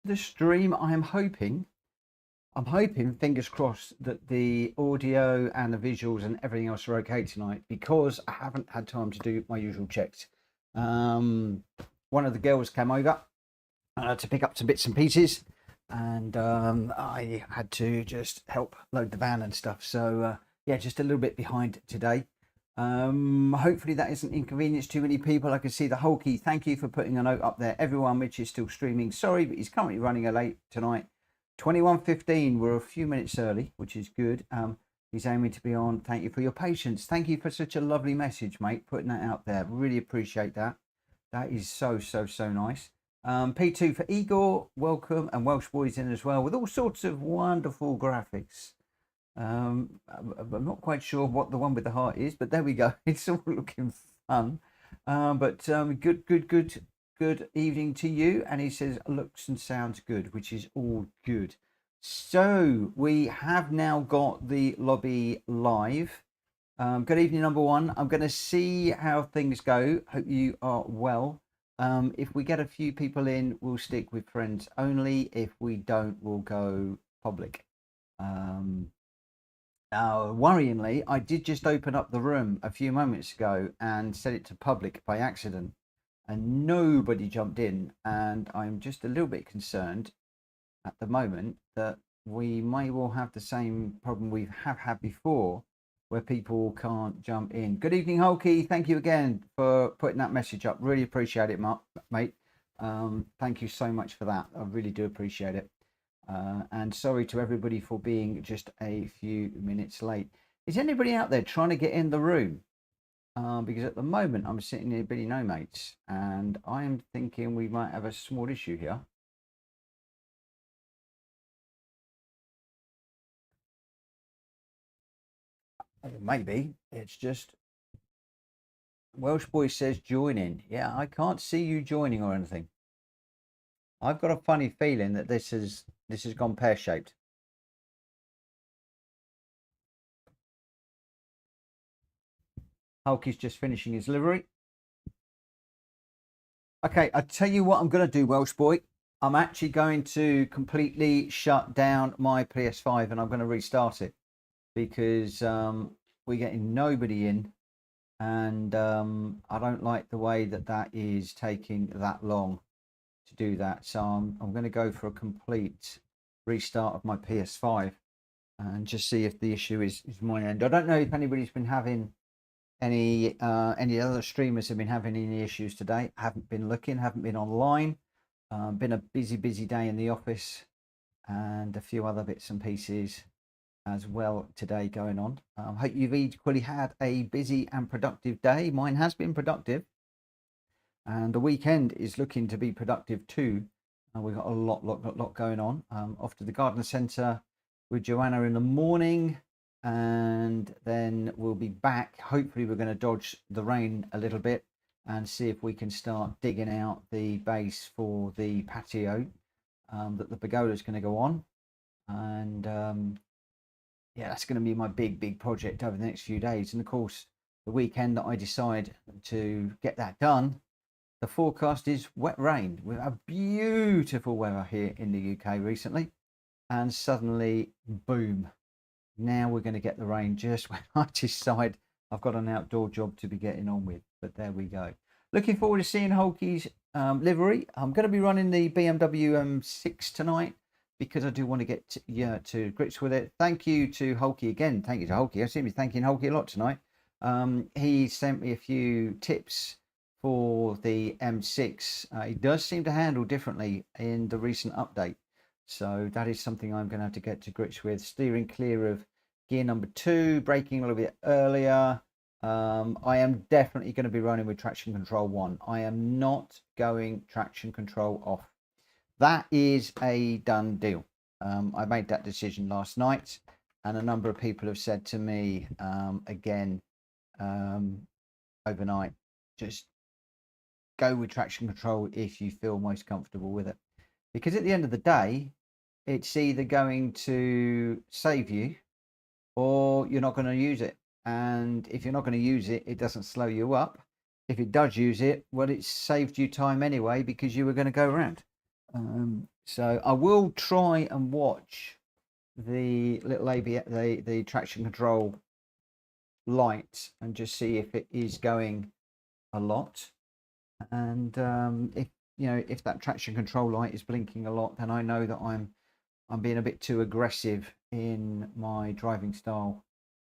the stream. I'm hoping, fingers crossed, that the audio and the visuals and everything else are okay tonight, because I haven't had time to do my usual checks. One of the girls came over to pick up some bits and pieces, and I had to just help load the van and stuff. So yeah, just a little bit behind today. Hopefully that isn't inconvenience too many people. I can see the Hulky, thank you for putting a note up there. Everyone, Mitch is still streaming, sorry, but he's currently running a late tonight. 21:15, we're a few minutes early, which is good. He's aiming to be on. Thank you for your patience. Thank you for such a lovely message, mate, putting that out there. Really appreciate that. That is so nice. P2 for Igor, welcome, and Welsh Boys in as well, with all sorts of wonderful graphics. I'm not quite sure what the one with the heart is, but there we go. It's all looking fun. Good evening to you. And he says looks and sounds good, which is all good. So we have now got the lobby live. Good evening, number one. I'm going to see how things go. Hope you are well. If we get a few people in, we'll stick with friends only. If we don't, we'll go public. Now, worryingly, I did just open up the room a few moments ago and set it to public by accident, and nobody jumped in, and I'm just a little bit concerned at the moment that we may well have the same problem we have had before, where people can't jump in. Good evening, Hulky. Thank you again for putting that message up. Really appreciate it, mate. Thank you so much for that. I really do appreciate it. And sorry to everybody for being just a few minutes late. Is anybody out there trying to get in the room? Because at the moment I'm sitting near Billy No Mates, and I'm thinking we might have a small issue here. Maybe it's just Welsh Boy says join in. Yeah, I can't see you joining or anything. I've got a funny feeling that this has gone pear-shaped. Hulk is just finishing his livery. Okay, I tell you what I'm going to do, Welsh Boy. I'm actually going to completely shut down my PS5 and I'm going to restart it, because we're getting nobody in, and I don't like the way that is taking that long to do that. So I'm going to go for a complete restart of my PS5 and just see if the issue is my end. I don't know if anybody's been having any other streamers have been having any issues today. I haven't been looking, haven't been online. Been a busy day in the office, and a few other bits and pieces as well today going on. Hope you've equally had a busy and productive day. Mine has been productive, and the weekend is looking to be productive too. We've got a lot going on. Off to the garden centre with Joanna in the morning, and then we'll be back. Hopefully we're going to dodge the rain a little bit and see if we can start digging out the base for the patio that the pergola is going to go on. And yeah, that's going to be my big project over the next few days. And of course, the weekend that I decide to get that done, the forecast is wet rain. We've had beautiful weather here in the UK recently, and suddenly, boom, now we're going to get the rain just when I decide I've got an outdoor job to be getting on with. But there we go. Looking forward to seeing Hulky's livery. I'm going to be running the BMW M6 tonight, because I do want to get to grips with it. Thank you to Hulky again. Thank you to Hulky. I seem to be thanking Hulky a lot tonight. He sent me a few tips for the M6. He does seem to handle differently in the recent update. So that is something I'm going to have to get to grips with. Steering clear of gear number 2, braking a little bit earlier. I am definitely going to be running with traction control 1. I am not going traction control off. That is a done deal. I made that decision last night, and a number of people have said to me again overnight, just go with traction control if you feel most comfortable with it. Because at the end of the day, it's either going to save you or you're not going to use it. And if you're not going to use it, it doesn't slow you up. If it does use it, well, it's saved you time anyway, because you were going to go around. So I will try and watch the little the traction control light and just see if it is going a lot. And if if that traction control light is blinking a lot, then I know that I'm being a bit too aggressive in my driving style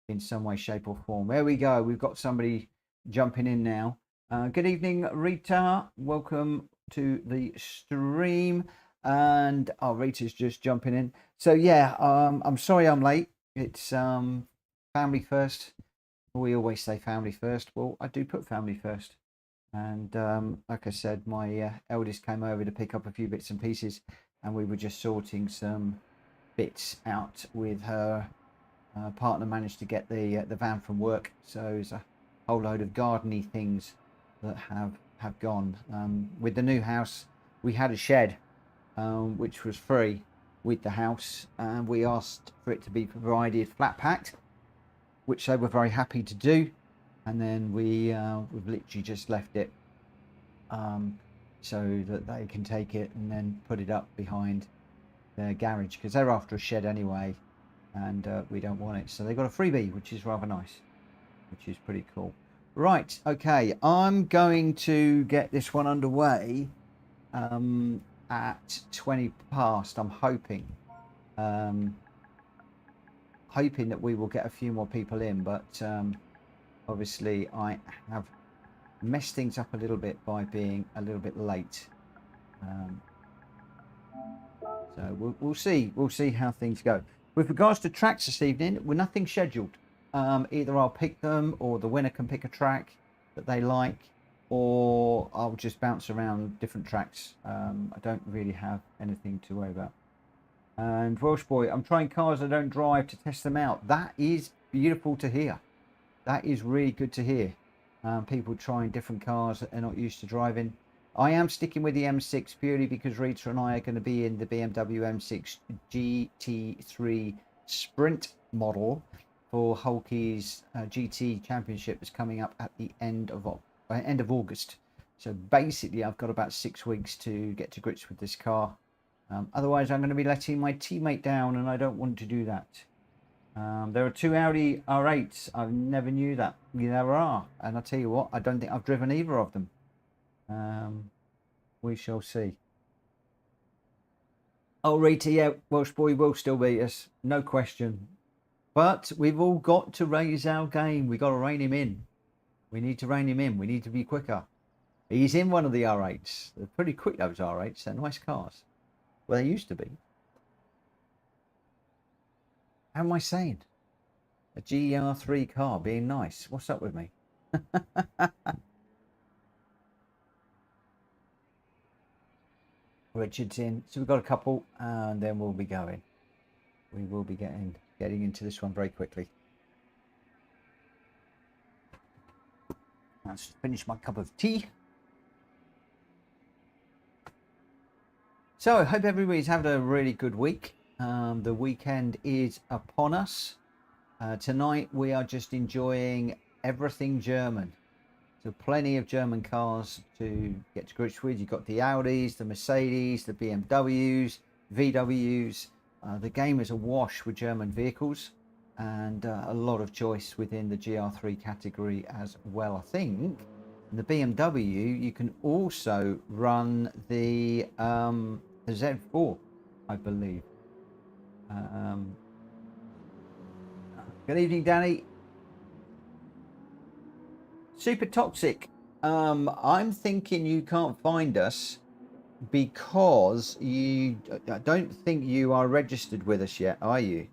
in some way, shape or form. There we go. We've got somebody jumping in now. Good evening, Rita. Welcome to the stream. And Rita's just jumping in. So yeah, I'm sorry I'm late. It's family first. We always say family first. Well, I do put family first. And like I said, my eldest came over to pick up a few bits and pieces, and we were just sorting some bits out with her partner. Managed to get the van from work, so there's a whole load of gardening things that have gone. With the new house, we had a shed which was free with the house, and we asked for it to be provided flat packed, which they were very happy to do. And then we've literally just left it so that they can take it and then put it up behind their garage, because they're after a shed anyway, and we don't want it. So they got a freebie, which is rather nice, which is pretty cool. Right, okay, I'm going to get this one underway at 20 past. I'm hoping that we will get a few more people in, but obviously I have messed things up a little bit by being a little bit late. So we'll see how things go. With regards to tracks this evening, we're nothing scheduled. Either I'll pick them, or the winner can pick a track that they like, or I'll just bounce around different tracks. I don't really have anything to worry about. And Welsh Boy, I'm trying cars I don't drive to test them out. That is beautiful to hear. That is really good to hear. People trying different cars that they're not used to driving. I am sticking with the M6 purely because Rita and I are going to be in the BMW M6 Gr.3 Sprint model for Hulkey's GT Championship that's coming up at the end of August. So basically, I've got about 6 weeks to get to grips with this car. Otherwise, I'm going to be letting my teammate down, and I don't want to do that. There are 2 Audi R8s. I never knew that. There are. And I'll tell you what, I don't think I've driven either of them. We shall see. Oh, Rita, yeah, Welsh Boy will still beat us. No question. But we've all got to raise our game. We've got to rein him in. We need to rein him in. We need to be quicker. He's in one of the R8s. They're pretty quick, those R8s. They're nice cars. Well, they used to be. How am I saying? A Gr.3 car being nice. What's up with me? Richard's in. So we've got a couple, and then we'll be going. We will be getting into this one very quickly. Let's finish my cup of tea. So I hope everybody's having a really good week. The weekend is upon us. Tonight we are just enjoying everything German. So plenty of German cars to get to grips with. You've got the Audis, the Mercedes, the BMWs, VWs. The game is awash with German vehicles, and a lot of choice within the Gr.3 category as well. I think in the BMW you can also run the Z4, I believe. Good evening, Danny. Super Toxic. I'm thinking you can't find us because I don't think you are registered with us yet, are you?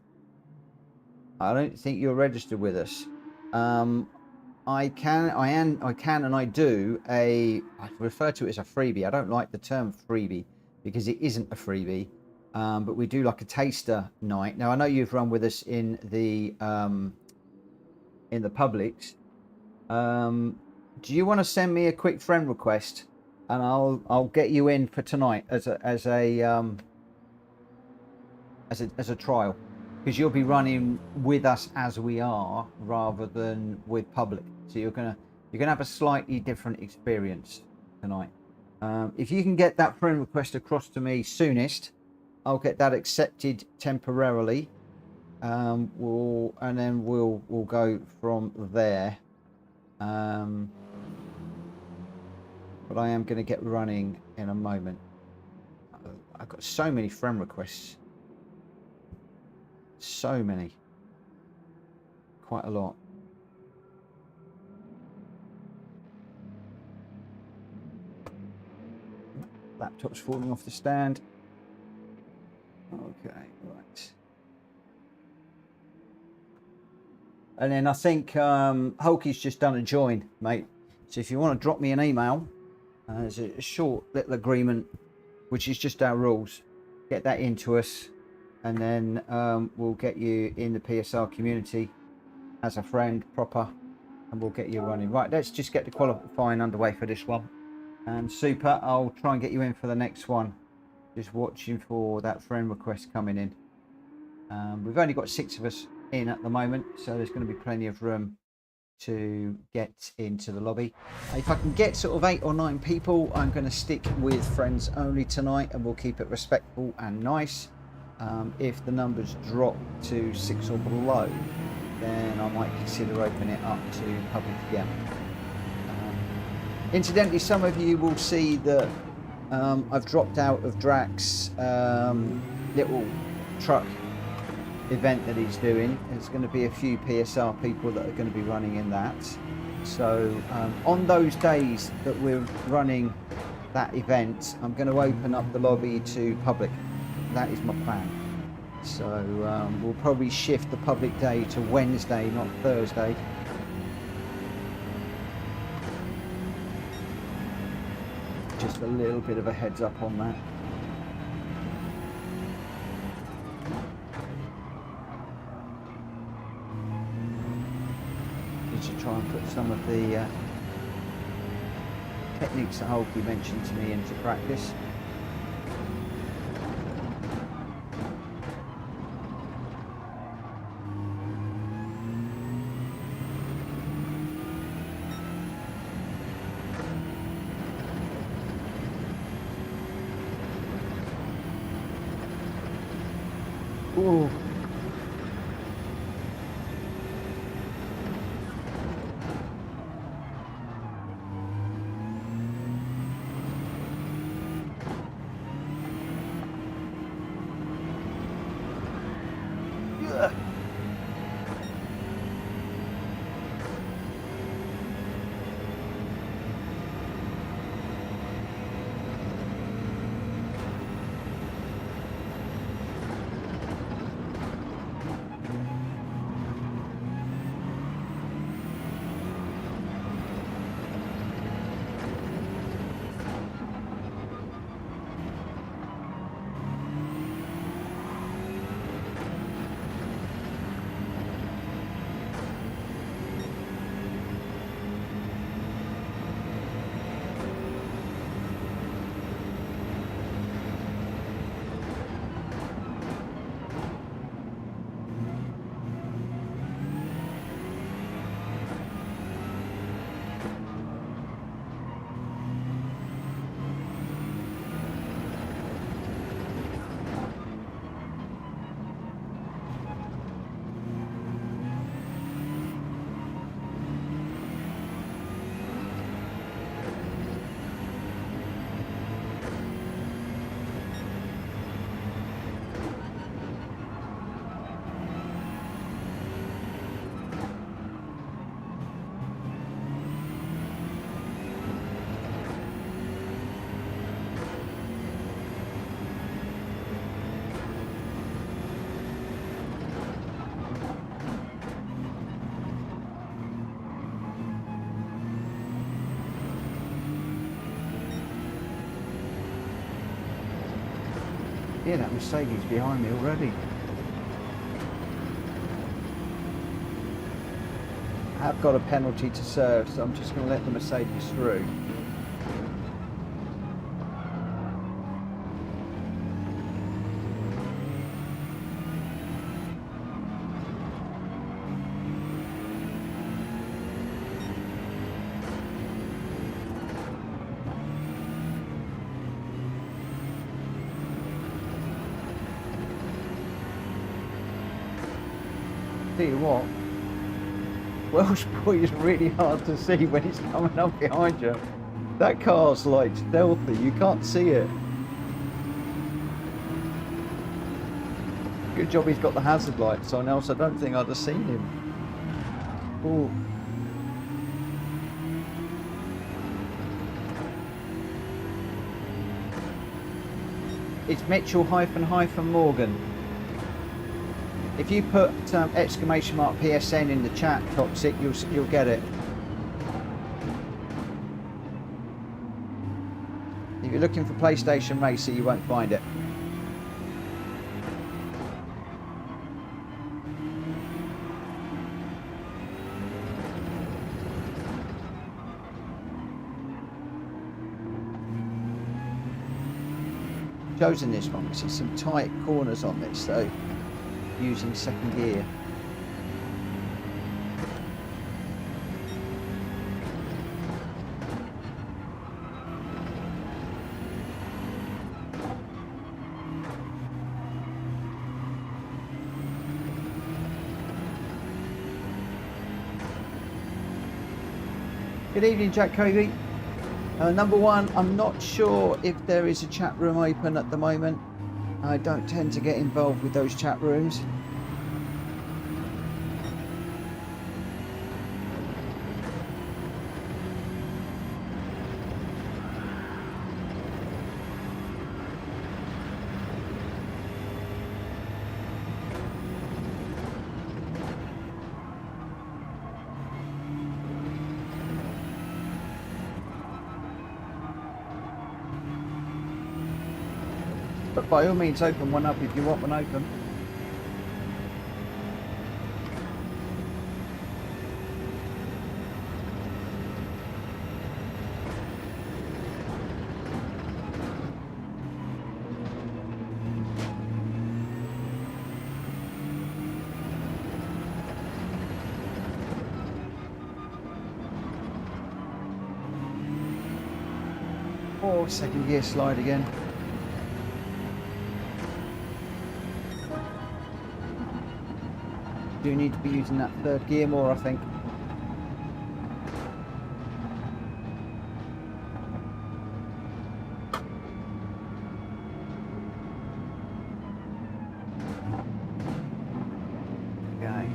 I don't think you're registered with us. I can and I do I refer to it as a freebie. I don't like the term freebie because it isn't a freebie. But we do like a taster night. Now I know you've run with us in the publics. Do you want to send me a quick friend request, and I'll get you in for tonight as a trial, because you'll be running with us as we are rather than with public. So you're gonna have a slightly different experience tonight. If you can get that friend request across to me soonest, I'll get that accepted temporarily. We'll go from there. But I am going to get running in a moment. I've got so many friend requests. So many. Quite a lot. Laptop's falling off the stand. Okay, right. And then I think Hulky's just done a join, mate. So if you want to drop me an email, there's a short little agreement, which is just our rules. Get that into us, and then we'll get you in the PSR community as a friend, proper, and we'll get you running. Right, let's just get the qualifying underway for this one. And super, I'll try and get you in for the next one. Just watching for that friend request coming in. We've only got 6 of us in at the moment, so there's going to be plenty of room to get into the lobby. If I can get sort of 8 or 9 people, I'm going to stick with friends only tonight, and we'll keep it respectful and nice. If the numbers drop to 6 or below, then I might consider opening it up to public again. Incidentally, some of you will see that I've dropped out of Drax's little truck event that he's doing. There's going to be a few PSR people that are going to be running in that. So on those days that we're running that event, I'm going to open up the lobby to public. That is my plan. So we'll probably shift the public day to Wednesday, not Thursday. Just a little bit of a heads up on that. Need to try and put some of the techniques that Hulky mentioned to me into practice. Ooh. Yeah. Yeah, that Mercedes behind me already. I have got a penalty to serve, so I'm just going to let the Mercedes through. tell you what, Welsh boy is really hard to see when it's coming up behind you. That car's like stealthy, you can't see it. Good job he's got the hazard lights on, else I don't think I'd have seen him. Ooh. It's Mitchell-Morgan. If you put exclamation mark PSN in the chat, Toxic, you'll get it. If you're looking for PlayStation Racer, you won't find it. Chosen this one because there's some tight corners on this, though, using second gear. Good evening, Jack Covey. Number one, I'm not sure if there is a chat room open at the moment. I don't tend to get involved with those chat rooms. But by all means, open one up if you want one open. Oh, second gear slide again. Do need to be using that third gear more, I think. Okay.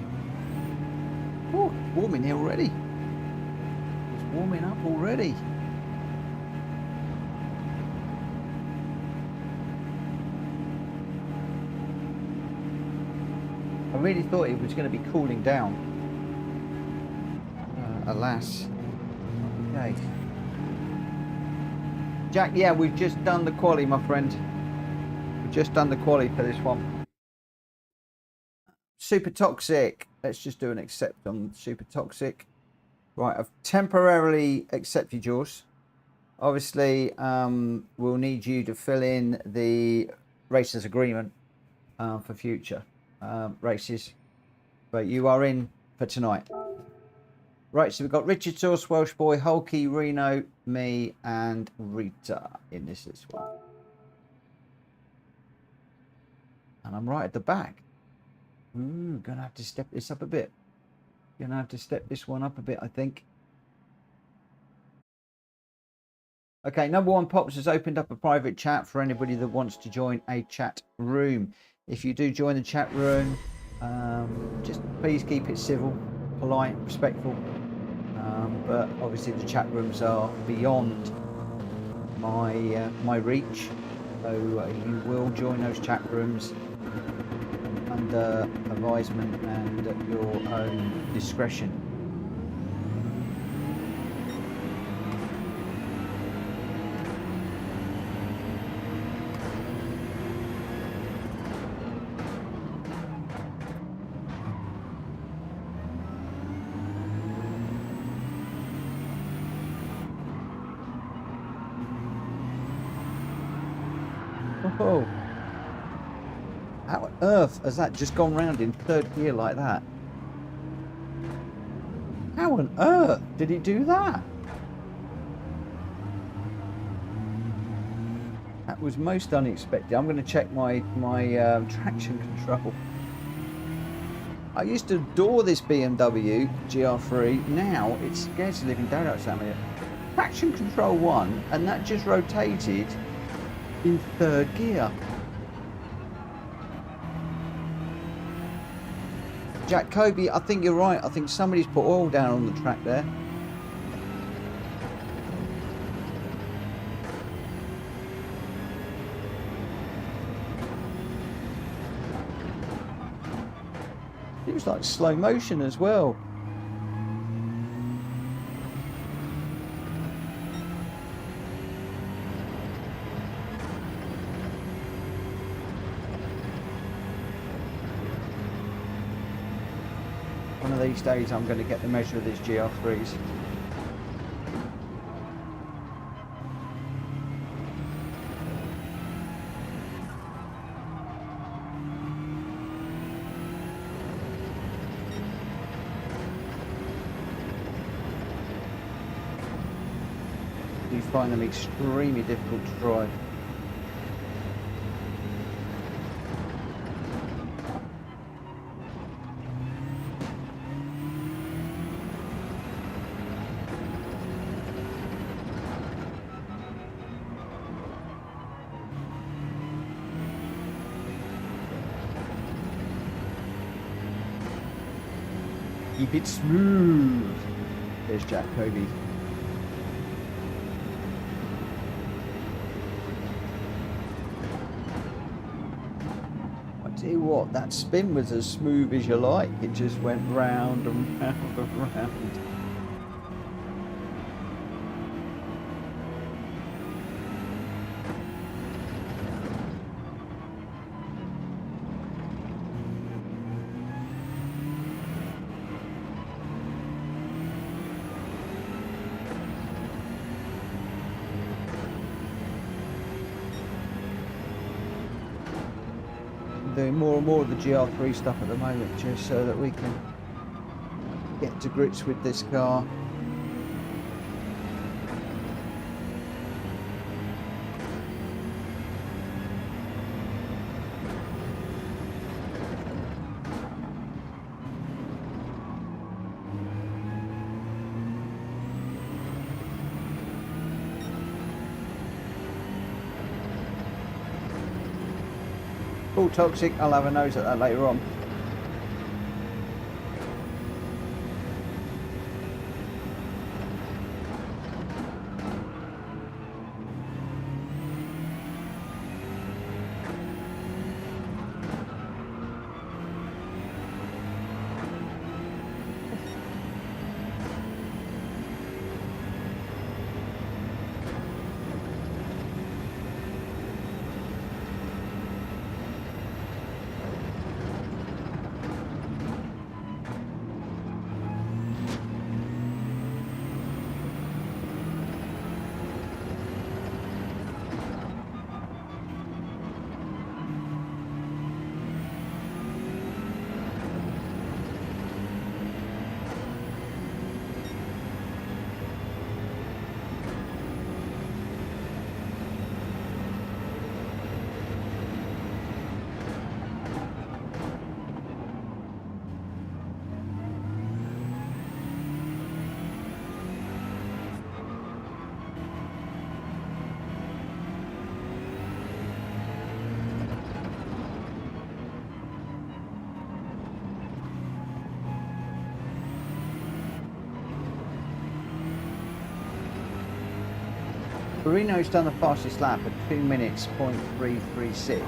Oh, warming here already. It's warming up already. I really thought it was going to be cooling down. Alas. Okay. Jack, yeah, we've just done the quali, my friend. We've just done the quali for this one. Super Toxic. Let's just do an accept on Super Toxic. Right, I've temporarily accepted yours. Obviously, we'll need you to fill in the racer's agreement for future races, but you are in for tonight. Right, so we've got Richard Source, Welsh Boy, Hulky, Reno, me, and Rita in this one. And I'm right at the back. Ooh, gonna have to step this up a bit. Gonna have to step this one up a bit, I think. Okay, number one, Pops has opened up a private chat for anybody that wants to join a chat room. If you do join the chat room, just please keep it civil, polite, respectful. But obviously the chat rooms are beyond my reach, so you will join those chat rooms under advisement and at your own discretion. Oh, how on earth has that just gone round in third gear like that? How on earth did he do that? That was most unexpected. I'm going to check my traction control. I used to adore this BMW Gr.3. Now it scares the living daylights out of me. Traction control 1, and that just rotated in 3rd gear. Jack Kobe, I think you're right. I think somebody's put oil down on the track there. It was like slow motion as well. One of these days I'm going to get the measure of these Gr.3s. You find them extremely difficult to drive. Keep it smooth. There's Jack Kobe. I tell you what, that spin was as smooth as you like. It just went round and round and round. Doing more and more of the Gr.3 stuff at the moment, just so that we can get to grips with this car. All toxic, I'll have a nose at that later on. Marino's done the fastest lap at 2 minutes, 0.336.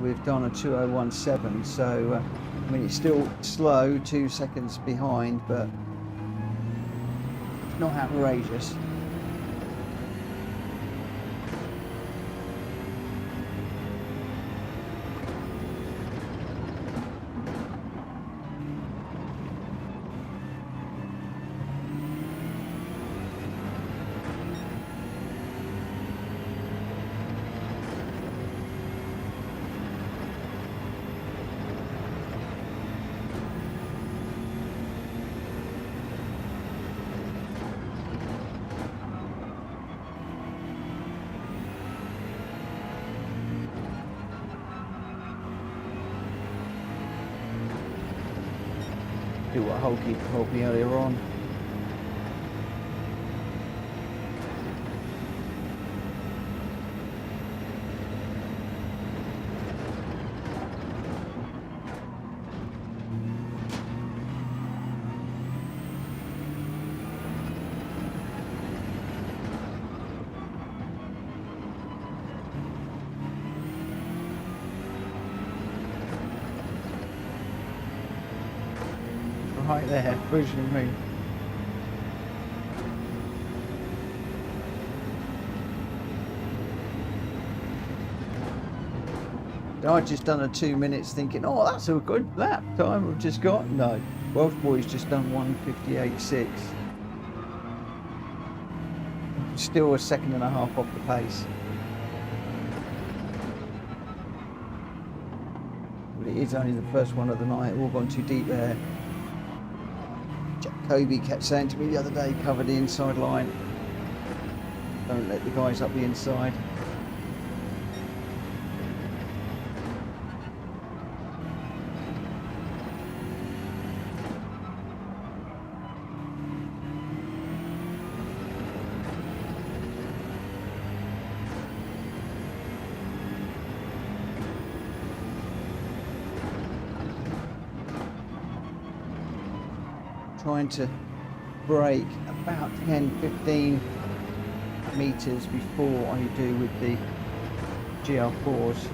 We've done a 2017, so I mean it's still slow, 2 seconds behind, but not outrageous. do what Hulky told me earlier on. Right there, pushing me. I've just done a 2 minutes thinking, oh, that's a good lap time we've just got. No, Welsh boy's just done 1:58.6. Still a second and a half off the pace. But it is only the first one of the night. All gone too deep there. Kobe kept saying to me the other day, cover the inside line. Don't let the guys up the inside. Trying to brake about 10-15 meters before I do with the GR4s.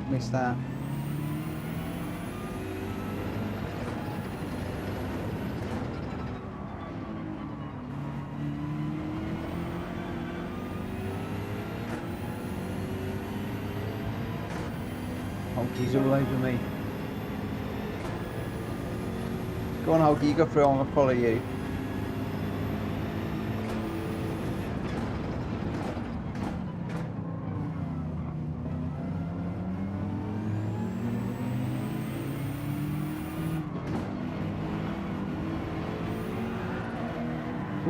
Missed that. Hulky's all over me. Go on, Hulky, you go through, I'm gonna follow you.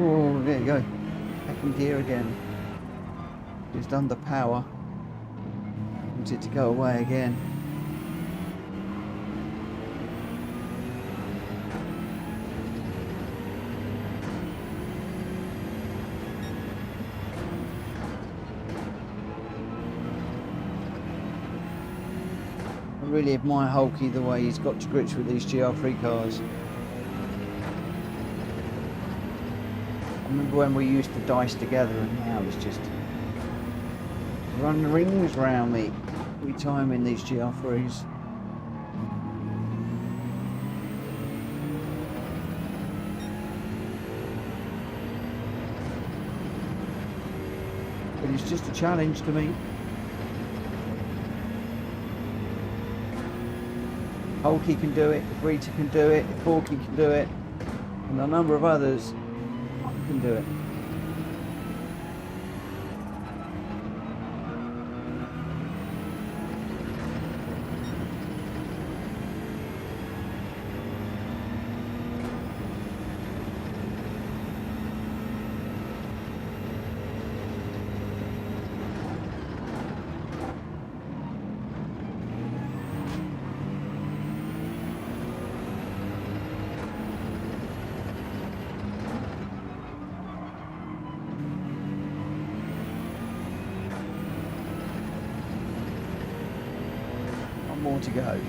Oh, there you go. Second gear again. Just under power. Want it to go away again. I really admire Hulky the way he's got to grips with these GR3 cars. I remember when we used to dice together, and now it's just run rings round me every time in these GR3s. But it's just a challenge to me. Hulky can do it, if Rita can do it, if Forky can do it, and a number of others can do it. More to go.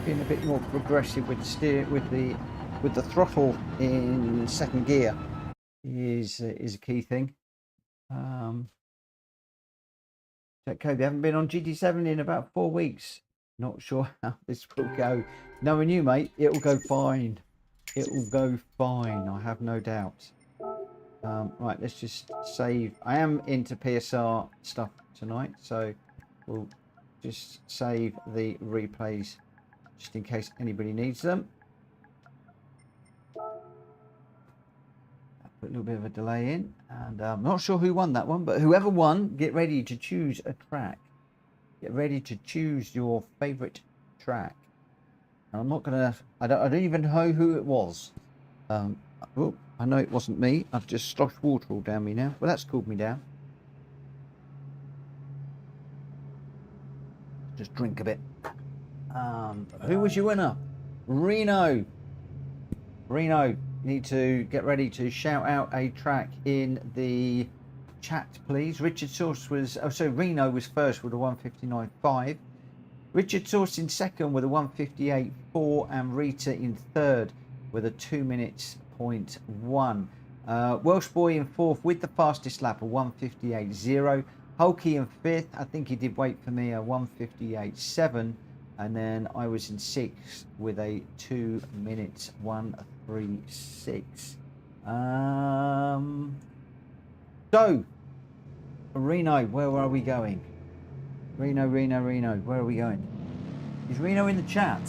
being a bit more progressive with the throttle in second gear is a key thing. Jack Kobe, haven't been on GT7 in about 4 weeks. Not sure how this will go. Knowing you, mate, it will go fine. It will go fine. I have no doubt. Right, let's just save. I am into PSR stuff tonight, so we'll just save the replays just in case anybody needs them. Put a little bit of a delay in, and I'm not sure who won that one, but whoever won, get ready to choose a track. Get ready to choose your favourite track. And I'm not gonna. I don't even know who it was. Oh, I know it wasn't me. I've just sloshed water all down me now. Well, that's cooled me down. Just drink a bit. Who was your winner? Reno. Reno, you need to get ready to shout out a track in the chat, please. Richard Source was, oh, so Reno was first with a 159.5. Richard Source in second with a 158.4, and Rita in third with a 2 minutes 0.1. Welsh Boy in fourth with the fastest lap, a 158.0. Hulky in fifth, I think he did wait for me, a 158.7. And then I was in sixth with a 2 minutes 136. So, Reno, where are we going? Reno, where are we going? Is Reno in the chat?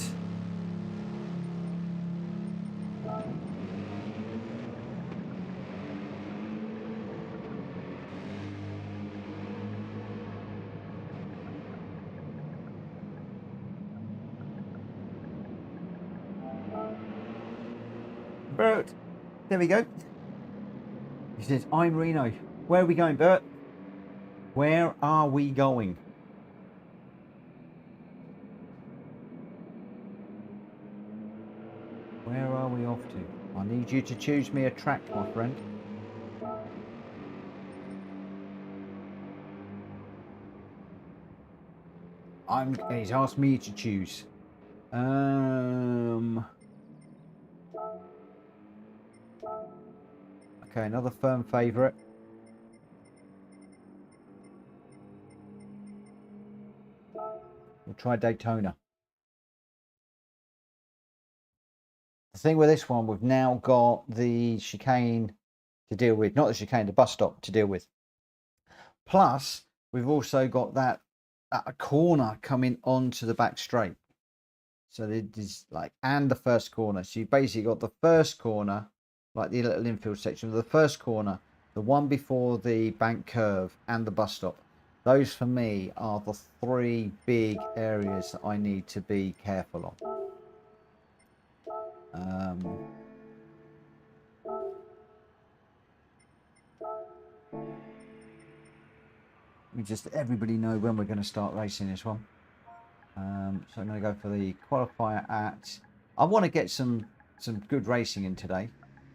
Bert, there we go. He says, I'm Reno. Where are we going, Bert? Where are we going? Where are we off to? I need you to choose me a track, my friend. He's asked me to choose. Okay, another firm favourite. We'll try Daytona. The thing with this one, we've now got the chicane to deal with. Not the chicane, the bus stop to deal with. Plus, we've also got that corner coming onto the back straight. So there's like, and the first corner. So you've basically got the first corner, like the little infield section of the first corner, the one before the bank curve, and the bus stop. Those for me are the three big areas that I need to be careful on. We just everybody know when we're going to start racing this one. So I'm going to go for the qualifier at. I want to get some good racing in today.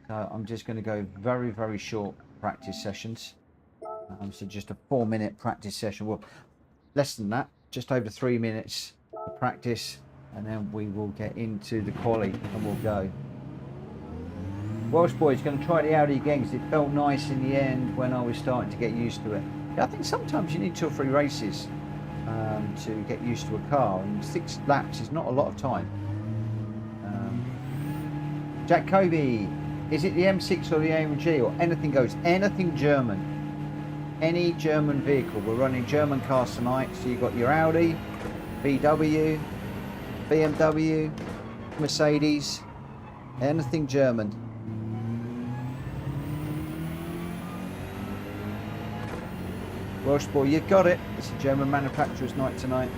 So I'm just going to go very, very short practice sessions. So just a 4-minute practice session. Well, less than that, just over 3 minutes of practice, and then we will get into the quali and we'll go. Welsh Boy's going to try the Audi again because it felt nice in the end when I was starting to get used to it. Yeah, I think sometimes you need 2 or 3 races to get used to a car, and 6 laps is not a lot of time. Jack Kobe, is it the M6 or the AMG or anything goes? Anything German. Any German vehicle. We're running German cars tonight, so you've got your Audi, VW, BMW, Mercedes, anything German. Welsh Boy, you've got it. It's a German manufacturer's night tonight.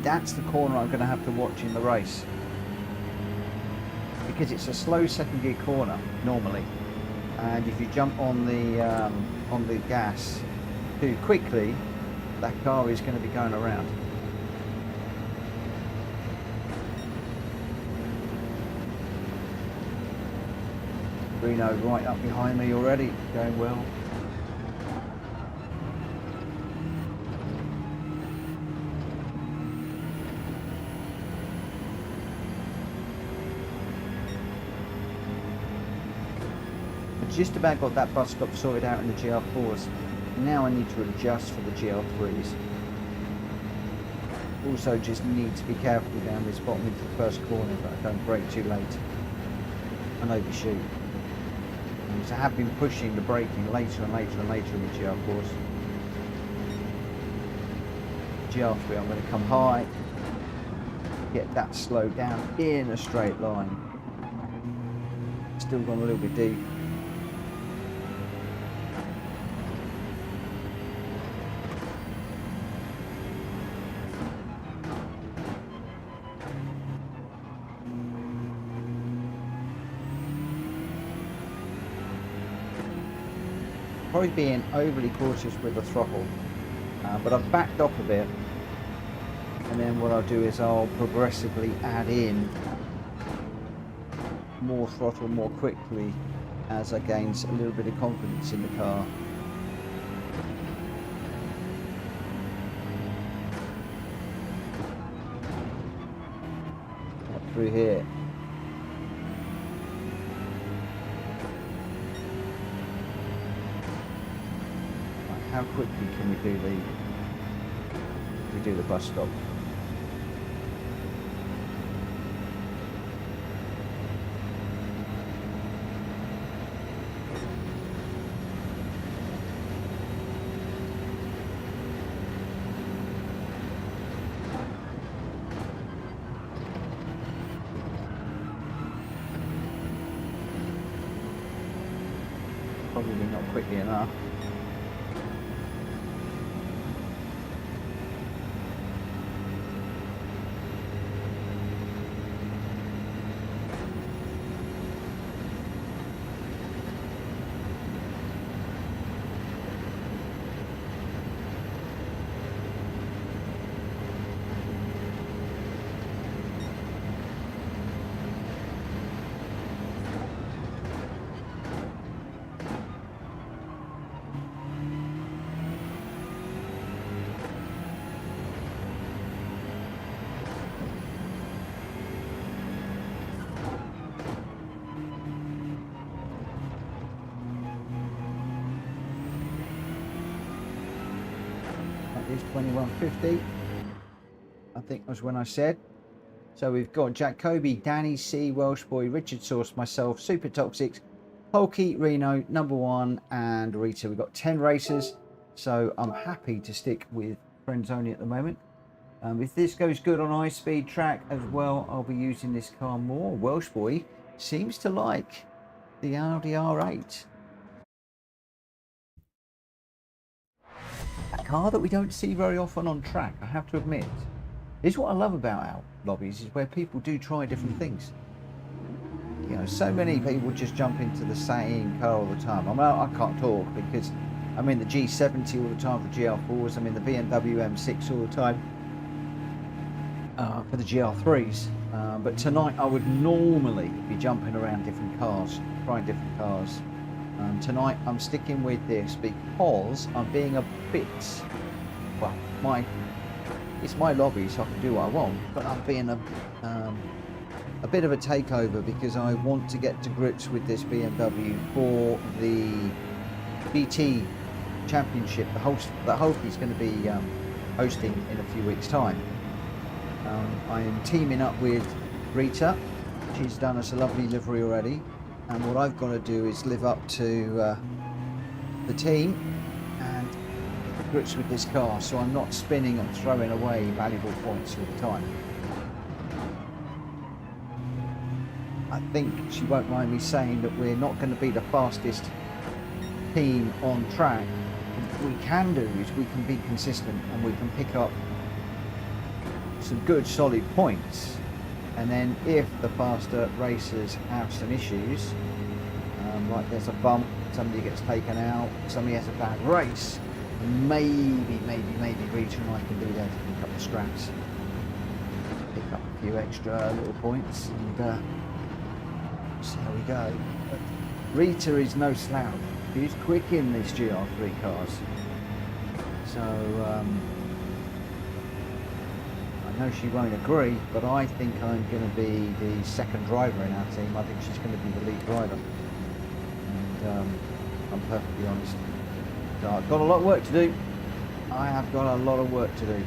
That's the corner I'm going to have to watch in the race, because it's a slow second gear corner normally, and if you jump on the gas too quickly, that car is going to be going around. Reno right up behind me already, going well. Just about got that bus stop sorted out in the GR4s. Now I need to adjust for the GR3s. Also just need to be careful down this bottom into the first corner that I don't brake too late and overshoot. And so I have been pushing the braking later and later and later in the GR4s. GR3 I'm going to come high, get that slowed down in a straight line. Still gone a little bit deep. Probably being overly cautious with the throttle, but I've backed off a bit, and then what I'll do is I'll progressively add in more throttle more quickly as I gain a little bit of confidence in the car. Up through here. How quickly can we do the bus stop? Probably not quickly enough. Is 2150, I think was when I said. So we've got Jacoby, Danny C, Welsh Boy, Richard Source, myself, Super Toxics, Polky, Reno, Number One, and Rita. We've got 10 racers, so I'm happy to stick with friends only at the moment. If this goes good on high speed track as well, I'll be using this car more. Welsh Boy seems to like the Audi R8. A car that we don't see very often on track, I have to admit. This is what I love about our lobbies, is where people do try different things. You know, so many people just jump into the same car all the time. I can't talk because I'm in the G70 all the time for GR4s. I'm in the BMW M6 all the time for the GR3s. But tonight I would normally be jumping around different cars, trying different cars. Tonight I'm sticking with this because I'm being a bit, well, it's my lobby, so I can do what I want, but I'm being a bit of a takeover because I want to get to grips with this BMW for the GT Championship that Hulky's going to be hosting in a few weeks' time. I am teaming up with Rita. She's done us a lovely livery already. And what I've got to do is live up to the team and get grips with this car, so I'm not spinning and throwing away valuable points all the time. I think she won't mind me saying that we're not going to be the fastest team on track. What we can do is we can be consistent and we can pick up some good solid points. And then if the faster racers have some issues, like there's a bump, somebody gets taken out, somebody has a bad race, maybe Rita and I can be there to pick up the scraps, pick up a few extra little points, and see how we go. But Rita is no slouch. She's quick in this Gr.3 cars. So I know she won't agree, but I think I'm going to be the second driver in our team. I think she's going to be the lead driver. And I'm perfectly honest. So I've got a lot of work to do. I have got a lot of work to do.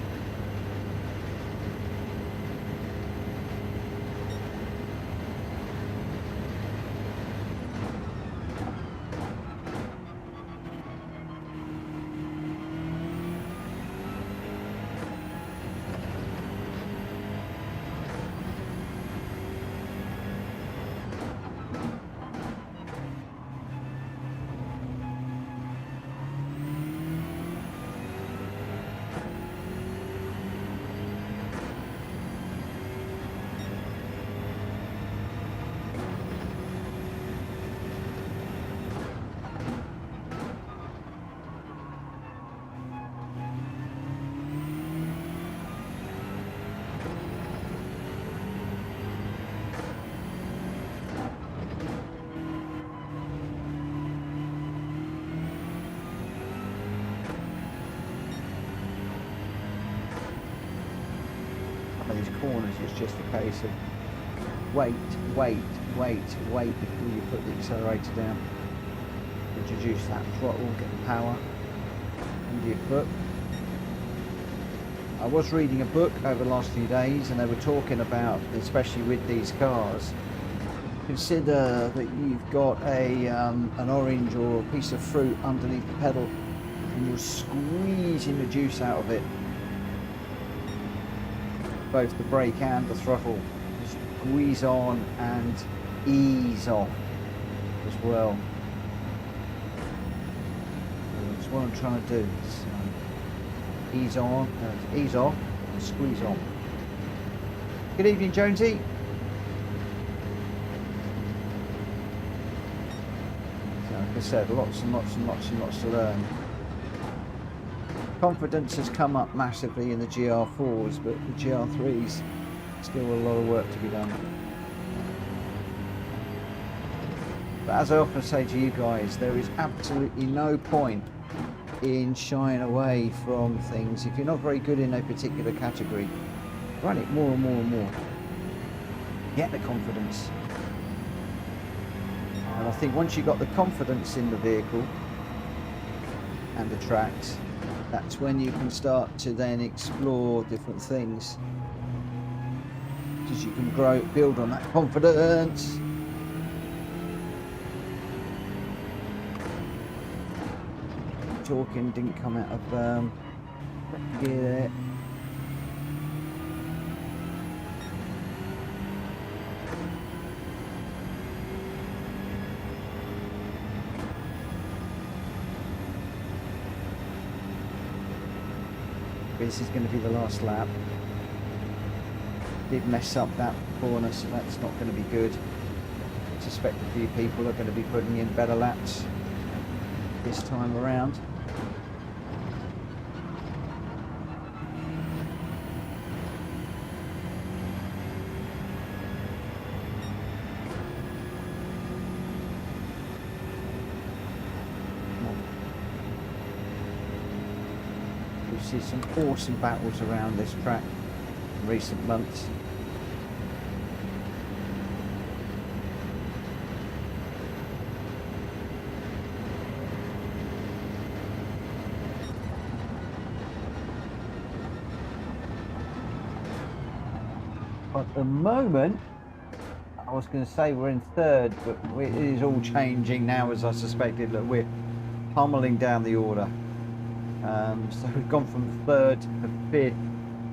These corners, it's just a case of wait before you put the accelerator down. Introduce that throttle, get the power under your foot. I was reading a book over the last few days, and they were talking about, especially with these cars, consider that you've got an orange or a piece of fruit underneath the pedal, and you're squeezing the juice out of it. Both the brake and the throttle, squeeze on and ease off as well. So that's what I'm trying to do. So ease on, ease off, and squeeze on. Good evening, Jonesy. So, like I said, lots and lots to learn. Confidence has come up massively in the Gr4s, but the Gr3s, still a lot of work to be done. But as I often say to you guys, there is absolutely no point in shying away from things. If you're not very good in a particular category, run it more and more and more. Get the confidence. And I think once you've got the confidence in the vehicle and the tracks, that's when you can start to then explore different things, because you can grow, build on that confidence. Talking didn't come out of gear there. This is going to be the last lap. Did mess up that corner, so that's not going to be good. I suspect a few people are going to be putting in better laps this time around. See some awesome battles around this track in recent months. At the moment, I was going to say we're in third, but it is all changing now, as I suspected. Look, we're pummeling down the order. So we've gone from third to fifth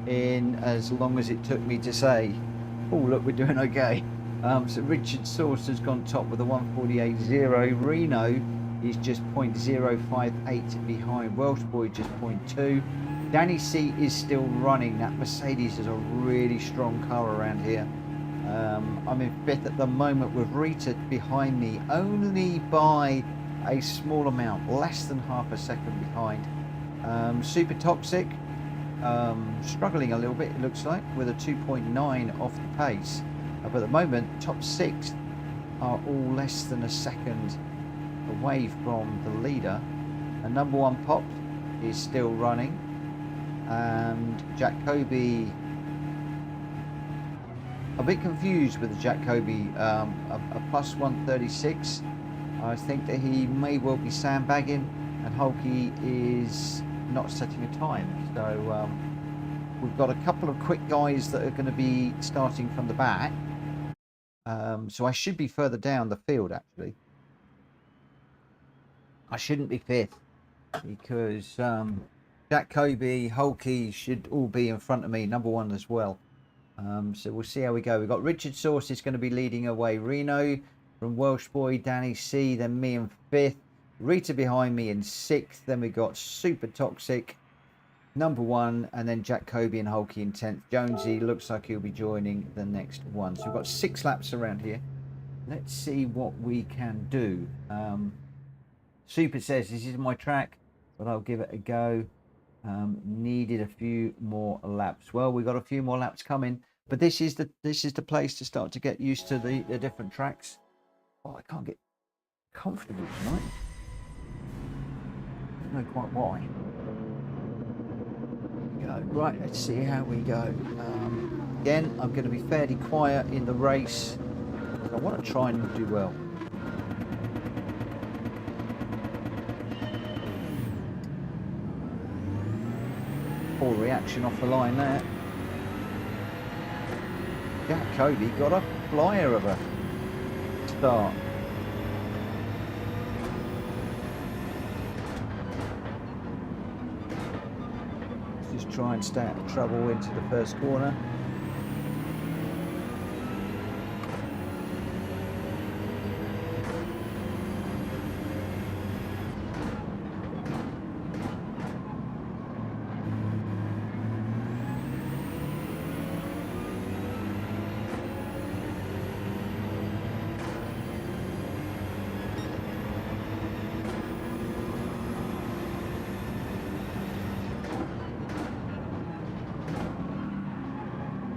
in as long as it took me to say, oh look, we're doing okay. So Richard Source has gone top with a 148.0. Reno is just 0.058 behind. Welsh Boy just 0.2. Danny C is still running. That Mercedes is a really strong car around here. I'm in 5th at the moment with Rita behind me only by a small amount, less than half a second behind. Super Toxic, struggling a little bit, it looks like, with a 2.9 off the pace. But at the moment, top 6 are all less than a second away from the leader. And number 1 Pop is still running. And Jacoby, a bit confused with the Jacoby, a plus 136. I think that he may well be sandbagging, and Hulky is not setting a time. So we've got a couple of quick guys that are going to be starting from the back. So I should be further down the field, actually. I shouldn't be 5th because Jacoby, Hulky should all be in front of me, number 1 as well. So we'll see how we go. We've got Richard Source is going to be leading away. Reno from Welsh Boy, Danny C, then me in 5th. Rita behind me in 6th. Then we got Super Toxic, number 1, and then Jacoby and Hulky in 10th. Jonesy looks like he'll be joining the next one. So we've got 6 laps around here. Let's see what we can do. Super says this is my track, but I'll give it a go. Needed a few more laps. Well, we got a few more laps coming, but this is the place to start to get used to the different tracks. Oh, I can't get comfortable tonight. I don't know quite why. Right, let's see how we go. Again, I'm going to be fairly quiet in the race. I want to try and do well. Poor reaction off the line there. Jacoby got a flyer of a start. Let's just try and stay out of trouble into the first corner.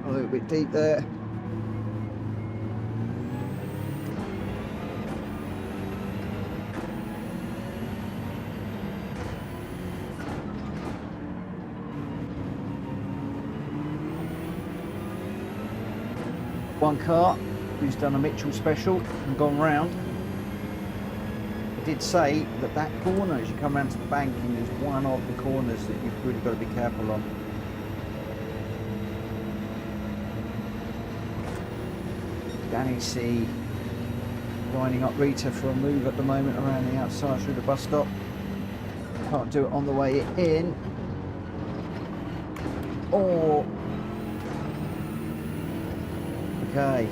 A little bit deep there. One car who's done a Mitchell special and gone round. I did say that that corner, as you come round to the banking, is one of the corners that you've really got to be careful on. Danny C lining up Rita for a move at the moment around the outside through the bus stop. Can't do it on the way in. Or okay,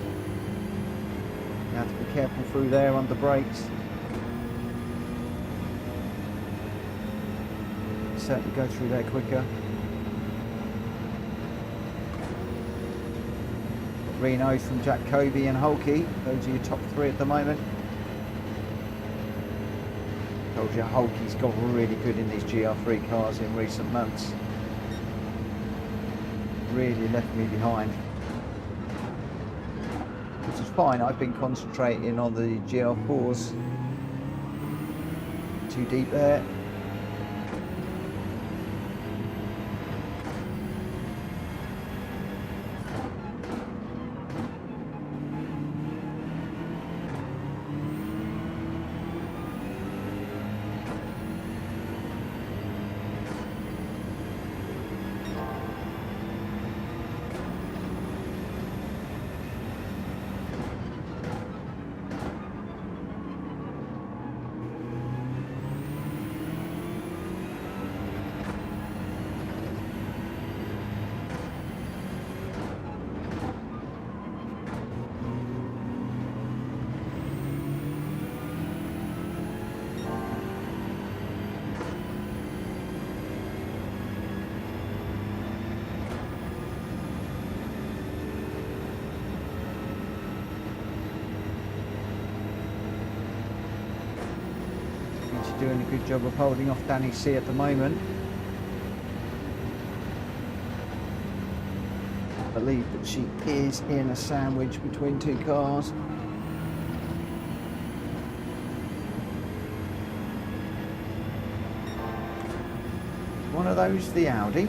you have to be careful through there under brakes. Certainly go through there quicker. Reno from Jacoby and Hulky, those are your top 3 at the moment. Told you Hulky's got really good in these GR3 cars in recent months. Really left me behind. Which is fine, I've been concentrating on the GR4s. Too deep there. doing a good job of holding off Danny C at the moment. I believe that she is in a sandwich between two cars. One of those, the Audi.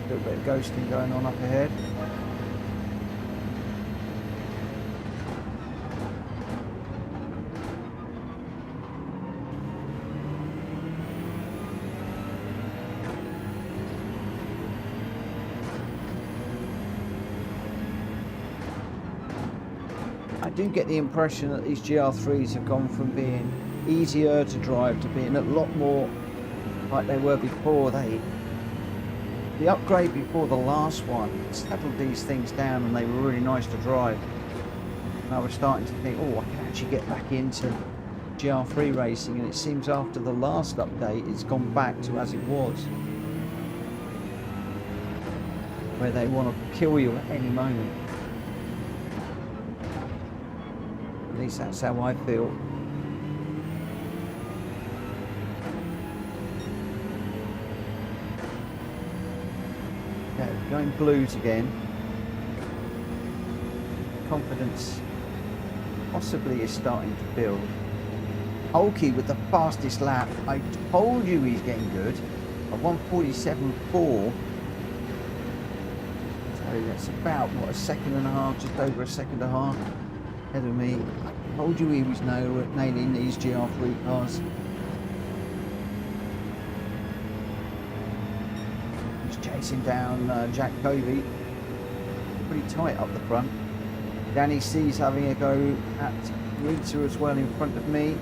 A little bit of ghosting going on up ahead. I do get the impression that these GR3s have gone from being easier to drive to being a lot more like they were before. The upgrade before the last one settled these things down and they were really nice to drive. And I was starting to think, oh, I can actually get back into GR3 racing, and it seems after the last update it's gone back to as it was, where they want to kill you at any moment. At least that's how I feel. Okay, going blues again. Confidence possibly is starting to build. Holkey with the fastest lap. I told you he's getting good. A 1:47.4. So that's about, what, a second and a half, just over a second and a half ahead of me. I told you he was nailing these GR3 cars. He's chasing down Jack Covey. Pretty tight up the front. Danny C's having a go at Rita as well in front of me.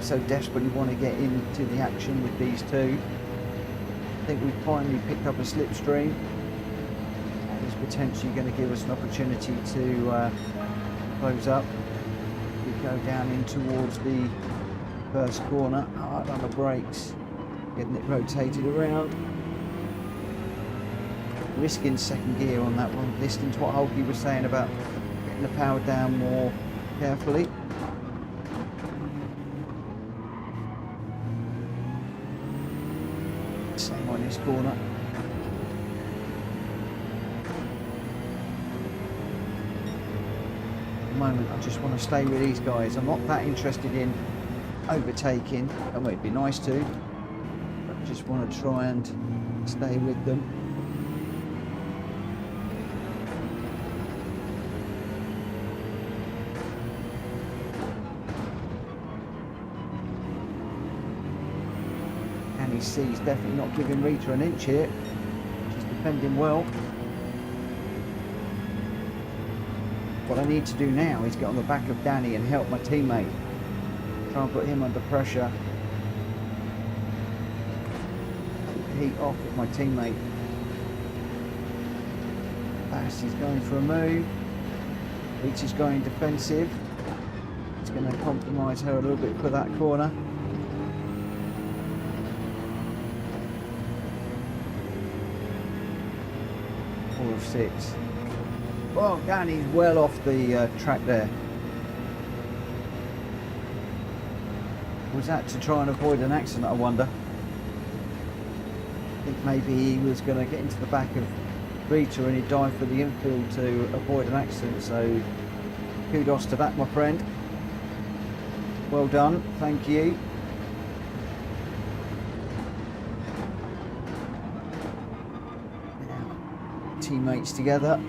So desperately want to get into the action with these two. I think we've finally picked up a slipstream. That is potentially going to give us an opportunity to close up. We go down in towards the first corner, hard on the brakes, getting it rotated around. Risking second gear on that one, listening to what Holkey was saying about getting the power down more carefully. Same on this corner. At the moment I just want to stay with these guys. I'm not that interested in overtaking. I mean, it'd be nice to, but I just want to try and stay with them. C's definitely not giving Rita an inch here. She's defending well. What I need to do now is get on the back of Danny and help my teammate. Try and put him under pressure. Keep the heat off with my teammate. Bassie's going for a move. Rita's going defensive. It's going to compromise her a little bit for that corner. 6. Well, Danny's well off the track there. Was that to try and avoid an accident, I wonder? I think maybe he was going to get into the back of Rita and he'd dive for the infield to avoid an accident, so kudos to that, my friend. Well done, thank you. Teammates together.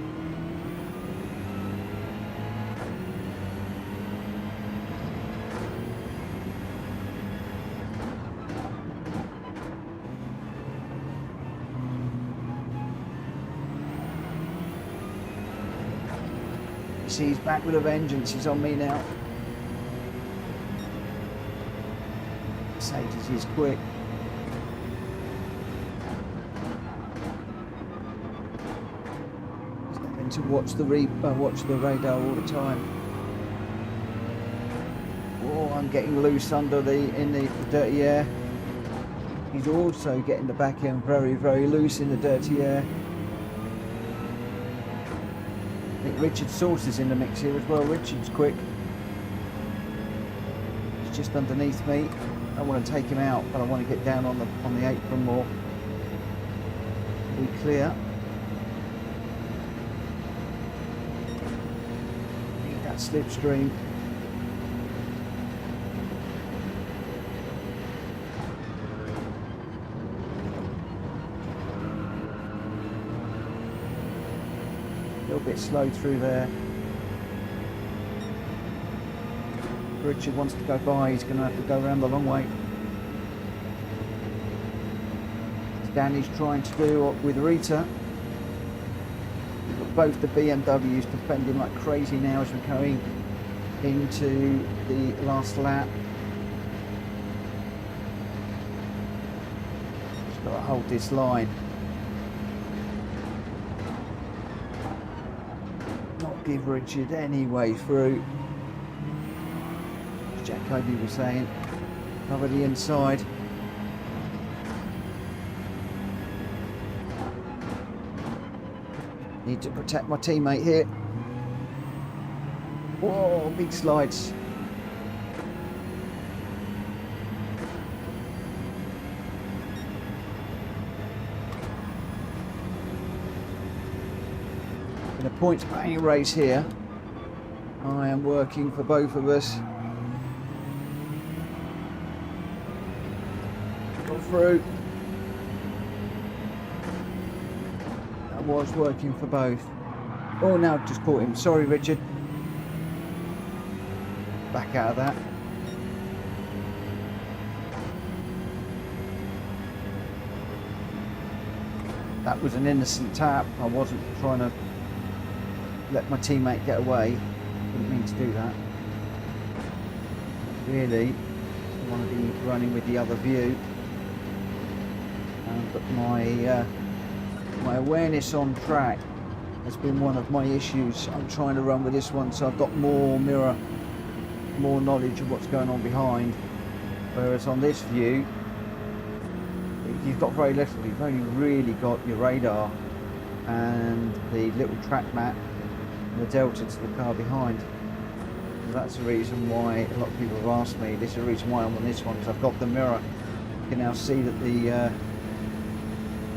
See, he's back with a vengeance. He's on me now. Mercedes is quick. To watch the radar all the time. I'm getting loose under in the dirty air. He's also getting the back end very, very loose in the dirty air. I think Richard Sauce is in the mix here as well. Richard's quick. He's just underneath me. I want to take him out, but I want to get down on the apron more. We clear. Need that slipstream. A little bit slow through there. Richard wants to go by, he's going to have to go around the long way. Danny's trying to do with Rita. We've got both the BMWs defending like crazy now as we're going into the last lap. Just got to hold this line. Not give Richard any way through. Jacoby was saying, cover the inside. Need to protect my teammate here. Whoa, big slides. In a points paying race here, I am working for both of us. Through. That was working for both. Oh, now just caught him. Sorry, Richard. Back out of that. That was an innocent tap. I wasn't trying to let my teammate get away. Didn't mean to do that. Really, I want to be running with the other view. But my awareness on track has been one of my issues. I'm trying to run with this one, so I've got more mirror, more knowledge of what's going on behind. Whereas on this view, you've got very little. You've only really got your radar and the little track map and the delta to the car behind. So that's the reason why a lot of people have asked me. This is the reason why I'm on this one, because I've got the mirror. You can now see that the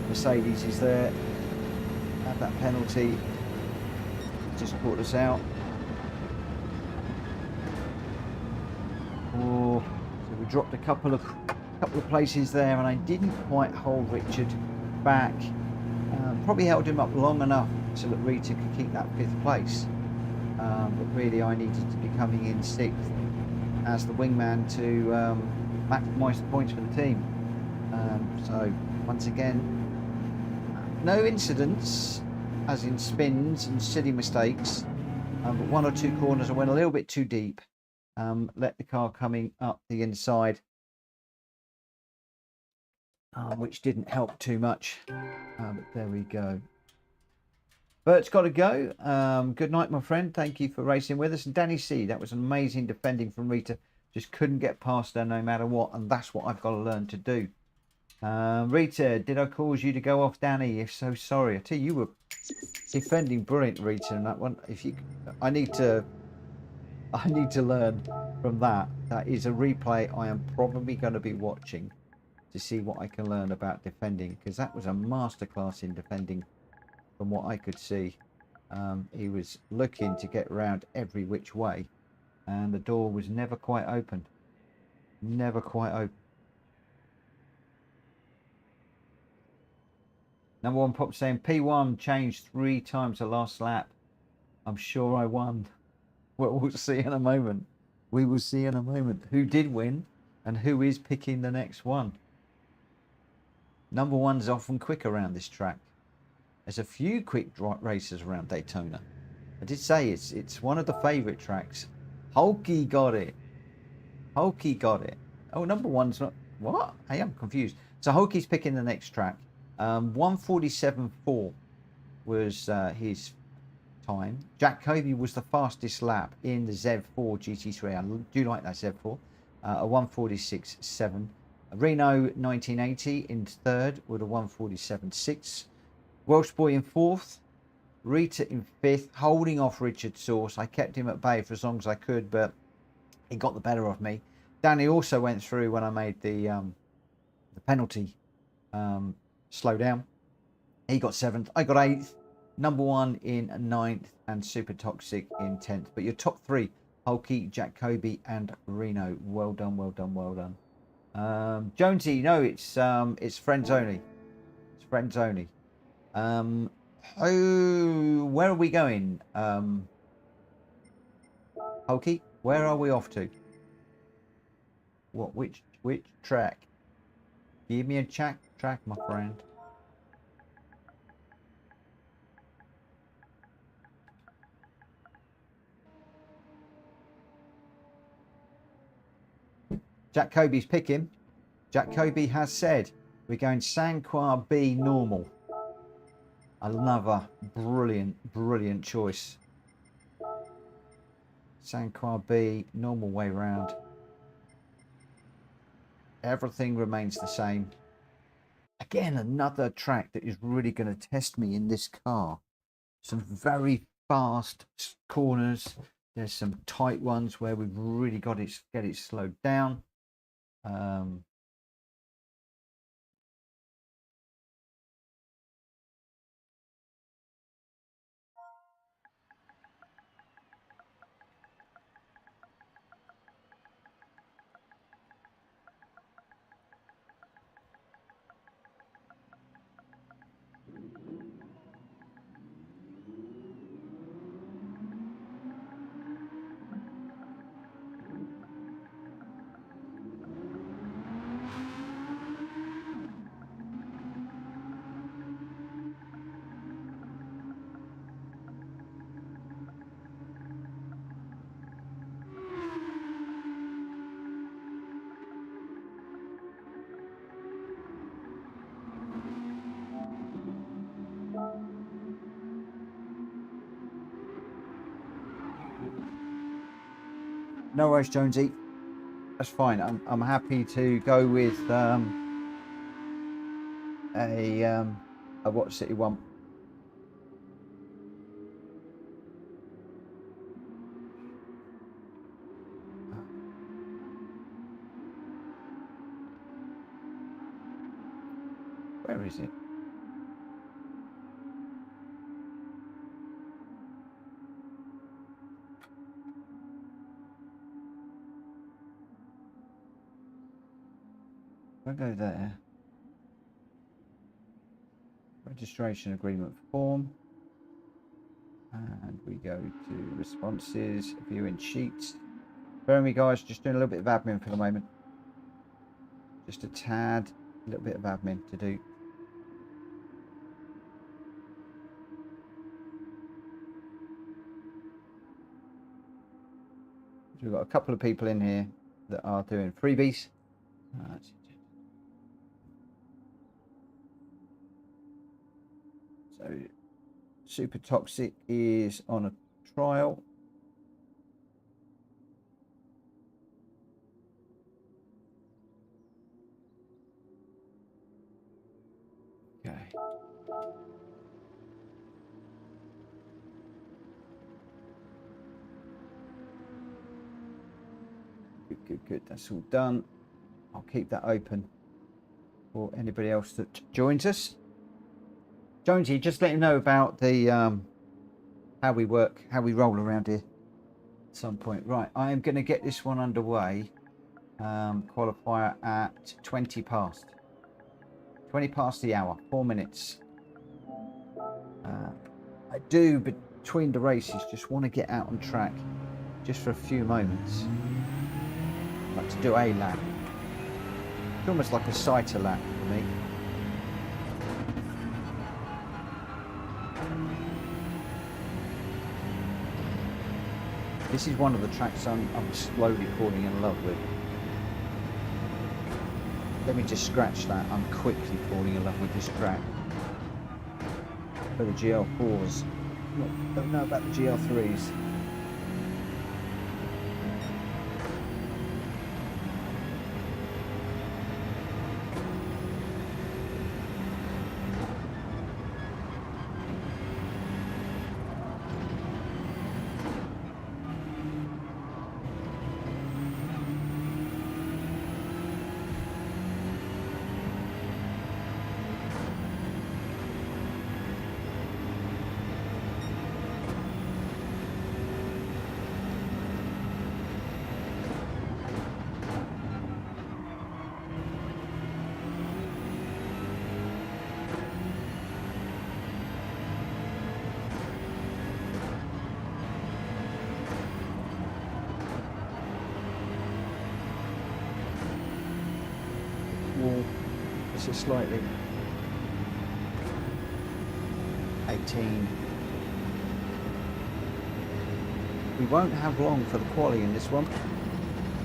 Mercedes is there. Had that penalty. Just caught us out. Oh, so we dropped a couple of places there, and I didn't quite hold Richard back. Probably held him up long enough so that Rita could keep that 5th place. But really, I needed to be coming in 6th as the wingman to maximise the points for the team. So once again, no incidents, as in spins and silly mistakes, but 1 or 2 corners I went a little bit too deep. Let the car coming up the inside, which didn't help too much. But there we go. Bert's got to go. Good night, my friend. Thank you for racing with us. And Danny C, that was an amazing defending from Rita. Just couldn't get past her no matter what, and that's what I've got to learn to do. Rita, did I cause you to go off, Danny? If so, sorry. I tell you, you were defending brilliant, Rita, in that one. I need to learn from that. That is a replay I am probably going to be watching to see what I can learn about defending, because that was a masterclass in defending from what I could see. He was looking to get around every which way, and the door was never quite open. Never quite open. Number one pop saying P1 changed 3 times the last lap. I'm sure I won. Well, we'll see in a moment. We will see in a moment who did win and who is picking the next one. Number one's often quick around this track. There's a few quick races around Daytona. I did say it's one of the favourite tracks. Hulky got it. Hulky got it. Oh, number one's not. What? Hey, I'm confused. So Hulky's picking the next track. 1:47.4 was his time. Jack Covey was the fastest lap in the ZEV4 GT3. I do like that ZEV4. a 146.7. Reno 1980 in third with a 147.6. Welsh Boy in fourth. Rita in fifth, holding off Richard Sauce. I kept him at bay for as long as I could, but he got the better of me. Danny also went through when I made the penalty slow down. He got seventh. I got eighth. Number one in ninth, and Super Toxic in 10th. But your top three, Hulky, Jacoby, and Reno. Well done, well done, well done. Jonesy, no, it's friends only. It's friends only. Oh, where are we going? Hulky, where are we off to? What? Which track? Give me a track, my friend. Jack Kobe's picking. Jack Kobe has said we're going Sanquhar B normal. Another brilliant choice. Sanquhar B, normal way round. Everything remains the same. Again, another track that is really going to test me in this car. Some very fast corners. There's some tight ones where we've really got to get it slowed down. No worries, Jonesy. That's fine. I'm happy to go with a what City one. Where is it? I'll go there. Registration agreement form. And we go to responses, viewing sheets. Bear with me, guys, just doing a little bit of admin for the moment. Just a tad, a little bit of admin to do. So we've got a couple of people in here that are doing freebies. So Super Toxic is on a trial. Okay. Good. That's all done. I'll keep that open for anybody else that joins us. Jonesy, just let you know about the how we work, how we roll around here at some point. Right, I am going to get this one underway. Qualifier at 20 past. 20 past the hour, 4 minutes. I do, between the races, just want to get out on track just for a few moments. Like to do a lap. It's almost like a sighter lap for me. This is one of the tracks I'm slowly falling in love with. Let me just scratch that. I'm quickly falling in love with this track. For the GL4s. Don't know about the GL3s. so slightly. 18. We won't have long for the quali in this one.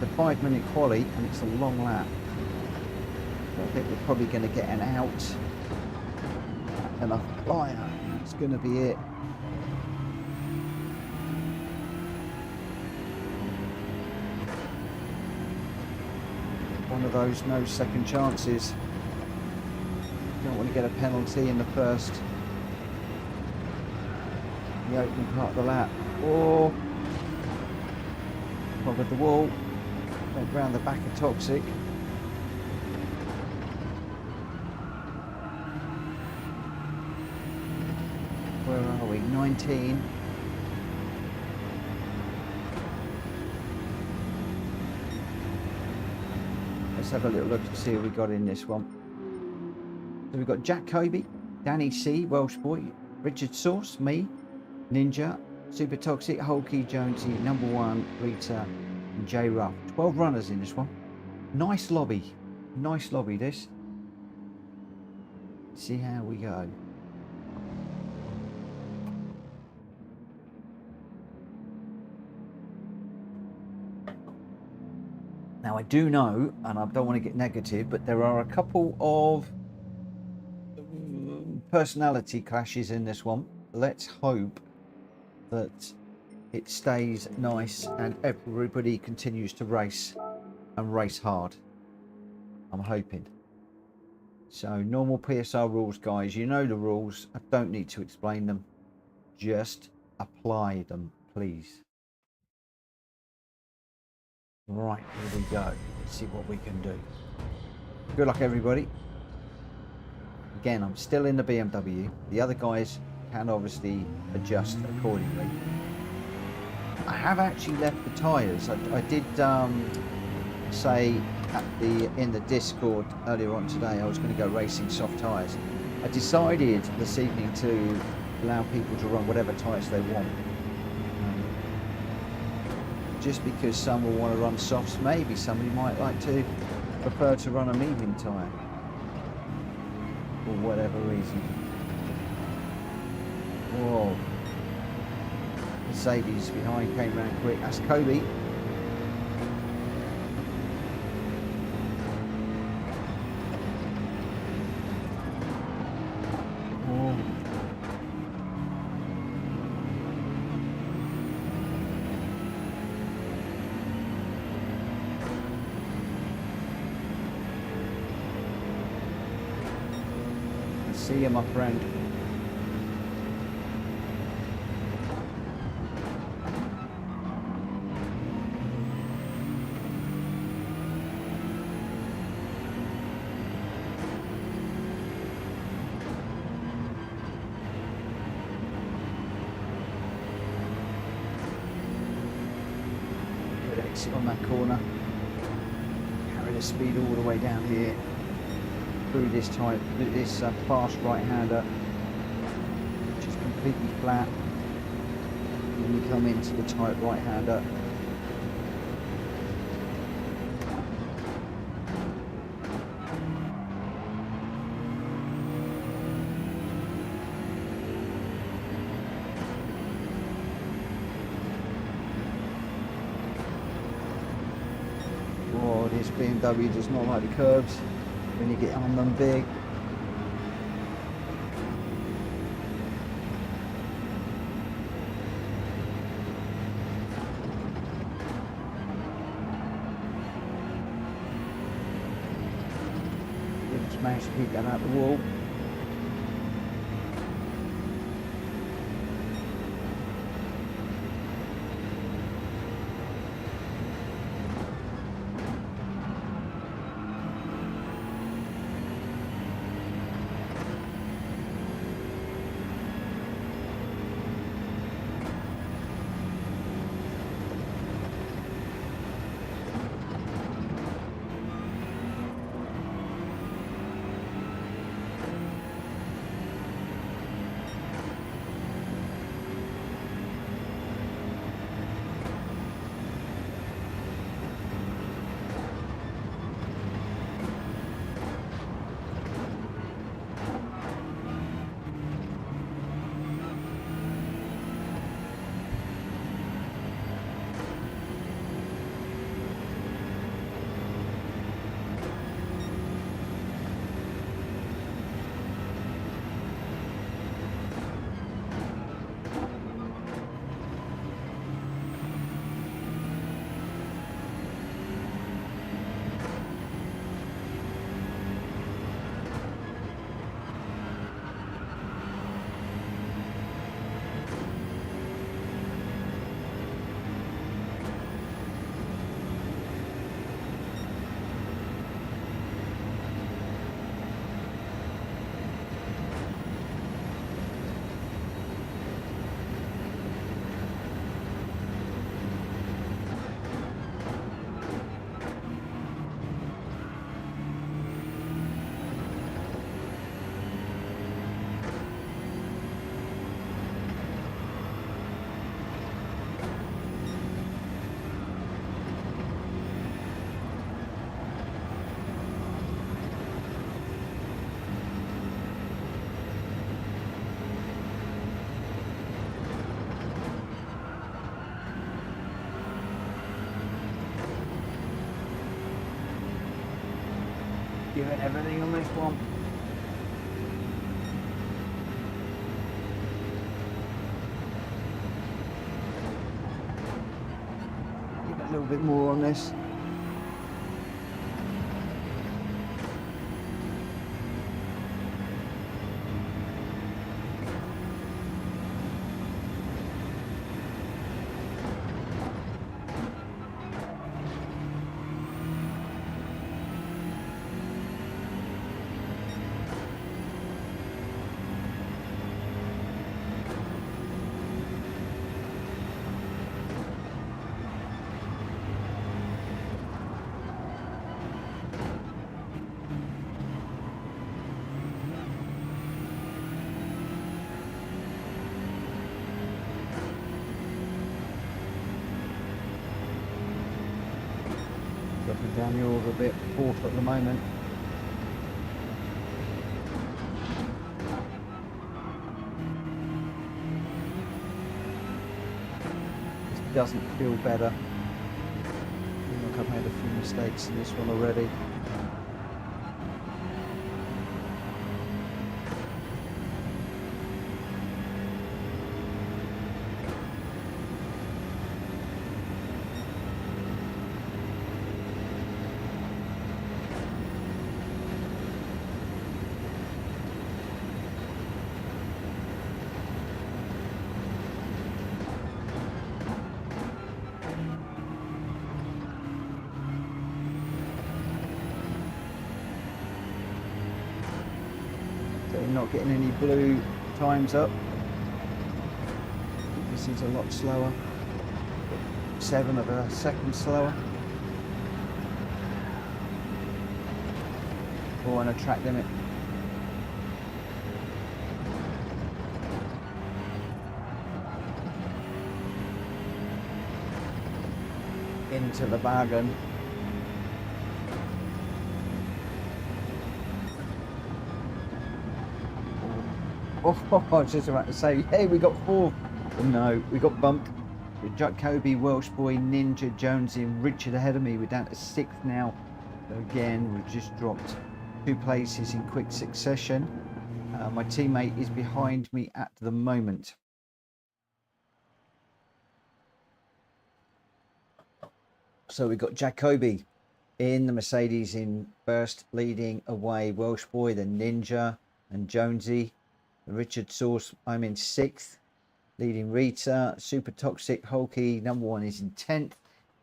The 5-minute quali, and it's a long lap. So I think we're probably going to get an out and a flyer. That's going to be it. One of those no second chances. You don't want to get a penalty in the first, the opening part of the lap. Or covered the wall, went round the back of Toxic. Where are we? 19. Let's have a little look to see who we got in this one. So we've got Jack Kobe, Danny C, Welsh Boy, Richard Sauce, me, Ninja, Super Toxic, Hulky, Jonesy, Number One, Rita, and J Ruff. 12 runners in this one. Nice lobby. Nice lobby, this. Let's see how we go. Now I do know, and I don't want to get negative, but there are a couple of personality clashes in this one. Let's hope that it stays nice and everybody continues to race and race hard. I'm hoping. So normal PSR rules, guys. You know the rules. I don't need to explain them. Just apply them, please. Right, here we go. Let's see what we can do. Good luck, everybody. Again, I'm still in the BMW. The other guys can obviously adjust accordingly. I have actually left the tyres. I did say in the Discord earlier on today I was going to go racing soft tyres. I decided this evening to allow people to run whatever tyres they want. Just because some will want to run softs, maybe somebody might like to prefer to run a medium tyre for whatever reason. Whoa. Mercedes behind came round quick. That's Kobe. Whoa. See you, my friend. Good exit on that corner. Carry the speed all the way down here. Through this fast right-hander, which is completely flat. Then we come into the tight right-hander. Oh, this BMW does not like the curves. When you get on them big. Just managed to keep that out the wall. Giving everything on this one. Give it a little bit more on this. Dropping down the order a bit, fourth at the moment. This doesn't feel better. I feel like I've made a few mistakes in this one already. Not getting any blue times up. This is a lot slower. 7 of a second slower. Or on a track limit. Into the bargain. Oh, I was just about to say, hey, we got 4. But no, we got bumped. Jacoby, Welsh Boy, Ninja, Jonesy and Richard ahead of me. We're down to 6th now. So again, we've just dropped 2 places in quick succession. My teammate is behind me at the moment. So we've got Jacoby in the Mercedes in first, leading away Welsh Boy, then Ninja and Jonesy. Richard Source, I'm in 6th, leading Rita. Super Toxic, Hulky, number 1 is in 10th.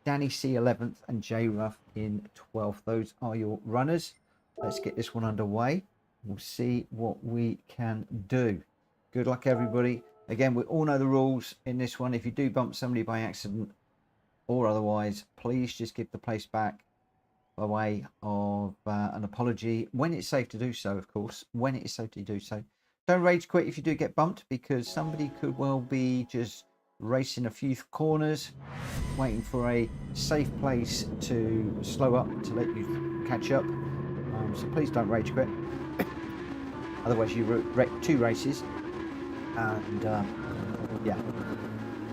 Danny C 11th and J Ruff in 12th. Those are your runners. Let's get this one underway. We'll see what we can do. Good luck, everybody. Again, we all know the rules in this one. If you do bump somebody by accident or otherwise, please just give the place back by way of an apology. When it's safe to do so, of course. When it is safe to do so. Don't rage quit if you do get bumped, because somebody could well be just racing a few corners, waiting for a safe place to slow up to let you catch up. So please don't rage quit. Otherwise you wreck 2 races. And yeah,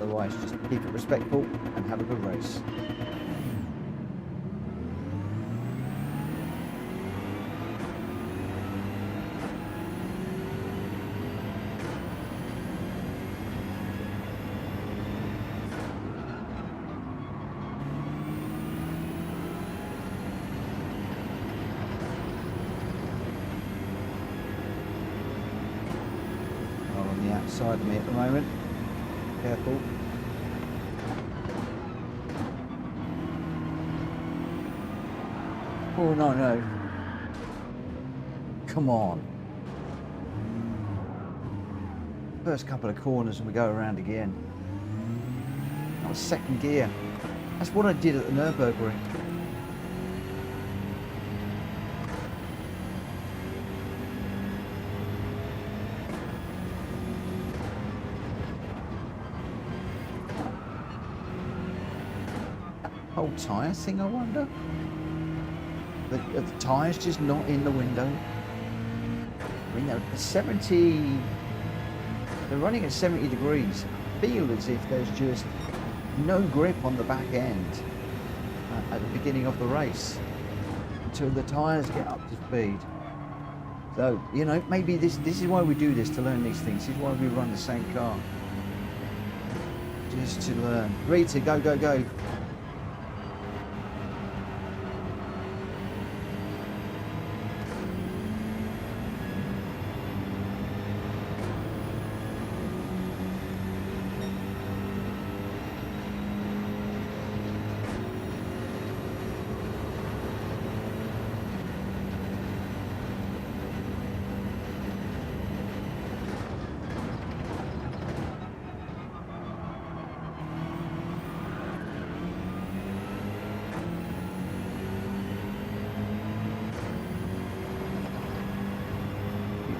otherwise just keep it respectful and have a good race. Side of me at the moment. Careful. Oh no, no. Come on. First couple of corners and we go around again. That was 2nd gear. That's what I did at the Nürburgring. Whole tyre thing, I wonder. The tyres just not in the window. I mean, they're 70. They're running at 70 degrees. I feel as if there's just no grip on the back end at the beginning of the race. till the tyres get up to speed. So, you know, maybe this is why we do this, to learn these things. This is why we run the same car. Just to learn. Rita, go, go, go.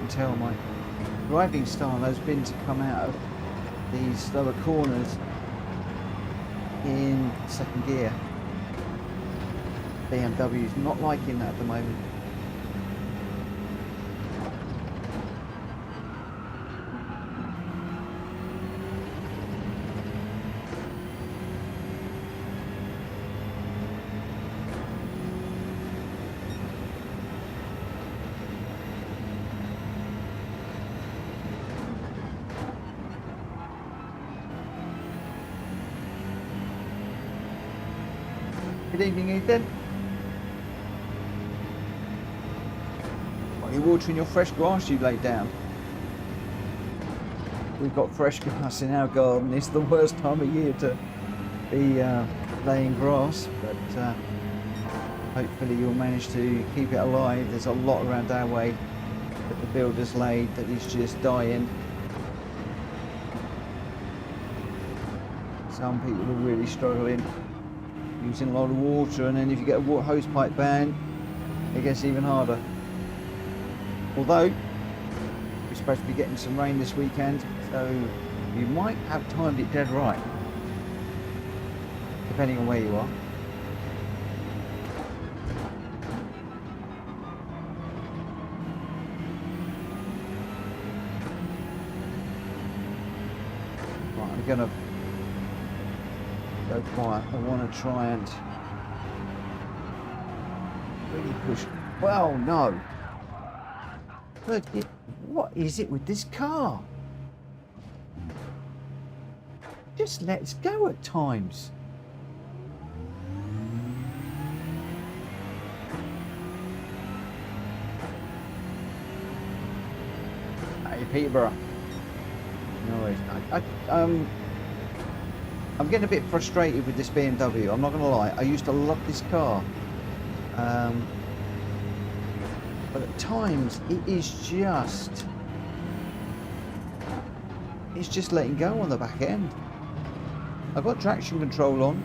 Tell my driving style has been to come out of these lower corners in second gear. BMW's not liking that at the moment. Good evening, Ethan. Are you watering your fresh grass you laid down? We've got fresh grass in our garden. It's the worst time of year to be laying grass, but hopefully you'll manage to keep it alive. There's a lot around our way that the builder's laid that is just dying. Some people are really struggling, using a lot of water, and then if you get a hose pipe ban, it gets even harder. Although we're supposed to be getting some rain this weekend, so you might have timed it dead right, depending on where you are. Right, I'm gonna go quiet. I want to try and really push. Well, no. Look, what is it with this car? Just lets go at times. Hey, Peterborough. No worries. I'm getting a bit frustrated with this BMW, I'm not going to lie. I used to love this car. But at times, it's just letting go on the back end. I've got traction control on.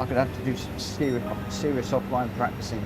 I'm going to have to do some serious offline practicing.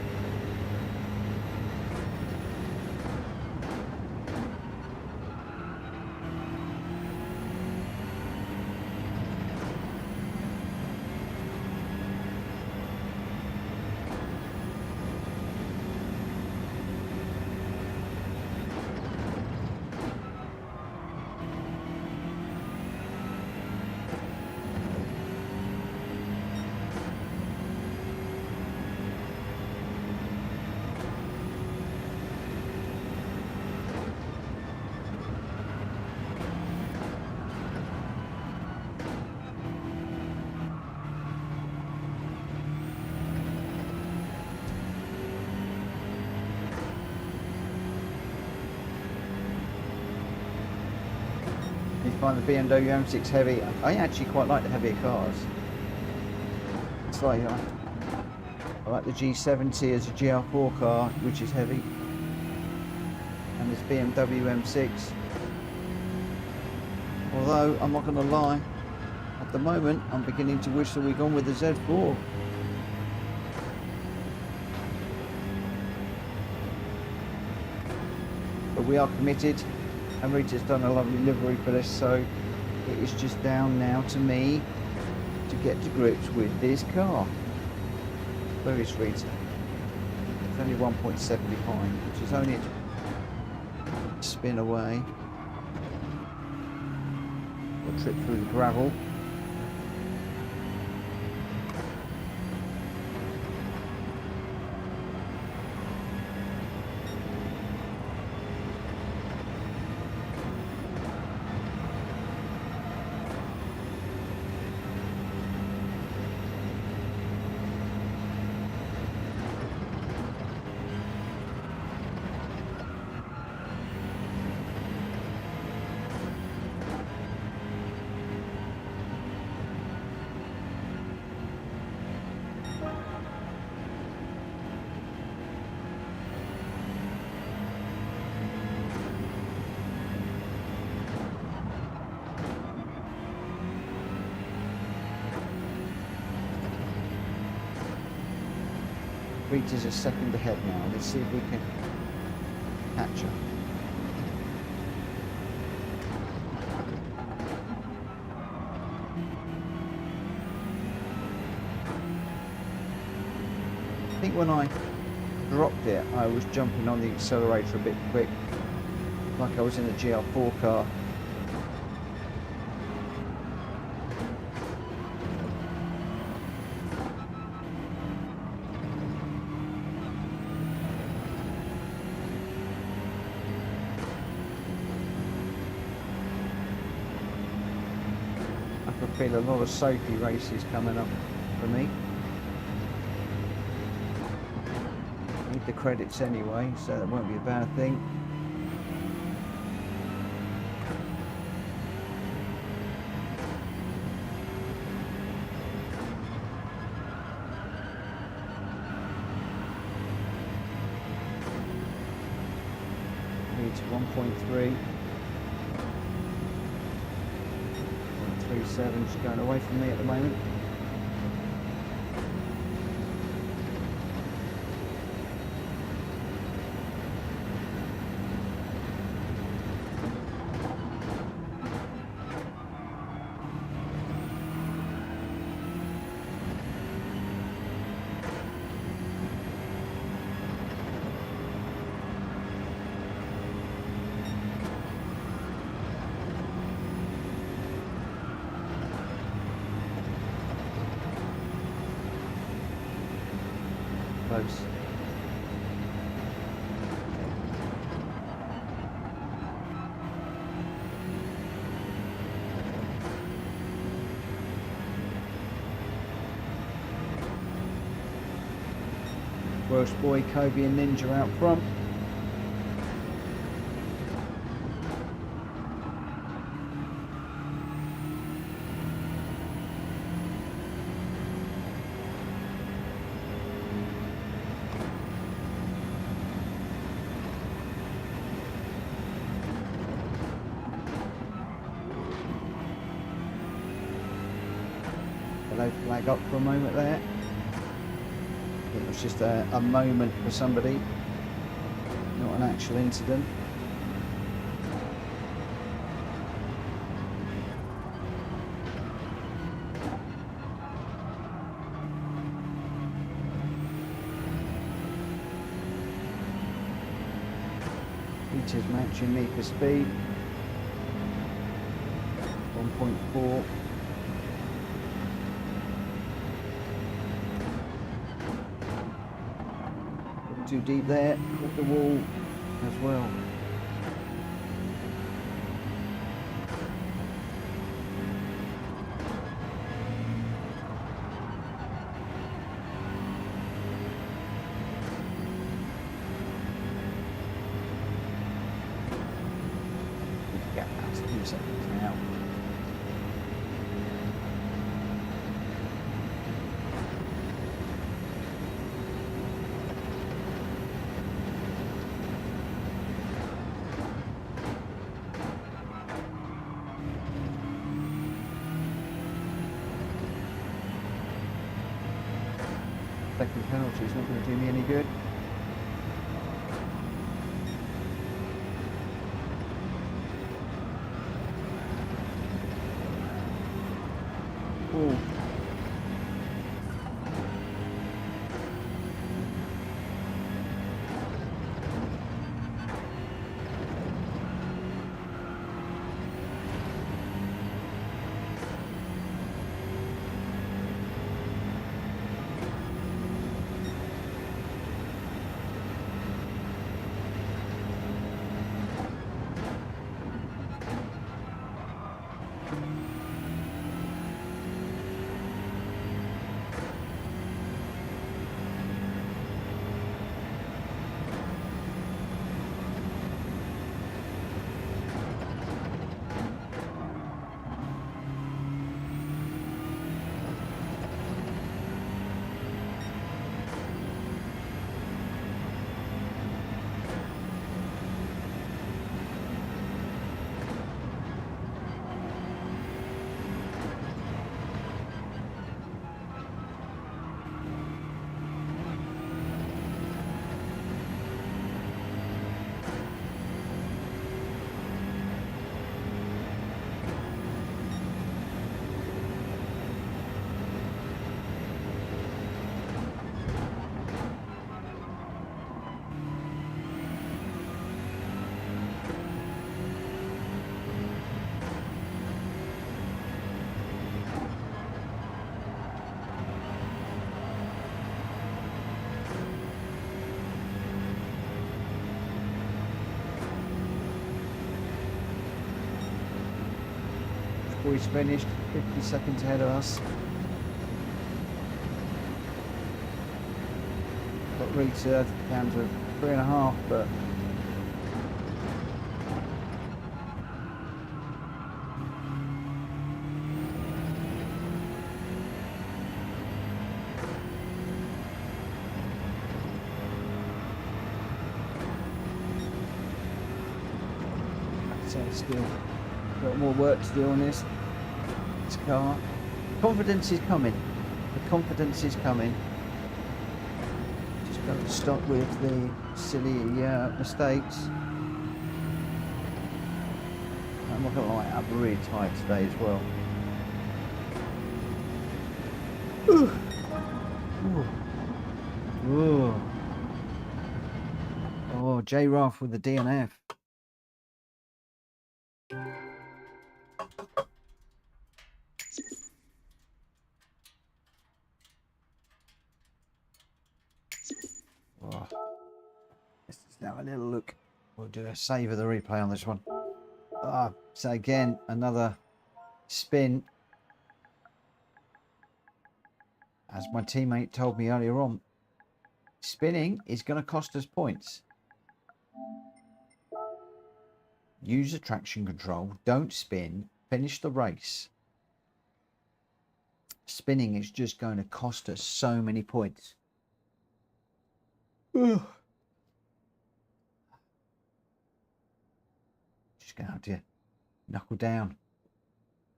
You find the BMW M6 heavy. I actually quite like the heavier cars. It's like I like the G70 as a GR4 car, which is heavy, and this BMW M6. Although I'm not going to lie, at the moment I'm beginning to wish that we'd gone with the Z4. but we are committed, and Rita's done a lovely livery for this, so it is just down now to me to get to grips with this car. Where is Rita? It's only 1.7 behind, which is only a spin away. We'll trip through the gravel. Rita's a second ahead now. Let's see if we can catch her. I think when I dropped it, I was jumping on the accelerator a bit quick, like I was in a GR4 car. I feel a lot of safety races coming up for me. Need the credits anyway, so that won't be a bad thing. Need 1.3. 37's going away from me at the moment. Close. Welsh boy, Kobe and Ninja out front. Hello, flag up for a moment there. It was just a moment for somebody, not an actual incident. Peter's matching me for speed. 1.4. Too deep there, hit the wall as well. Get past 2 seconds now. Second penalty is not going to do me any good. Boy's finished, 50 seconds ahead of us. Got Rita down to 3.5, but so still got more work to do on this car. Confidence is coming. The confidence is coming. Just got to stop with the silly mistakes. I'm not gonna lie, I'm really tired today as well. Ooh. Ooh. Ooh. Oh, J. Ruff with the DNF. Oh. Let's just have a little look. We'll do a save of the replay on this one. So again, another spin. As my teammate told me earlier on, spinning is going to cost us points. Use the traction control. Don't spin. Finish the race. Spinning is just going to cost us so many points. Ugh. Just going to have to knuckle down.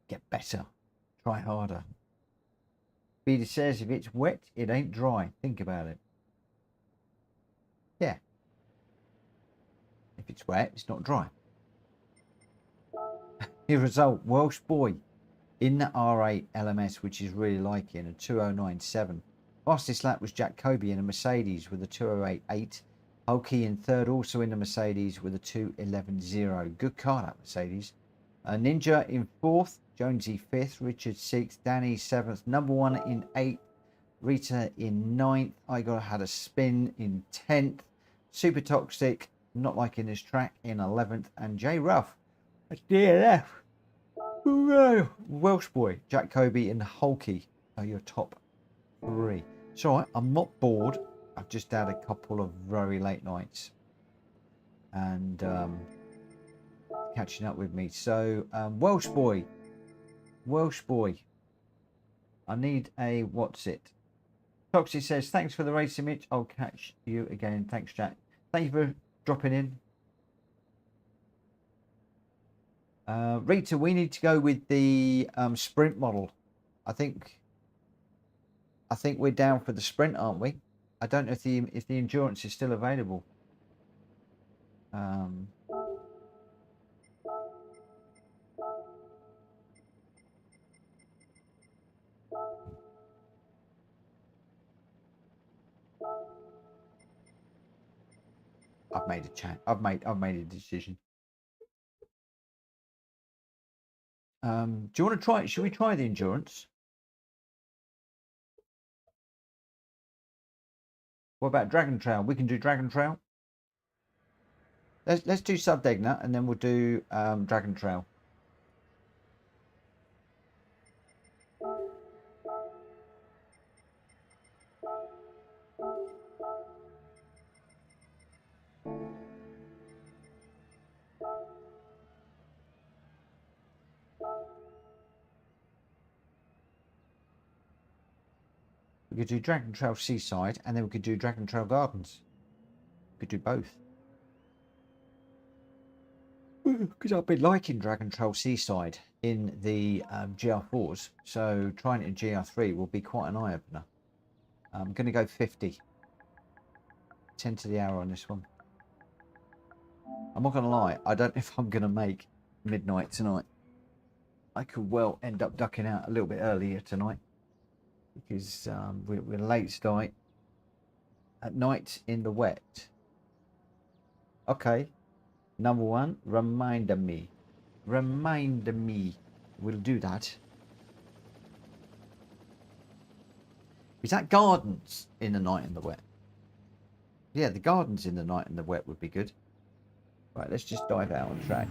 Get better. Try harder. Peter says if it's wet, it ain't dry. Think about it. Yeah. If it's wet, it's not dry. Here result, Welsh boy in the R8 LMS, which is really liking, a 209.7. Fastest lap was Jack Kobe in a Mercedes with a 208.8. Hulky in third, also in the Mercedes with a 211.0. Good car, that Mercedes. Ninja in fourth, Jonesy fifth, Richard sixth, Danny seventh, number one in eighth, Rita in ninth. I had a spin in 10th. Super Toxic, not liking this track, in 11th, and J Ruff, a DNF. Welsh boy, Jack Kobe and Hulky are your top three. It's all right, I'm not bored. I've just had a couple of very late nights and catching up with me. So Welsh boy, I need a what's it. Toxic says thanks for the race image. I'll catch you again. Thanks, Jack. Thank you for dropping in. Rita, we need to go with the sprint model. I think we're down for the sprint, aren't we? I don't know if the endurance is still available. I've made a chat. I've made a decision. Do you want to try it? Should we try the endurance? What about Dragon Trail? We can do Dragon Trail. Let's do Sardegna and then we'll do Dragon Trail. We could do Dragon Trail Seaside and then we could do Dragon Trail Gardens. We could do both. Because I've been liking Dragon Trail Seaside in the GR4s, so trying it in GR3 will be quite an eye-opener. I'm going to go 50. 10 to the hour on this one. I'm not going to lie, I don't know if I'm going to make midnight tonight. I could well end up ducking out a little bit earlier tonight because we're late start at night in the wet. Okay. Number one, remind me. We'll do that. Is that gardens in the night in the wet? Yeah, the gardens in the night in the wet would be good. Right, let's just dive out on track.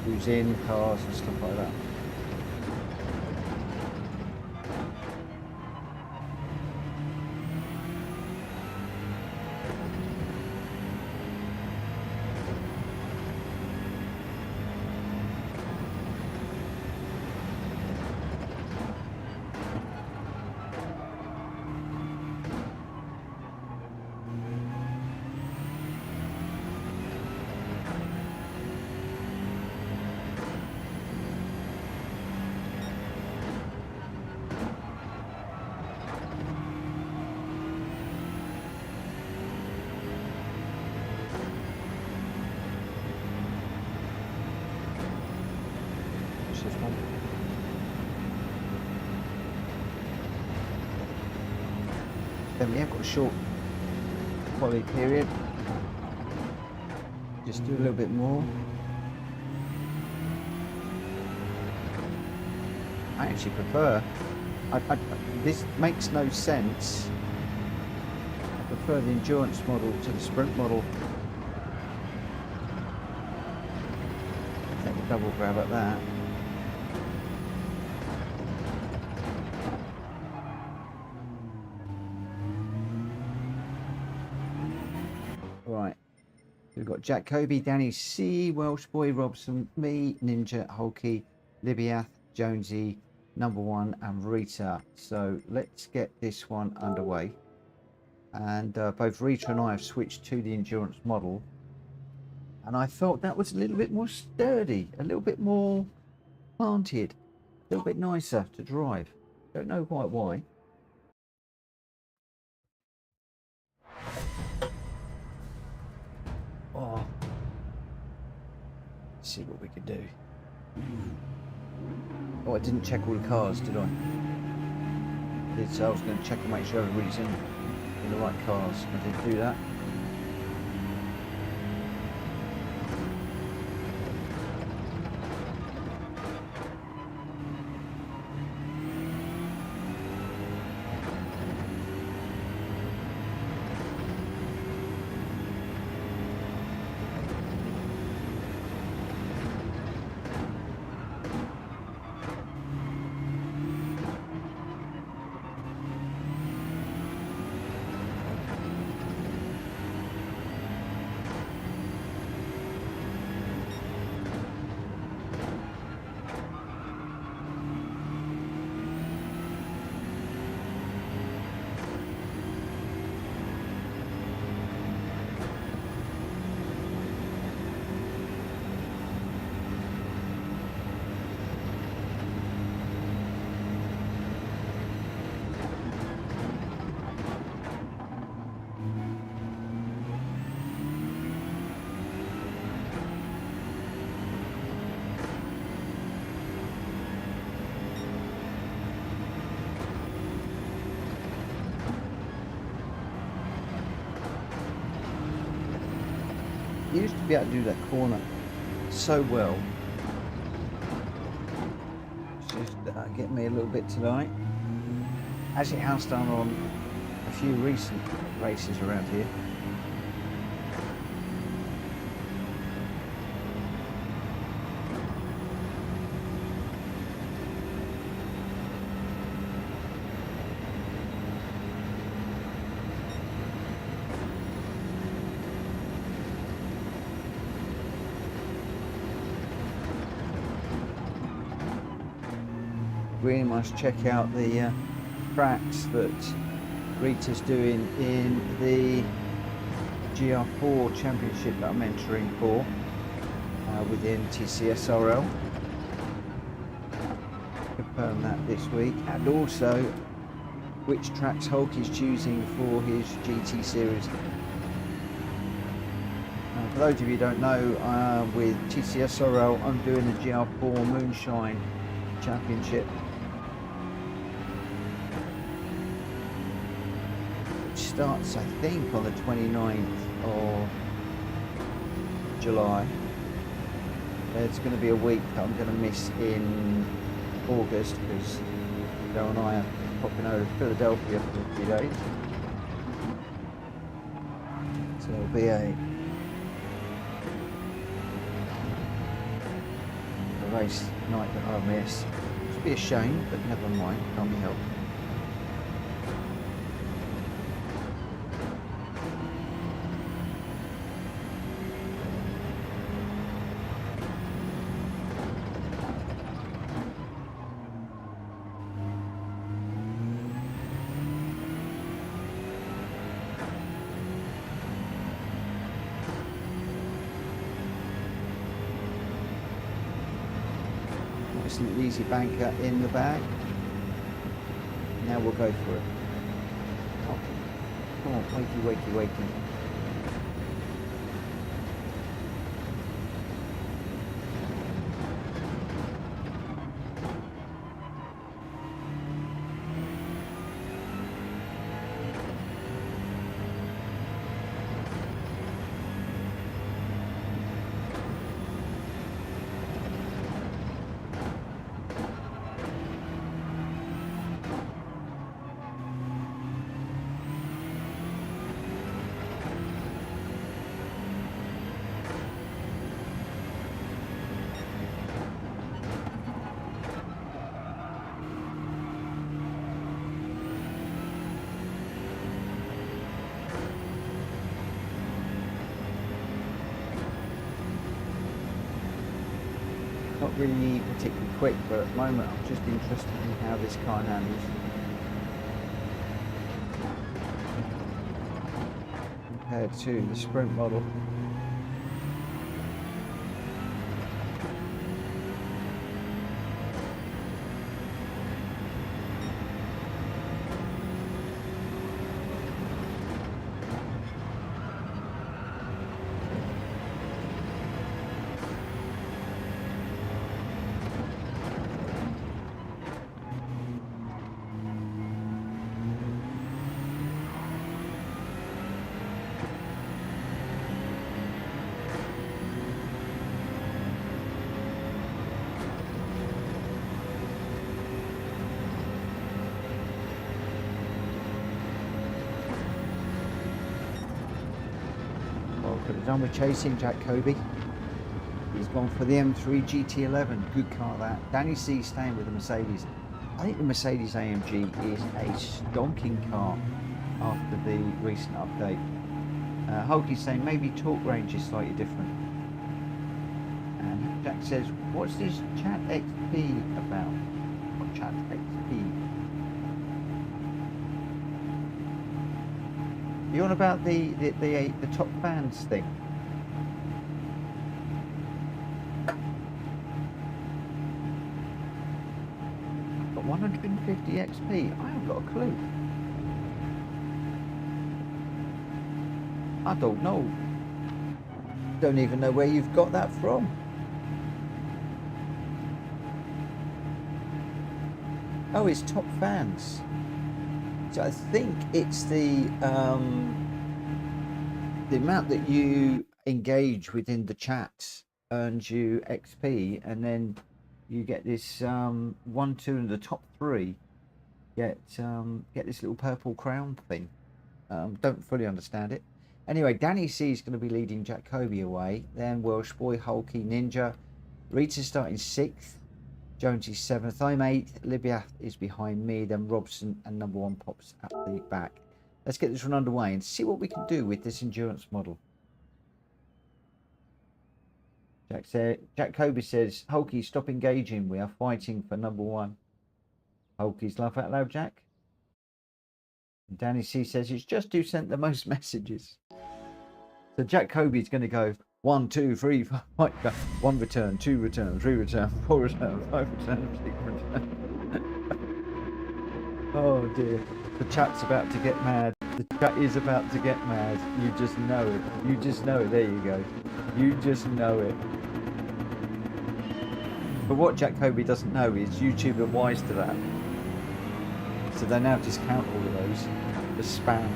who's in cars and stuff like that. Then we have got a short quality period. Just do a little bit more. I actually prefer. This makes no sense. I prefer the endurance model to the sprint model. Take a double grab at that. Right, we've got Jack Kobe, Danny C, Welsh Boy, Robson, me, Ninja, Hulky, Libiath, Jonesy, Number One, and Rita. So let's get this one underway. And both Rita and I have switched to the endurance model, and I thought that was a little bit more sturdy, a little bit more planted, a little bit nicer to drive. Don't know quite why. Oh, let's see what we can do. Oh, I didn't check all the cars, did I? So I was going to check and make sure everybody's in the right cars. I didn't do that. You used to be able to do that corner so well. It's just getting me a little bit tonight. As it has done on a few recent races around here. Really must check out the tracks that Rita's doing in the Gr.4 championship that I'm entering for within TCSRL. Confirm that this week, and also which tracks Hulk is choosing for his GT series. For those of you who don't know, with TCSRL I'm doing the Gr.4 Moonshine Championship, starts I think on the 29th of July. There's going to be a week that I'm going to miss in August because Joe and I are popping over to Philadelphia for a few days. So it'll be a race night that I missed. It'd be a shame, but never mind, can't be helped. An easy banker in the bag. Now we'll go for it. Oh, come on, wakey. Not really particularly quick, but at the moment I'm just interested in how this car handles compared to the Sprint model. Done with chasing Jack Kobe. He's gone for the M3 GT11. Good car that. Danny C staying with the Mercedes. I think the Mercedes AMG is a stonking car after the recent update. Hulky's saying maybe torque range is slightly different. And Jack says, what's this Chat XP about? What Chat XP? You on about the top fans thing? I've got 150 XP. I haven't got a clue. I don't know. Don't even know where you've got that from. Oh, it's top fans. So I think it's the amount that you engage within the chat earns you XP, and then you get this 1, 2, and the top 3 get this little purple crown thing. Don't fully understand it. Anyway, Danny C is going to be leading Jack Kobe away. Then Welsh Boy, Hulky, Ninja, Rita starting 6th. Jonesy 7th, I'm 8th, Libya is behind me, then Robson and number 1 pops at the back. Let's get this one underway and see what we can do with this endurance model. Jack Kobe says, Hulky, stop engaging, we are fighting for number 1. Hulky's laugh out loud, Jack. And Danny C says, it's just who sent the most messages. So Jack Kobe's going to go 1, 2, 3, 4, 5, 1 return, 2 return, 3 return, 4 return, 5 return, 6 return. Oh dear, the chat's about to get mad. The chat is about to get mad. You just know it. You just know it. There you go. You just know it. But what Jack Kobe doesn't know is YouTube are wise to that. So they now discount all of those as spam.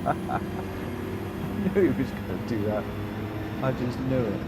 I knew he was going to do that. I just knew it.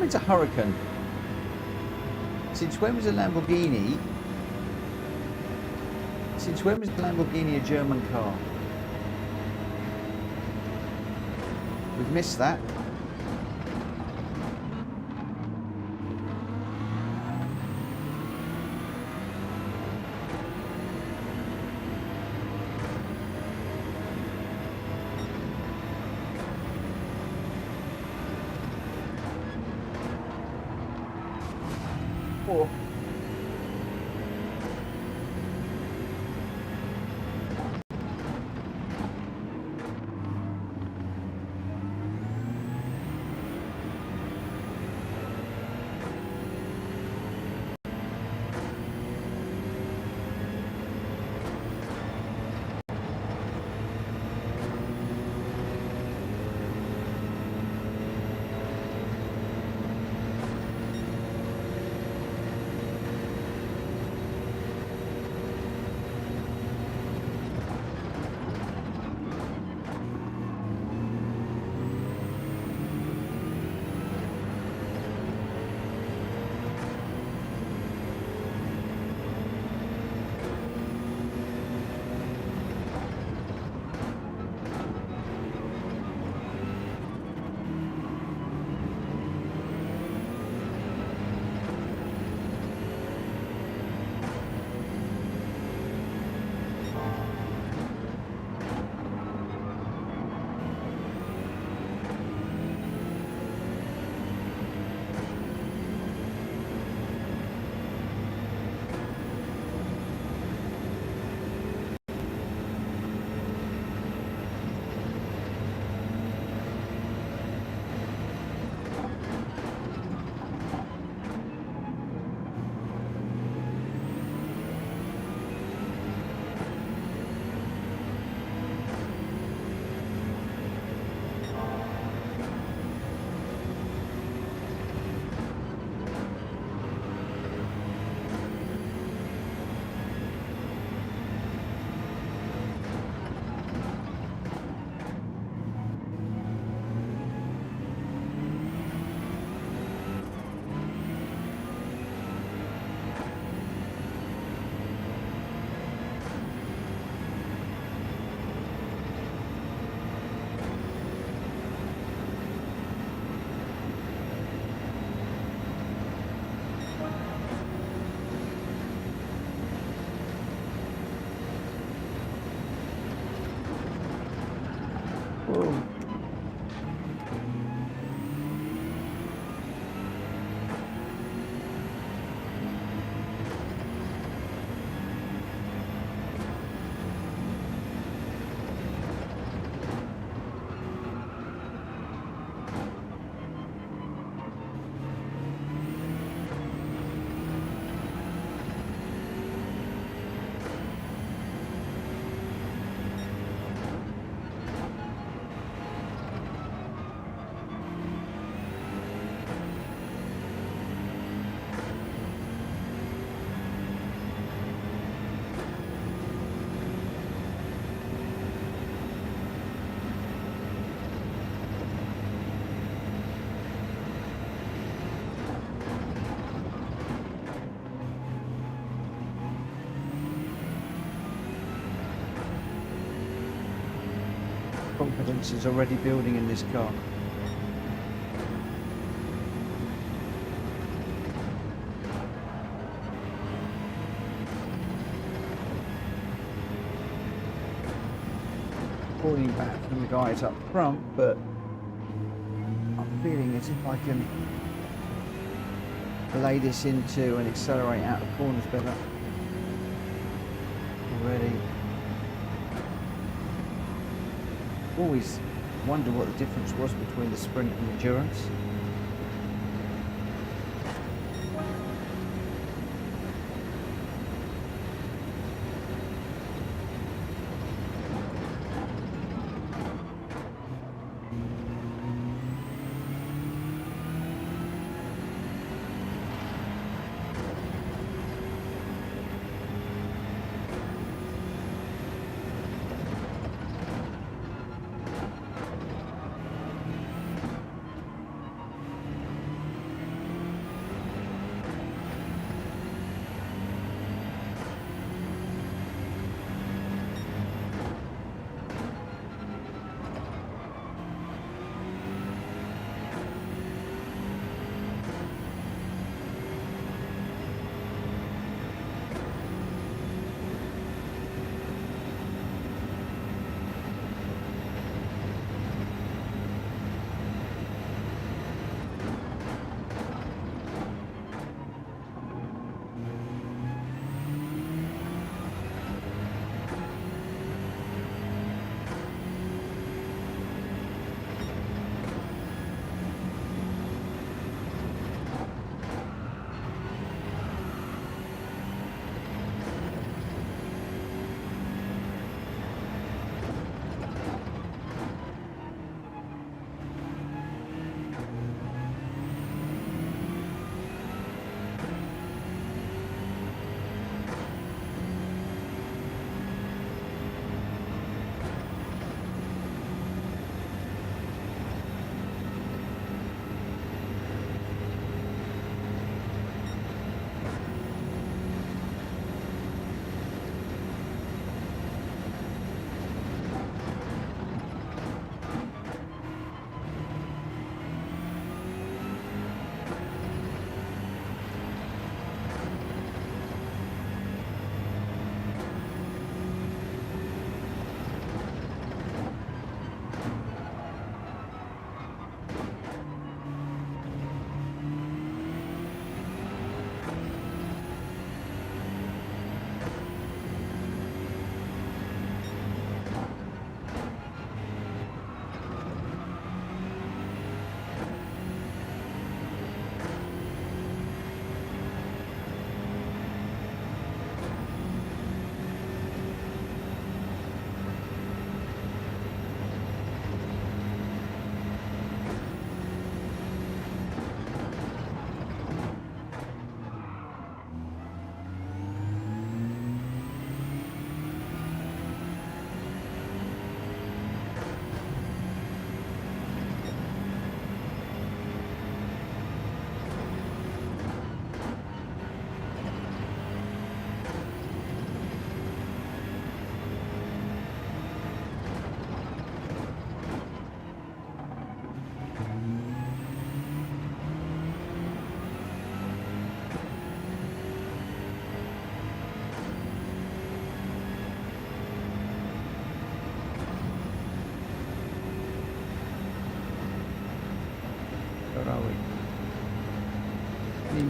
it's a Hurricane. Since when was a Lamborghini? Since when was the Lamborghini a German car? We've missed that. Oh. Whoa. Confidence is already building in this car. Falling back from the guys up front, but I'm feeling as if I can lay this into and accelerate out of corners better already. Always wonder what the difference was between the sprint and endurance.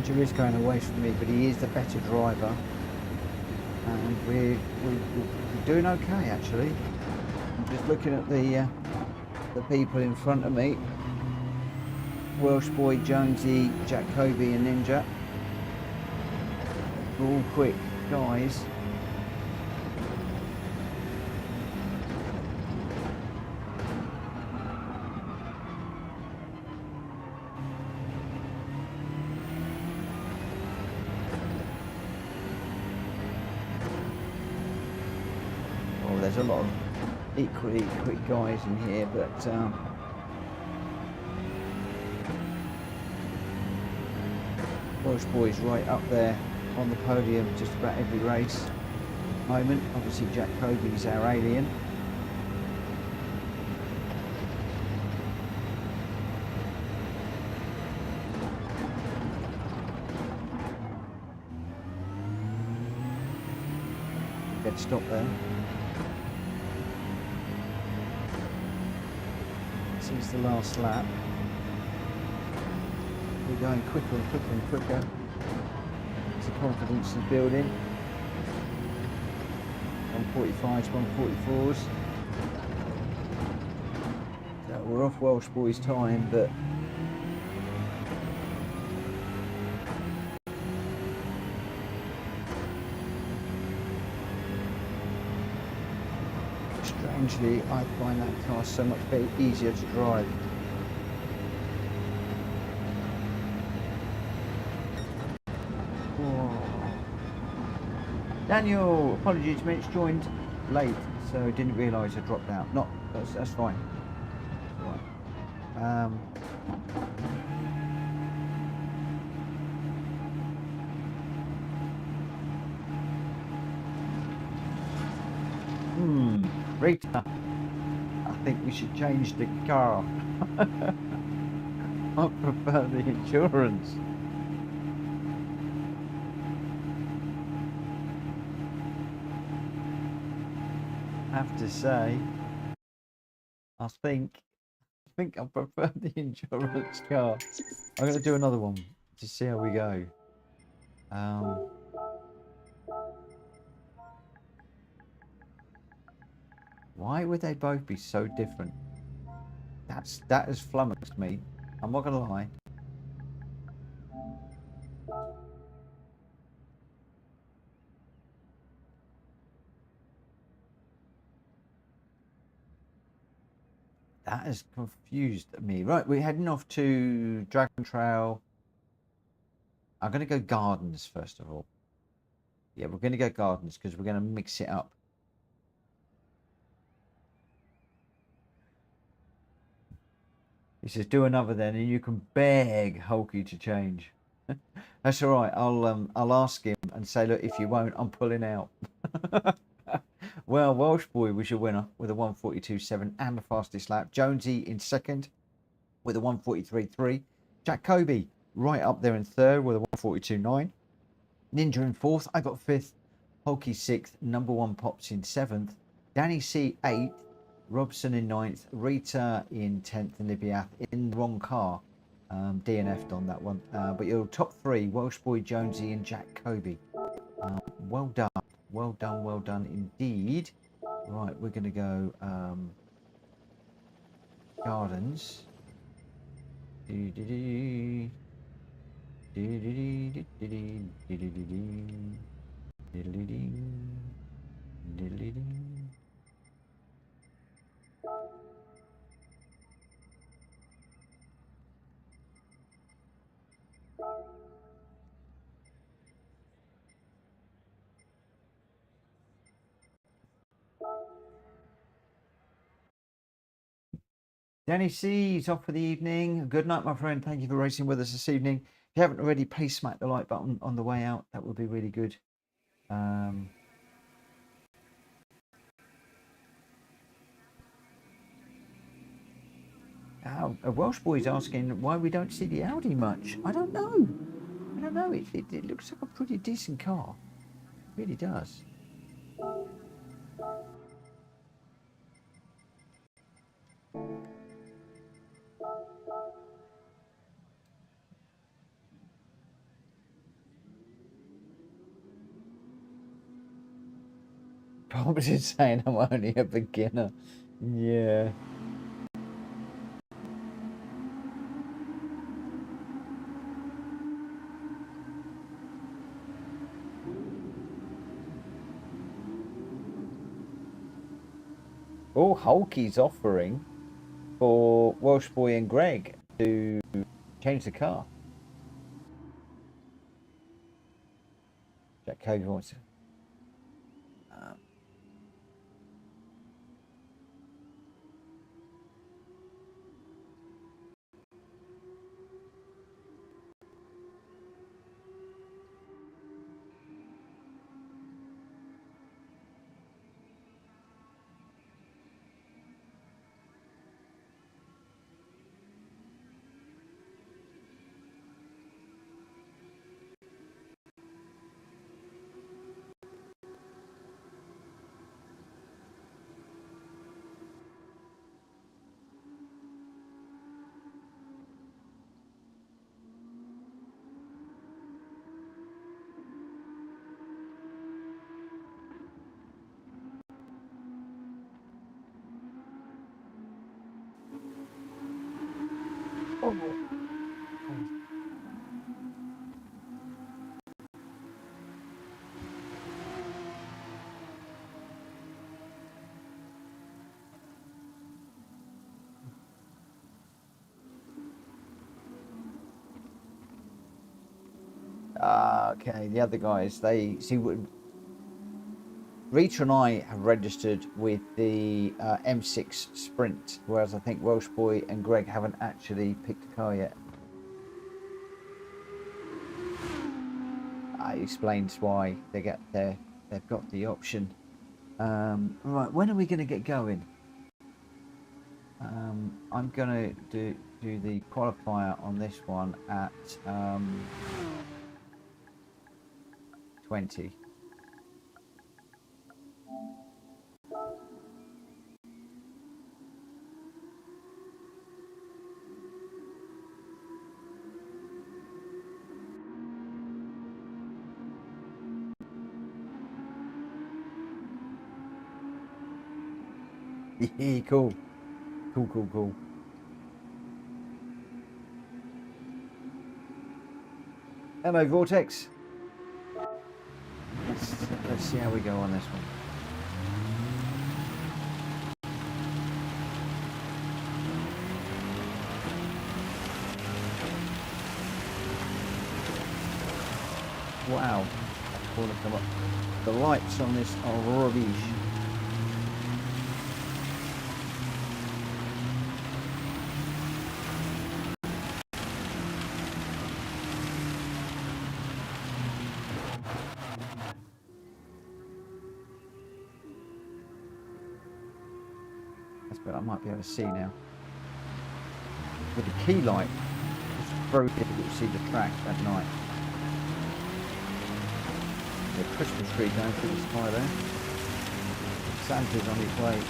Ninja is going away from me, but he is the better driver, and we're doing okay actually. I'm just looking at the people in front of me. Welsh Boy, Jonesy, Jack Kobe and Ninja. All quick guys. Oh, there's a lot of equally quick guys in here, but Welsh Boy's right up there on the podium just about every race at the moment. Obviously Jack Kobe's our alien. Dead stop there. This is the last lap. We're going quicker and quicker and quicker. The confidence is building. 145s, 144s. So we're off Welsh Boy's time, but strangely I find that car so much easier to drive. Daniel, apologies, Mitch joined late, so didn't realise I dropped out. That's fine. Right. Rita, I think we should change the car. I prefer the insurance. I have to say, I think I prefer the insurance car. I'm going to do another one to see how we go. Why would they both be so different? That has flummoxed me. I'm not going to lie. That has confused me. Right, we're heading off to Dragon Trail. I'm going to go Gardens first of all. Yeah, we're going to go Gardens because we're going to mix it up. He says, do another then, and you can beg Hulky to change. That's all right. I'll ask him and say, look, if you won't, I'm pulling out. Well, Welsh Boy was your winner with a 142.7 and the fastest lap. Jonesy in second with a 143.3. Jack Kobe right up there in third with a 142.9. Ninja in fourth. I got fifth. Hulky sixth. Number one Pops in seventh. Danny C eighth. Robson in ninth. Rita in 10th. And Libyath in the wrong car. DNF'd on that one. But your top three, Welsh Boy, Jonesy and Jack Kobe. Well done. Well done. Well done indeed. Right, we're going to go Gardens. Danny C is off for the evening. Good night, my friend. Thank you for racing with us this evening. If you haven't already, please smack the like button on the way out. That would be really good. A Welsh boy's asking why we don't see the Audi much. I don't know. It looks like a pretty decent car. It really does. Bob's is saying I'm only a beginner. Yeah. Oh, Hulky's offering for Welsh Boy and Greg to change the car. Jack Covey wants to. Okay, the other guys, they see what Rita and I have registered with the M6 Sprint, whereas I think Welsh Boy and Greg haven't actually picked a car yet. I explained why they've got the option. Right, when are we going to get going? I'm going to do the qualifier on this one at 20. Cool. Cool. Hello, Vortex. Let's see how we go on this one. Wow. The lights on this are rubbish. But I might be able to see now. With the key light, it's very difficult to see the track at night. The Christmas tree going through the sky there. Santa's on his way.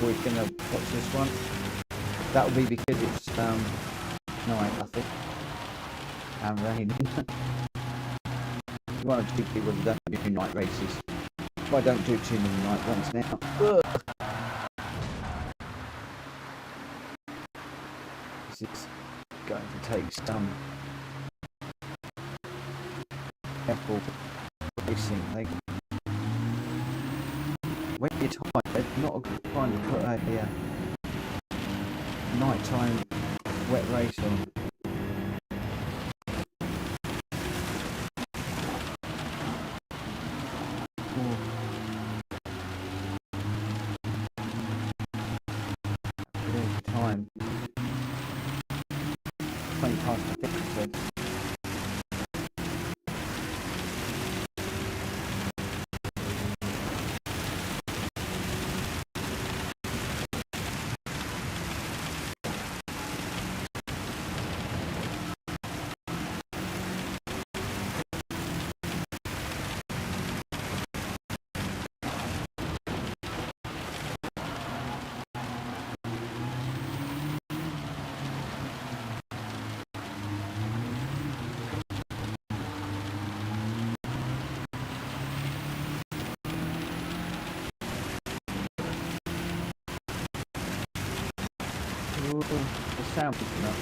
We're going to watch this one. That will be because it's night, I think, and raining. One or two people that don't do night races. So I don't do too many night ones now. This is going to take some careful racing. you're tired, not a good time to put a nighttime wet race on. Time 20 past I think it said. Ooh, the sound picking up.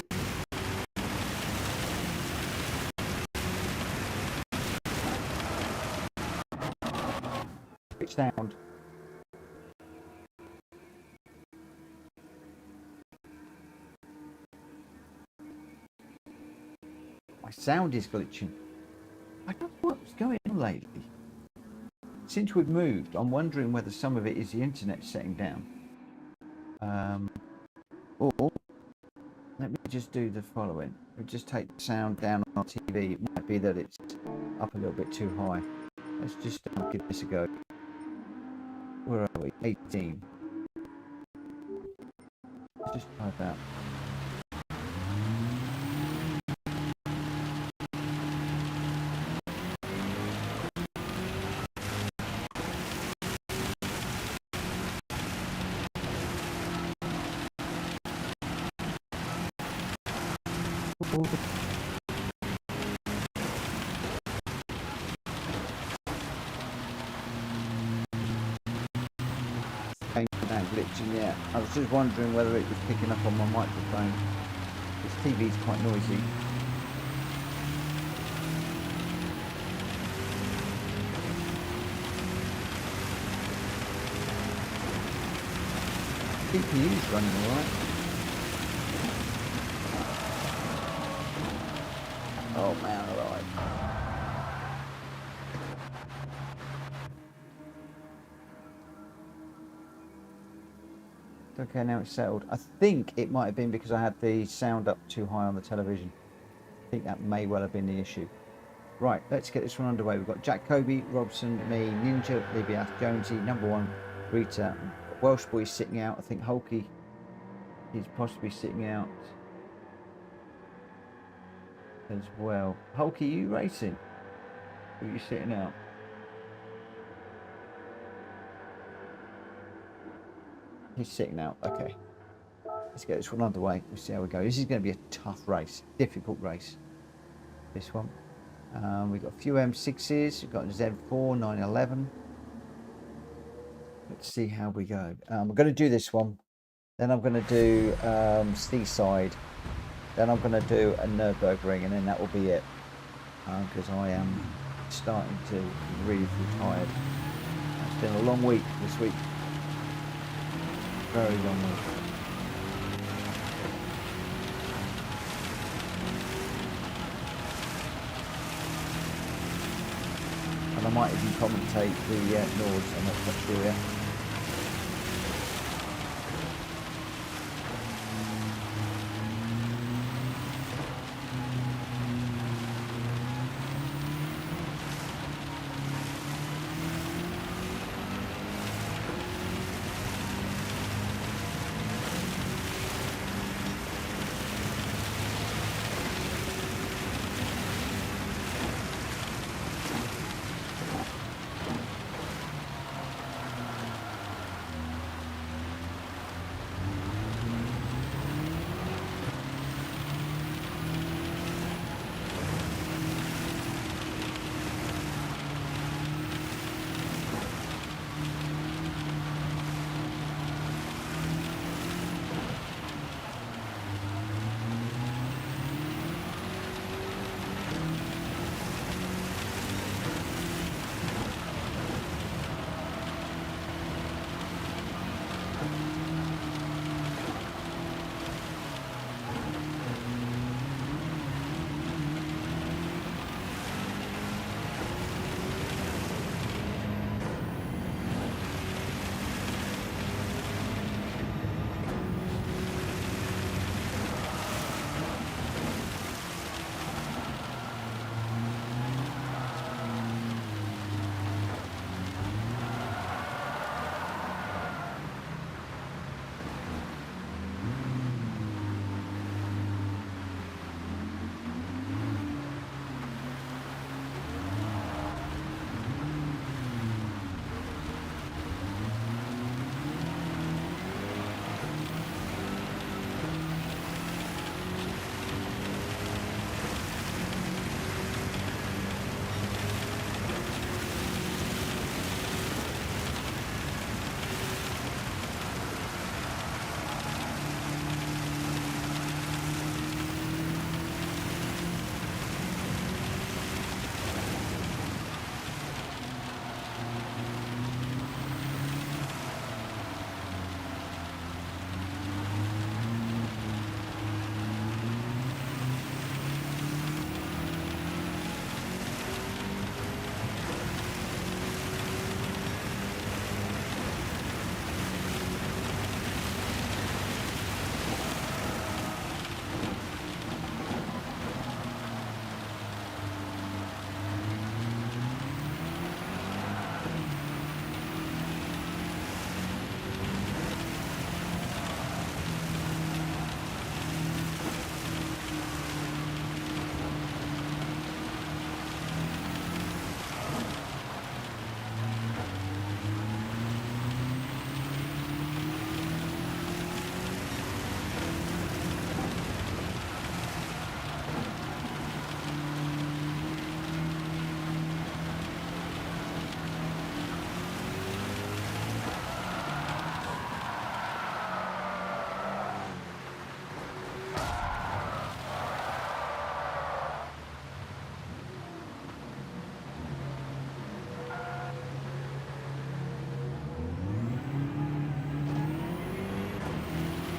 Which sound? My sound is glitching. I don't know what's going on lately. Since we've moved, I'm wondering whether some of it is the internet setting down. Or let me just do the following. We'll just take the sound down on our TV. It might be that it's up a little bit too high. Let's just give this a go. Where are we? 18. Let's just try that. Glitching, yeah. I was just wondering whether it was picking up on my microphone. This TV is quite noisy. CPU's running alright. Oh man, alright. Okay, now it's settled. I think it might have been because I had the sound up too high on the television. I think that may well have been the issue. Right, let's get this one underway. We've got Jack Kobe, Robson, me, Ninja, Libya, Jonesy, number one, Rita, Welsh boy sitting out. I think Hulky is possibly sitting out as well. Hulky, you racing? Or are you sitting out? He's sitting out. Okay. Let's get this one underway. We'll see how we go. This is going to be a tough race. Difficult race. This one. We've got a few M6s. We've got a Z4, 911. Let's see how we go. We're going to do this one. Then I'm going to do Seaside. Then I'm going to do a Nürburgring. And then that will be it. Because I am starting to really feel tired. It's been a long week this week. Very long week. And I might even commentate the Nords, I'm not quite sure yet.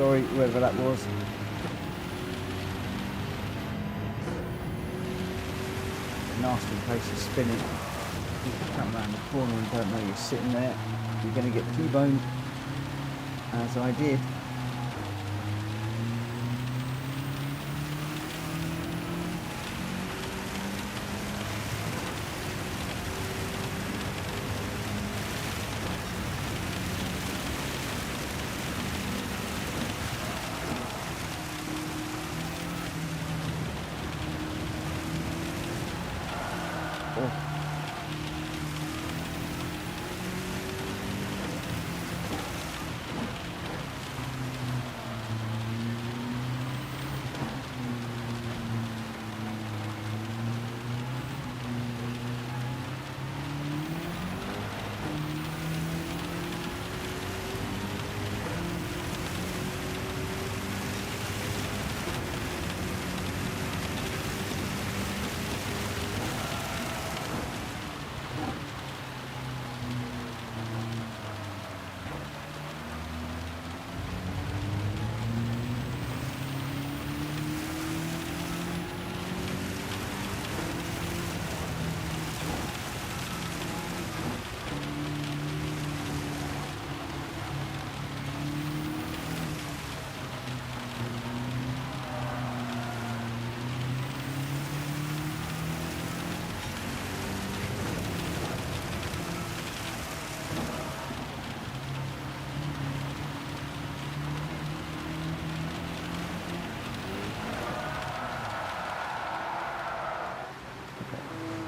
Sorry, whoever that was. Nasty place of spinning. You come around the corner and don't know you're sitting there. You're going to get T-boned, as I did.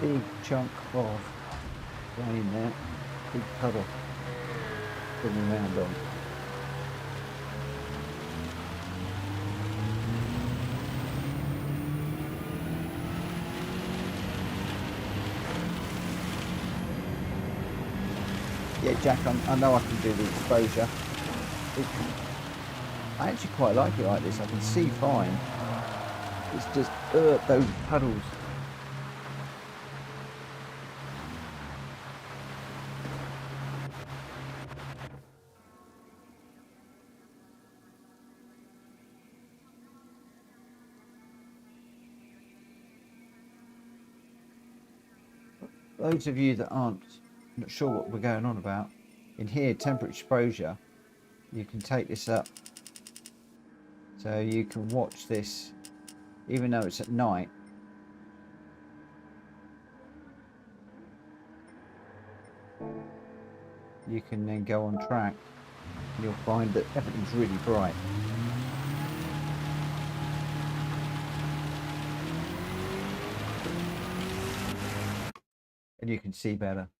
Big chunk of rain there, big puddle spinning around on. Yeah, Jack, I know I can do the exposure. I actually quite like it like this. I can see fine. It's just those puddles. Those of you that aren't not sure what we're going on about, in here, temperature exposure, you can take this up so you can watch this even though it's at night. You can then go on track and you'll find that everything's really bright. And you can see better.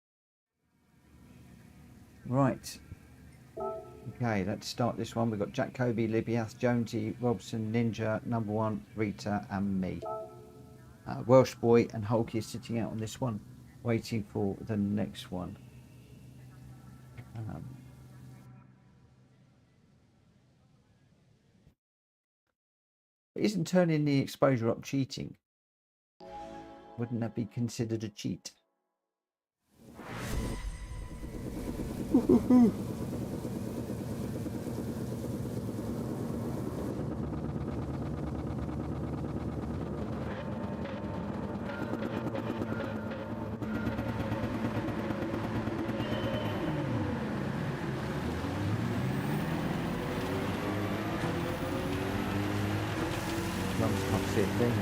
Right. Okay, let's start this one. We've got Jack, Kobe, Libiath, Jonesy, Robson, Ninja, Number One, Rita and me. Welsh Boy and Hulk is sitting out on this one, waiting for the next one. Isn't turning the exposure up cheating? Wouldn't that be considered a cheat? Can't see a thing.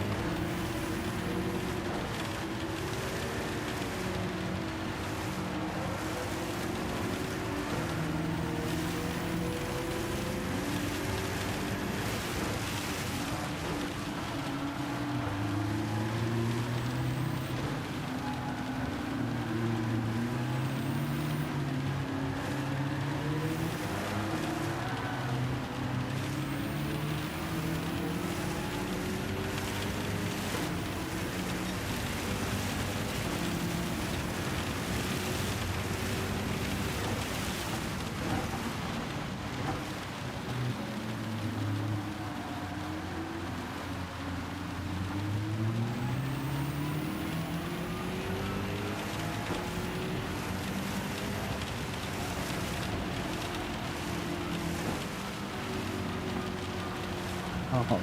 Oh.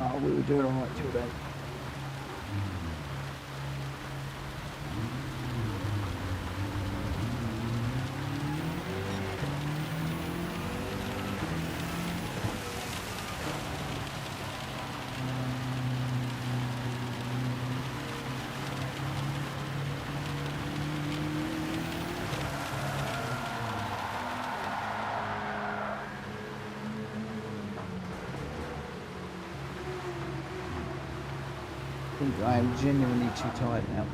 Oh, we were doing all right till then. I think I am genuinely too tired now.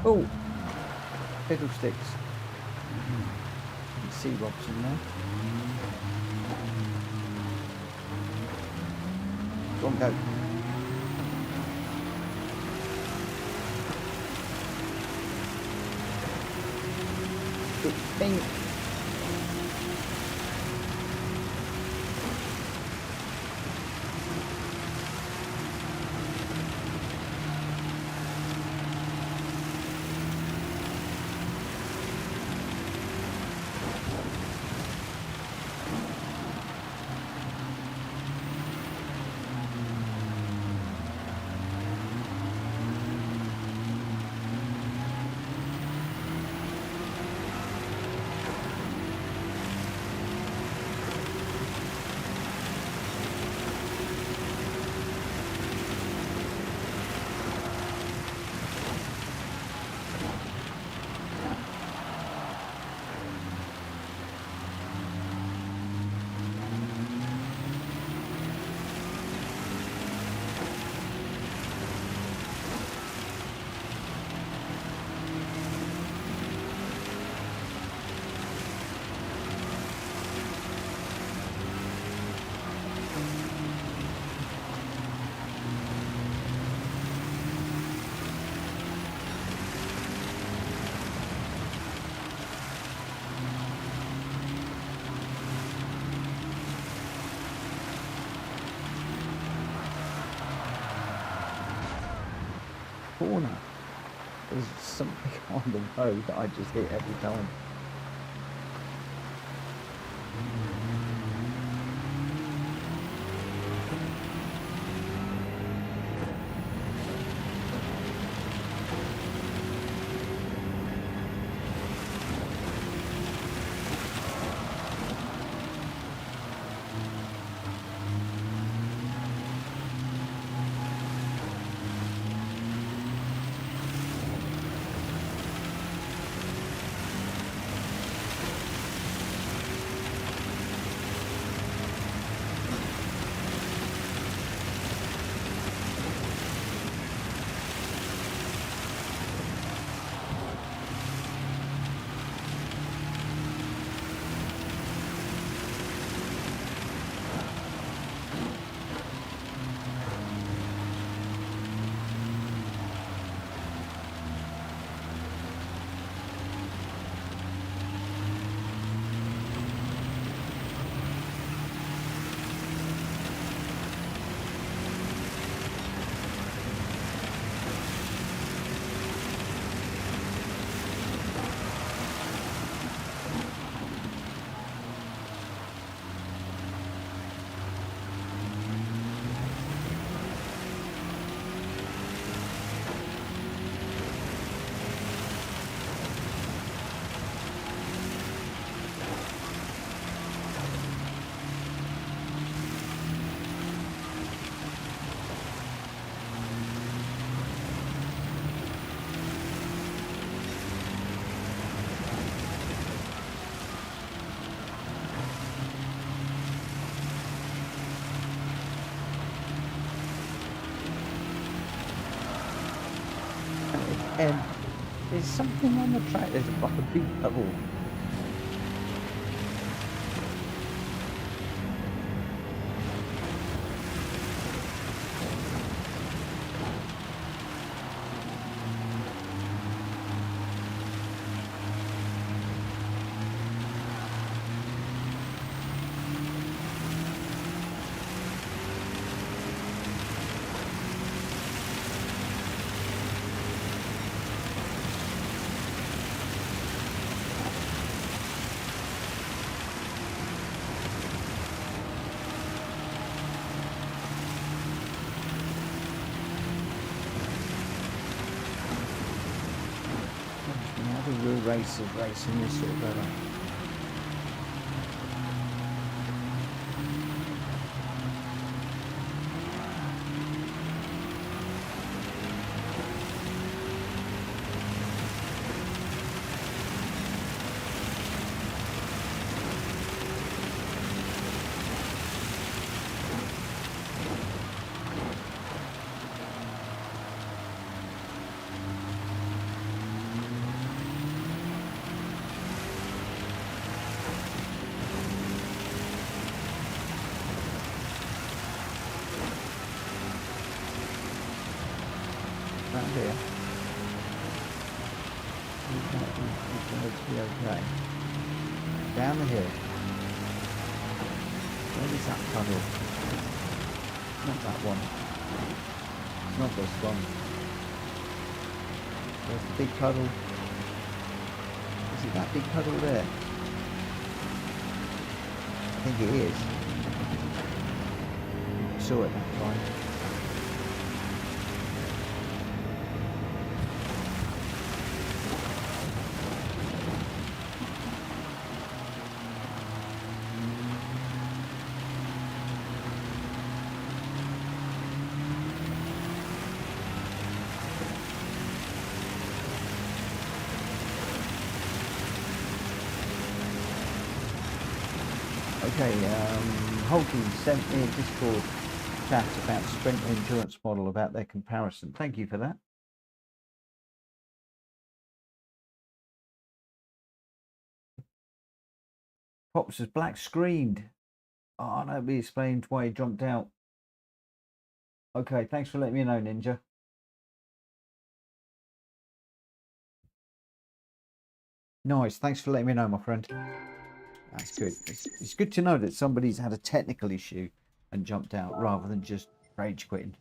Oh, fiddlesticks. You can see Robson there. Go on, go. pink. Corner. There's something on the road that I just hit every time. And there's something on the track. There's like a big bubble. Real racers racing this sort of weather. Right here. It's going to be okay. Down the hill. Where is that puddle? Not that one. It's not this one. There's the big puddle. Is it that big puddle there? I think it is. I saw it that time. Okay, Hulky sent me a Discord chat about Sprint Endurance model, about their comparison. Thank you for that. Pops was black screened. Oh, nobody explained why he jumped out. Okay, thanks for letting me know, Ninja. Nice, thanks for letting me know, my friend. That's good. It's good to know that somebody's had a technical issue and jumped out rather than just rage quitting.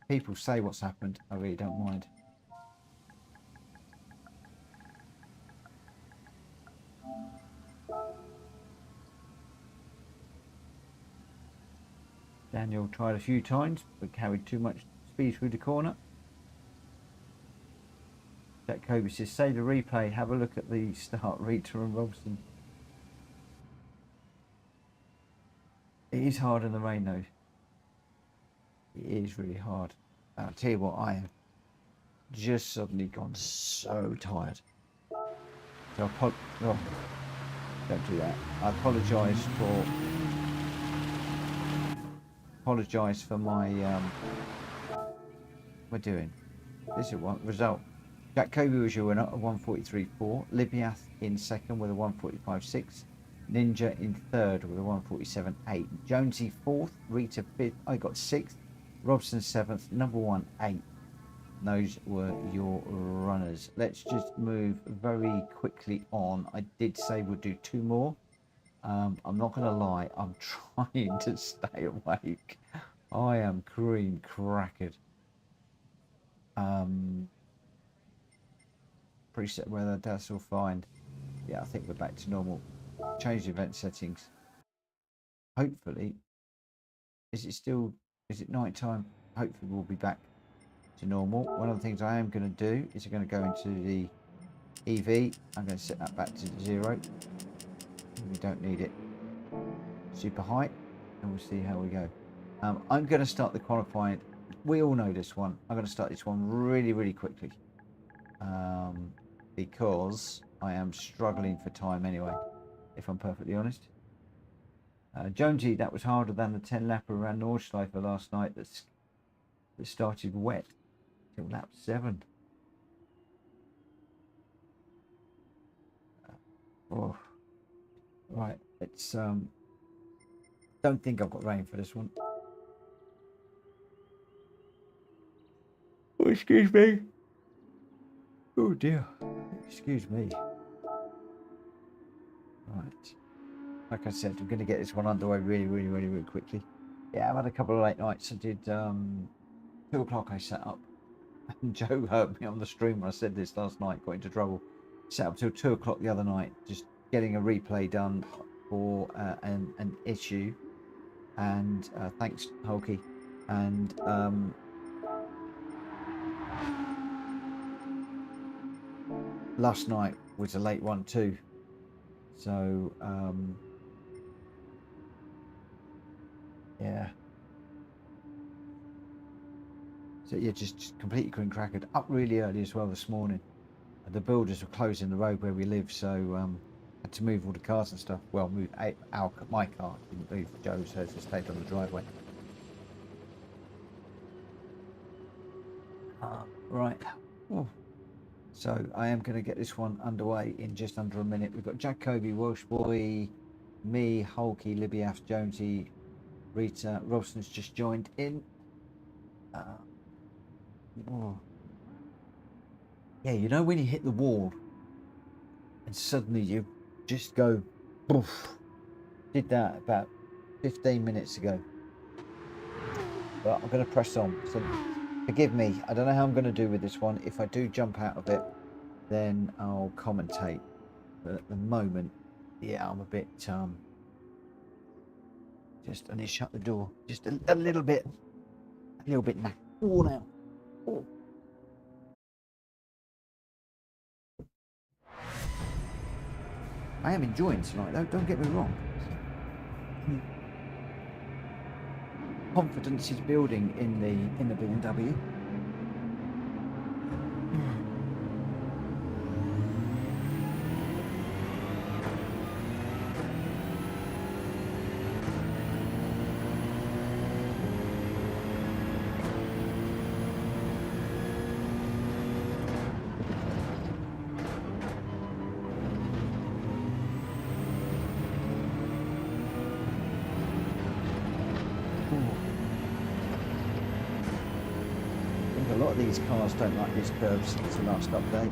People say what's happened. I really don't mind. Daniel tried a few times but carried too much speed through the corner. Jack Kobe says, save the replay, have a look at the start, Rita and Robson. It is hard in the rain though. It is really hard. I'll tell you what, I have just suddenly gone so tired. So oh, don't do that. I apologise for my we're doing. This is one result. Jack Kobe was your winner at 1:43.4. Libiath in second with a 1:45.6. Ninja in third with a 1:47.8. Jonesy fourth. Rita fifth. I got sixth. Robson seventh. Number 1, 8. Those were your runners. Let's just move very quickly on. I did say we'll do 2 more. I'm not going to lie. I'm trying to stay awake. I am cream crackered. Preset weather, that's all fine. Yeah, I think we're back to normal. Change the event settings. Hopefully, is it night time? Hopefully we'll be back to normal. One of the things I am going to do is I'm going to go into the EV. I'm going to set that back to 0. We don't need it super high, and we'll see how we go. I'm going to start the qualifying. We all know this one. I'm going to start this one really, really quickly. Because I am struggling for time anyway, if I'm perfectly honest. Jonesy, that was harder than the 10 lapper around Nordschleife last night that started wet till lap 7. Oh, right. It's don't think I've got rain for this one. Oh, excuse me. Oh dear. Excuse me. Right. Like I said, I'm going to get this one underway really quickly. Yeah, I've had a couple of late nights. I did 2 o'clock I set up. And Joe heard me on the stream when I said this last night, got into trouble. Set up till 2 o'clock the other night, just getting a replay done for an issue. And thanks, Hulky. And last night was a late one too. So yeah. So yeah, just completely crackered. Up really early as well this morning. The builders were closing the road where we live, so had to move all the cars and stuff. Well, move my car, didn't move Joe's, so it stayed on the driveway. Right. Oh. So I am going to get this one underway in just under a minute. We've got Jack Kobe, Welsh Boy, me, Hulky, Libiaf, Jonesy, Rita, Robson's just joined in. Oh. Yeah, you know when you hit the wall and suddenly you just go, boof. Did that about 15 minutes ago. But I'm going to press on. So forgive me. I don't know how I'm going to do with this one. If I do jump out of it, then I'll commentate. But at the moment, yeah, I'm a bit, just, I need to shut the door. Just a little bit now. Oh, now. Oh. I am enjoying tonight, though. Don't get me wrong. Confidence is building in the BMW. A lot of these cars don't like these curves since the last update.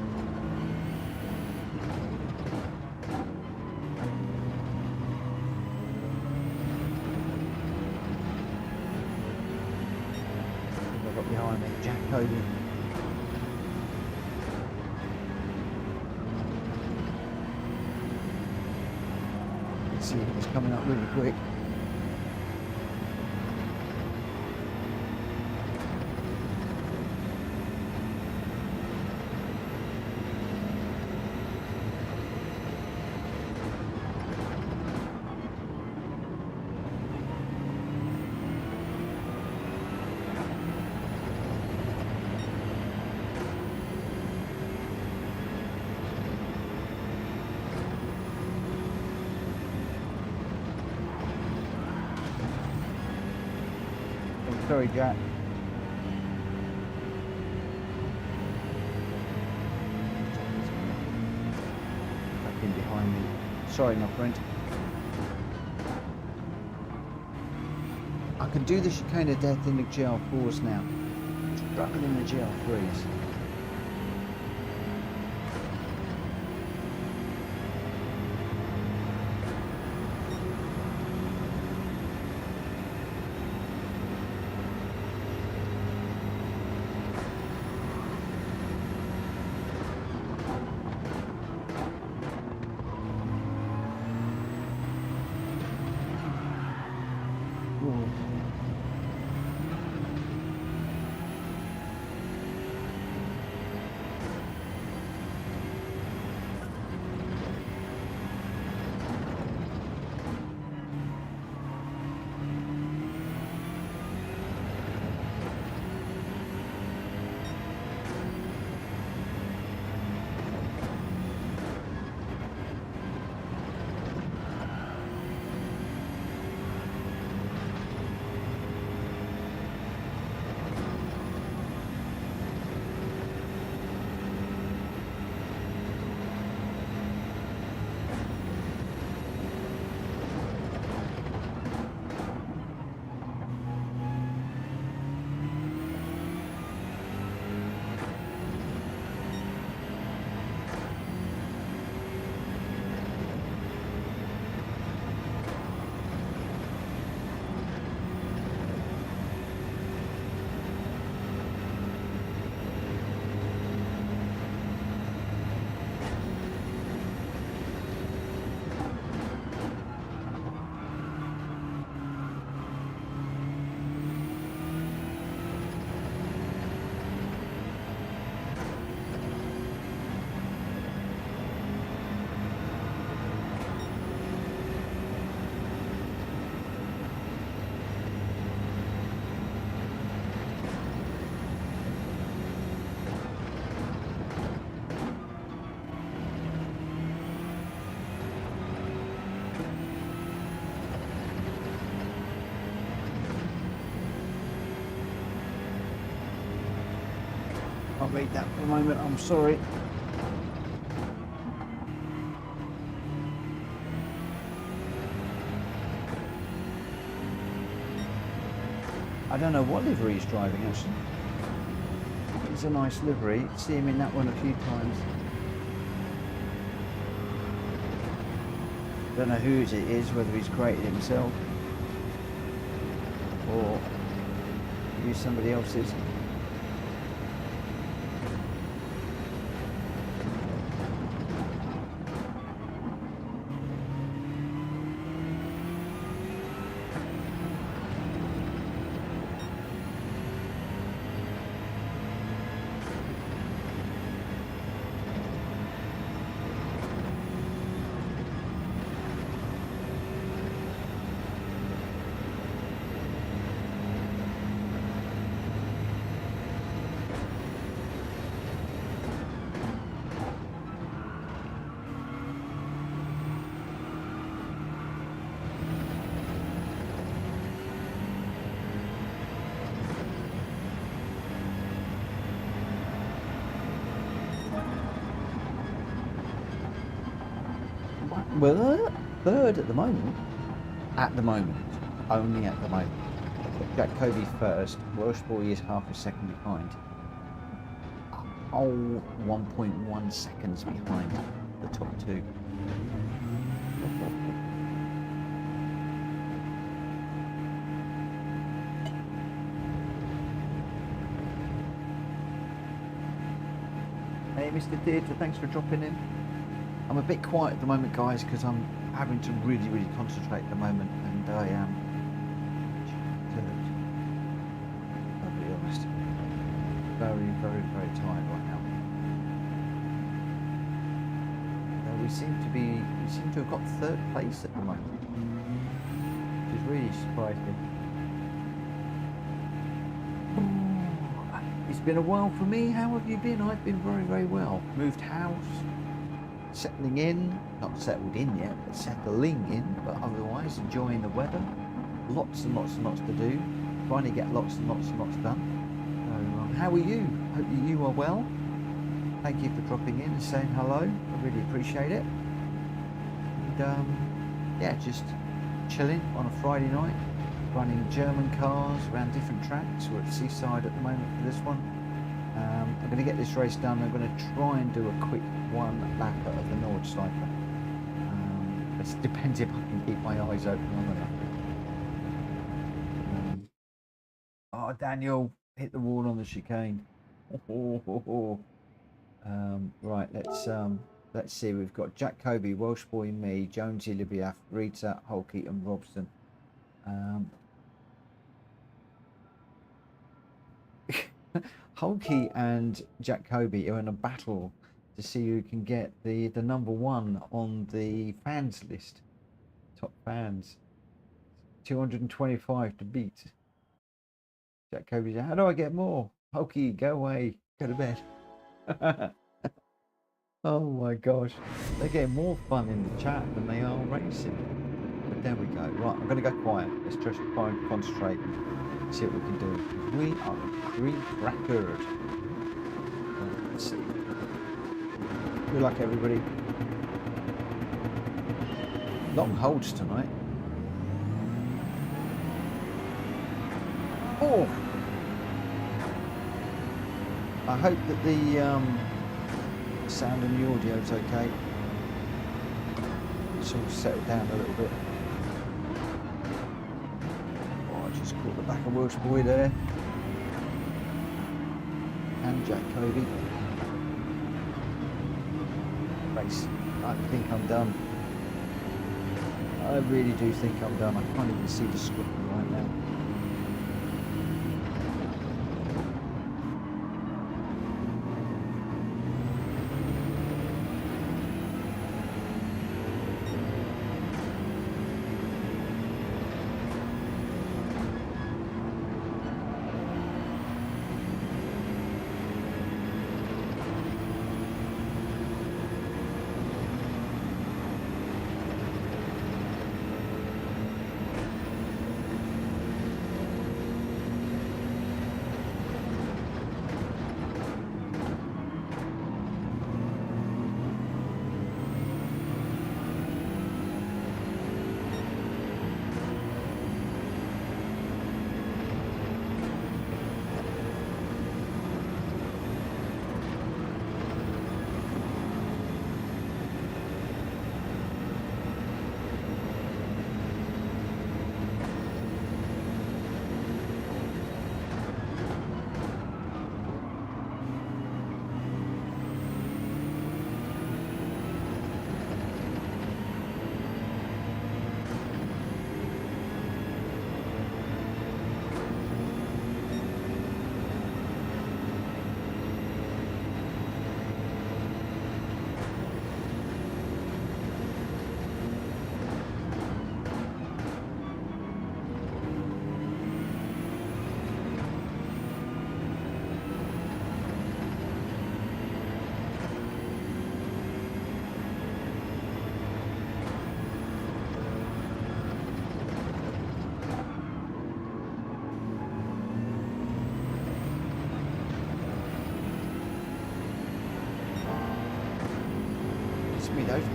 I've got behind me, Jack Cody. Let's see, it's coming up really quick. Sorry, Jack. Back in behind me. Sorry, my friend. I can do the chicane of death in the GR4s now. Struggling in the GR3s. Can't read that for a moment, I'm sorry. I don't know what livery he's driving actually. It's a nice livery. See him in that one a few times. Don't know whose it is, whether he's created it himself or used somebody else's. Well, third at the moment. At the moment. Only at the moment. Jack Kobe first. Welsh Boy is half a second behind. Oh, 1.1 seconds behind the top two. Hey, Mr. Deirdre, thanks for dropping in. I'm a bit quiet at the moment, guys, because I'm having to really concentrate at the moment, and I am, I'll be honest, very tired right now. We seem to have got third place at the moment, which is really surprising. It's been a while for me. How have you been? I've been very well. Moved house. Settling in, not settled in yet, but settling in, but otherwise enjoying the weather. Lots and lots to do. Trying to get lots and lots done. So, how are you? Hope you are well. Thank you for dropping in and saying hello. I really appreciate it. And yeah, just chilling on a Friday night, running German cars around different tracks. We're at Seaside at the moment for this one. I'm going to get this race done. I'm going to try and do a quick one lapper of the Nordschleife. It depends if I can keep my eyes open long enough. Oh, Daniel hit the wall on the chicane. Right, let's see. We've got Jack Kobe, Welsh Boy, me, Jonesy, Libiaf, Rita, Holkey, and Robson. Holkey and Jack Kobe are in a battle to see who can get the number one on the fans list. Top fans. 225 to beat. Jack Kobe said, how do I get more? Holkey, go away. Go to bed. Oh my gosh. They're getting more fun in the chat than they are racing. But there we go. Right, I'm going to go quiet. Let's just try and concentrate and see what we can do. We are a Greek record. Let's see. Good luck, everybody. Long holds tonight. Oh! I hope that the sound and the audio is okay. It's all settled down a little bit. Oh, I just caught the back of Welsh Boy there. And Jack Kobe. Race. I think I'm done. I really do think I'm done. I can't even see the screen right now.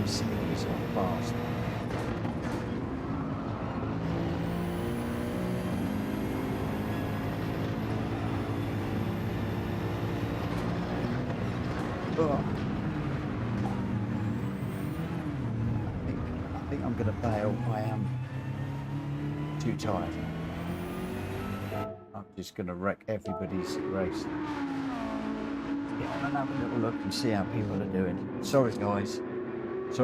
Mercedes are fast. Oh. I think I'm going to bail. I am too tired. I'm just going to wreck everybody's race. Yeah, and have a little look and see how people are doing. Sorry guys. I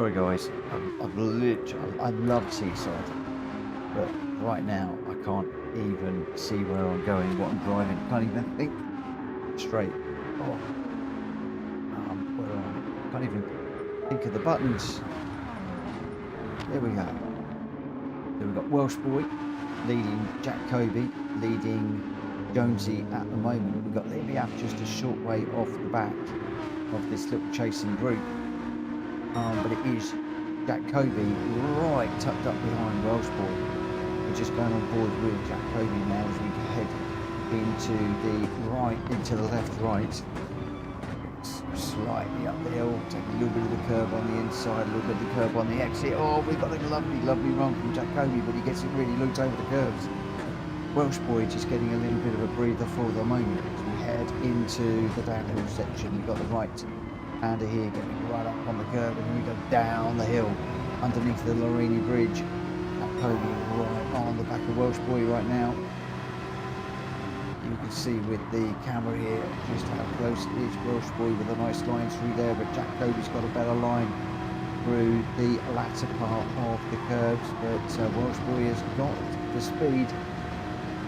love Seaside, but right now I can't even see where I'm going, what I'm driving. Can't even think straight. Oh. Can't even think of the buttons. There we go. So we've got Welsh Boy leading Jack Kobe, leading Jonesy at the moment. We've got Liam just a short way off the back of this little chasing group. But it is Jack Kobe right tucked up behind Welsh Boy. We're just going on board with Jack Kobe now as we head into the left right. Slightly up the hill, take a little bit of the curve on the inside, a little bit of the curve on the exit. Oh, we've got a lovely run from Jack Kobe, but he gets it really looped over the curves. Welsh Boy just getting a little bit of a breather for the moment as we head into the downhill section. We've got the right hander here getting right up on the curve, and we go down the hill underneath the Lorini Bridge. Jack Kobe right on the back of Welsh Boy right now. You can see with the camera here just how close it is. Welsh Boy with a nice line through there, but Jack Kobe's got a better line through the latter part of the curves. But Welsh Boy has got the speed.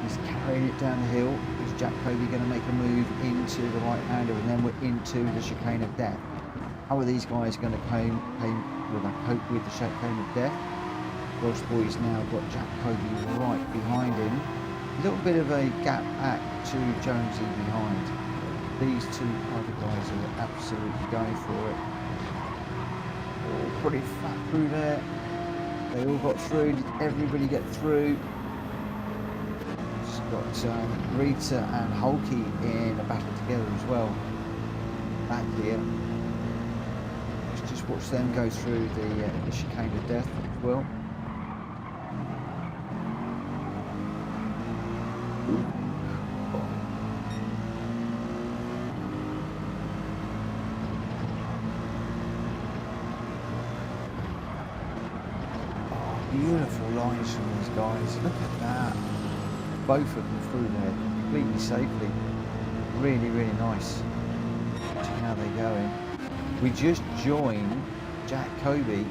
He's carrying it down the hill. Is Jack Kobe going to make a move into the right-hander, and then we're into the chicane of death? How are these guys going to cope with the chicane of death? Welsh Boy's now got Jack Kobe right behind him. A little bit of a gap back to Jonesy behind. These two other guys are absolutely going for it. All pretty fat through there. They all got through. Did everybody get through? Just got Rita and Hulky in a battle together as well. Back here. Let's just watch them go through the chicane of death as well. Beautiful lines from these guys. Look at that. Both of them through there completely safely. Really nice. Watching how they're going. We just joined Jack Kobe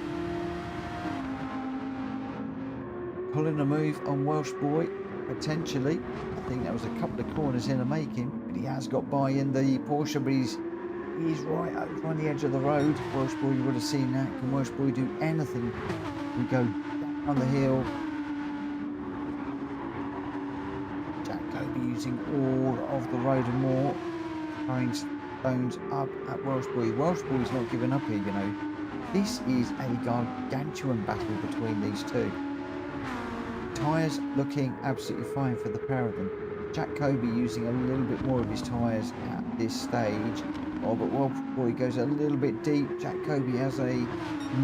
pulling a move on Welsh Boy, potentially. I think that was a couple of corners in the making, but he has got by in the Porsche, but he's right over on the edge of the road. Welsh Boy, you would have seen that. Can Welsh Boy do anything? We go on the hill. Jack Kobe using all of the road and more, throwing stones up at Welsh Boy. Welsh Boy's not giving up here, you know. This is a gargantuan battle between these two. Tyres looking absolutely fine for the pair of them. Jack Kobe using a little bit more of his tyres at this stage. Oh, but Welsh Boy goes a little bit deep. Jack Kobe has a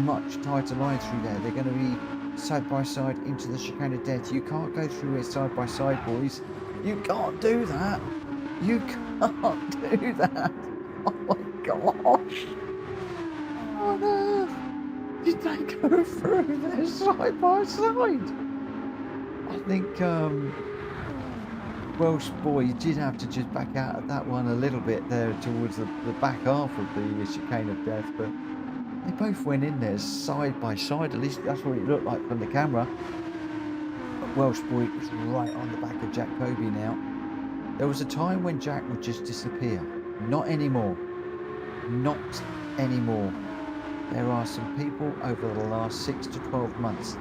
much tighter line through there. They're going to be side by side into the chicane of death. You can't go through it side by side, boys. You can't do that. You can't do that. Oh my gosh. How on earth did they go through there side by side? I think Welsh Boy did have to just back out of that one a little bit there towards the back half of the chicane of death, but they both went in there side by side. At least that's what it looked like from the camera. But Welsh Boy is right on the back of Jack Kobe now. There was a time when Jack would just disappear. Not anymore. Not anymore. There are some people over the last 6 to 12 months,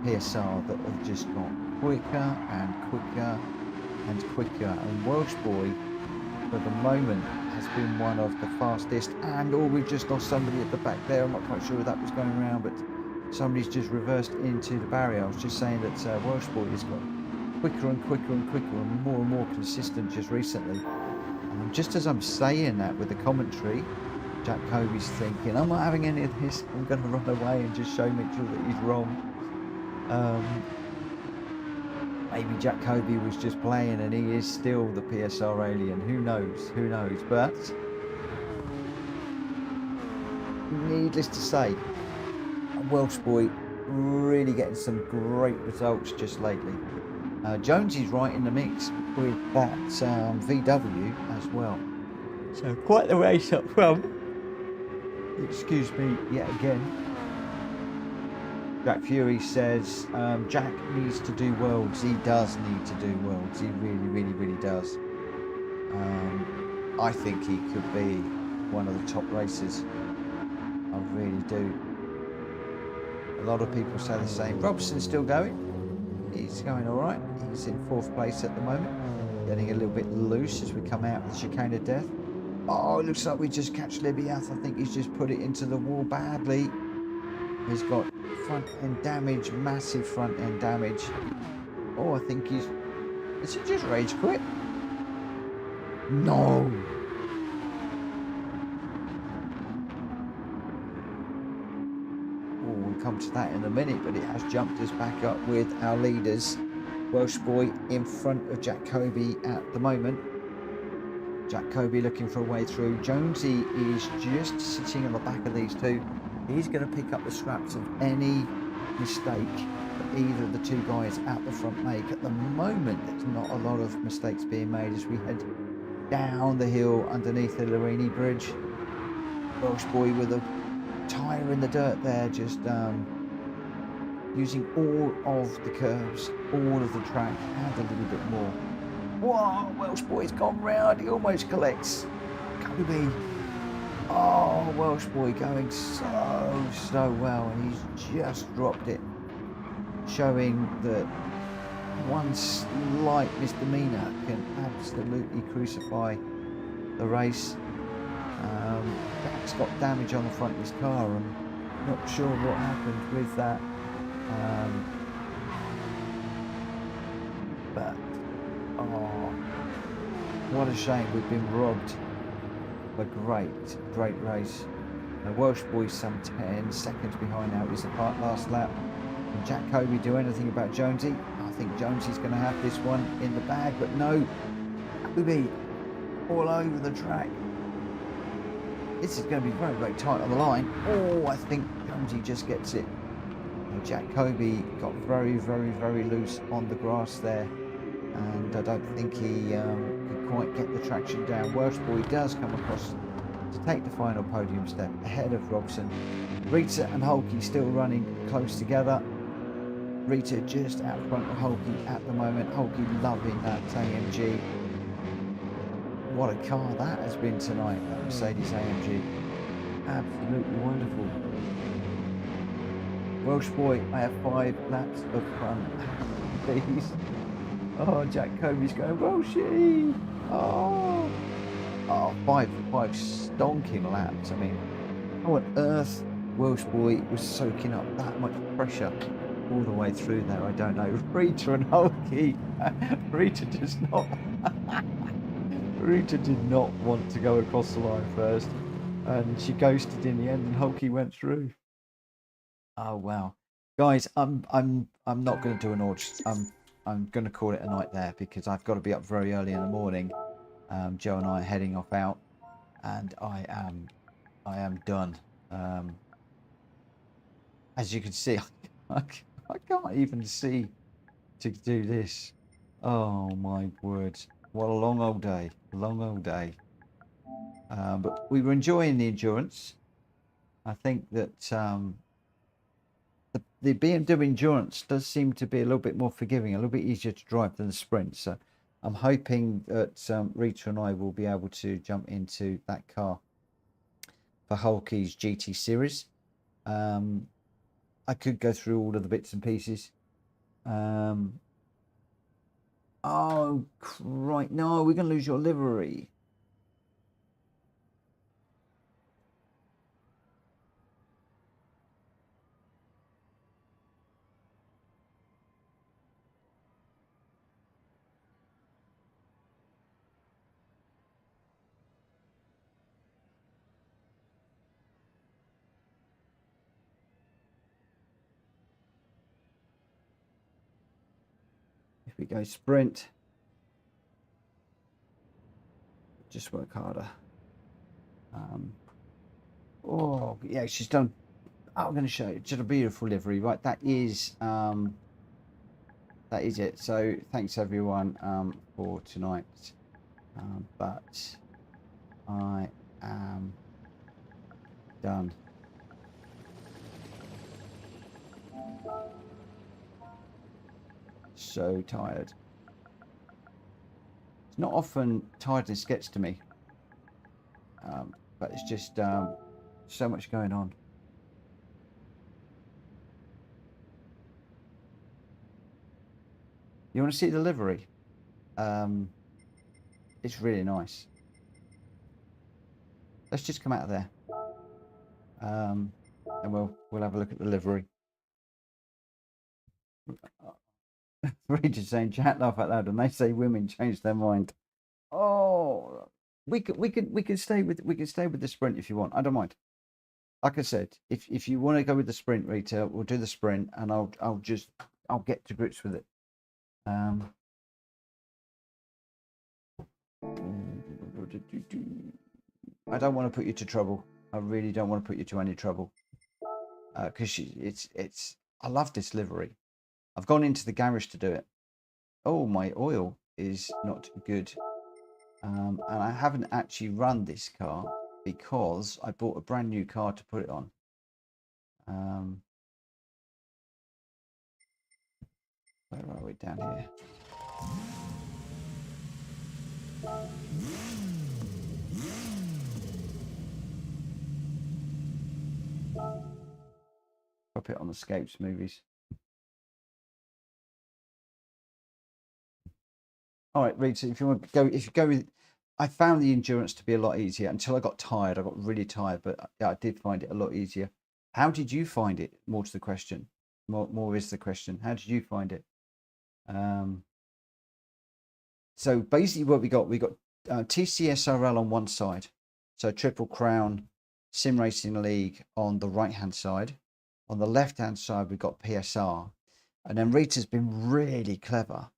PSR, that have just gone quicker and quicker and quicker. And Welsh Boy, for the moment, has been one of the fastest. And we've just lost somebody at the back there. I'm not quite sure if that was going around, but somebody's just reversed into the barrier. I was just saying that Welsh Boy has got quicker and quicker and quicker and more consistent just recently. And just as I'm saying that with the commentary, Jack Kobe's thinking, I'm not having any of this. I'm going to run away and just show Mitchell that he's wrong. Maybe Jack Kobe was just playing and he is still the PSR alien. Who knows? Who knows? But needless to say, a Welsh boy really getting some great results just lately. Jonesy's right in the mix with that VW as well. So quite the race up front. Excuse me yet again. Jack Fury says Jack needs to do worlds. He does need to do worlds. He really does. I think he could be one of the top racers. I really do. A lot of people say the same. Robson's still going. He's going all right. He's in 4th place at the moment. Getting a little bit loose as we come out of the chicane of death. Oh, it looks like we just catch Libyath. I think he's just put it into the wall badly. He's got front end damage, massive front end damage. Oh, I think he's... Is he just rage quit? No. Oh, we'll come to that in a minute, but it has jumped us back up with our leaders. Welsh boy in front of Jack Kobe at the moment. Jack Kobe looking for a way through. Jonesy is just sitting on the back of these two. He's going to pick up the scraps of any mistake that either of the two guys at the front make. At the moment, there's not a lot of mistakes being made as we head down the hill underneath the Larini Bridge. Welsh boy with a tyre in the dirt there, just using all of the curves, all of the track, and a little bit more. Whoa, Welsh boy's gone round, he almost collects Kobe. Oh, Welsh boy going so well, and he's just dropped it, showing that one slight misdemeanor can absolutely crucify the race. Jack's got damage on the front of his car, and not sure what happened with that. But oh, what a shame, we've been robbed of a great race. The Welsh boy's some 10 seconds behind now. It was the last lap. Can Jack Kobe do anything about Jonesy? I think Jonesy's going to have this one in the bag, but no. Kobe all over the track. This is going to be very tight on the line. Oh, I think Jonesy just gets it. Jack Kobe got very loose on the grass there, and I don't think he could quite get the traction down. Welsh boy does come across to take the final podium step ahead of Robson. Rita and Hulkie still running close together. Rita just out front of Hulkie at the moment. Hulkie loving that AMG. What a car that has been tonight, that Mercedes AMG. Absolutely wonderful. Welsh boy, I have 5 laps of fun. Please. Oh, Jack Kobe's going, Welshie! Oh, five stonking laps. I mean, how on earth Welsh boy was soaking up that much pressure all the way through there? I don't know. Rita and Hulkie. Rita does not. Rita did not want to go across the line first, and she ghosted in the end, and Hulkie went through. Oh wow, guys, I'm not going to do an order. I'm going to call it a night there because I've got to be up very early in the morning. Joe and I are heading off out, and I am done. As you can see, I can't even see to do this. Oh my word. What a long old day. But we were enjoying the endurance. I think that the BMW endurance does seem to be a little bit more forgiving, a little bit easier to drive than the sprint. So I'm hoping that Rita and I will be able to jump into that car for Hulkie's GT series. I could go through all of the bits and pieces. Oh, right. No, we're going to lose your livery. we go sprint. Just work harder. Oh yeah, she's done. I'm going to show you. It's just a beautiful livery, right? That is it. So thanks everyone for tonight. But I am done. So tired. It's not often tiredness gets to me, but it's just so much going on. You want to see the livery? It's really nice. Let's just come out of there, and we'll have a look at the livery. Regis saying chat laugh out loud, and they say women change their mind. Oh, we could stay with the sprint if you want. I don't mind. Like I said, if you want to go with the sprint, Rita, we'll do the sprint, and I'll get to grips with it. I don't want to put you to trouble. I really don't want to put you to any trouble, because I love this livery. I've gone into the garage to do it. Oh, my oil is not good, and I haven't actually run this car because I bought a brand new car to put it on. Where are we? Down here. Pop it on the Scapes movies. All right, Rita, if you go with, I found the endurance to be a lot easier until I got tired. I got really tired, but I did find it a lot easier. How did you find it? More to the question. More is the question. How did you find it? So basically, what we got TCSRL on one side, so Triple Crown Sim Racing League on the right hand side. On the left hand side, we've got PSR, and then Rita's been really clever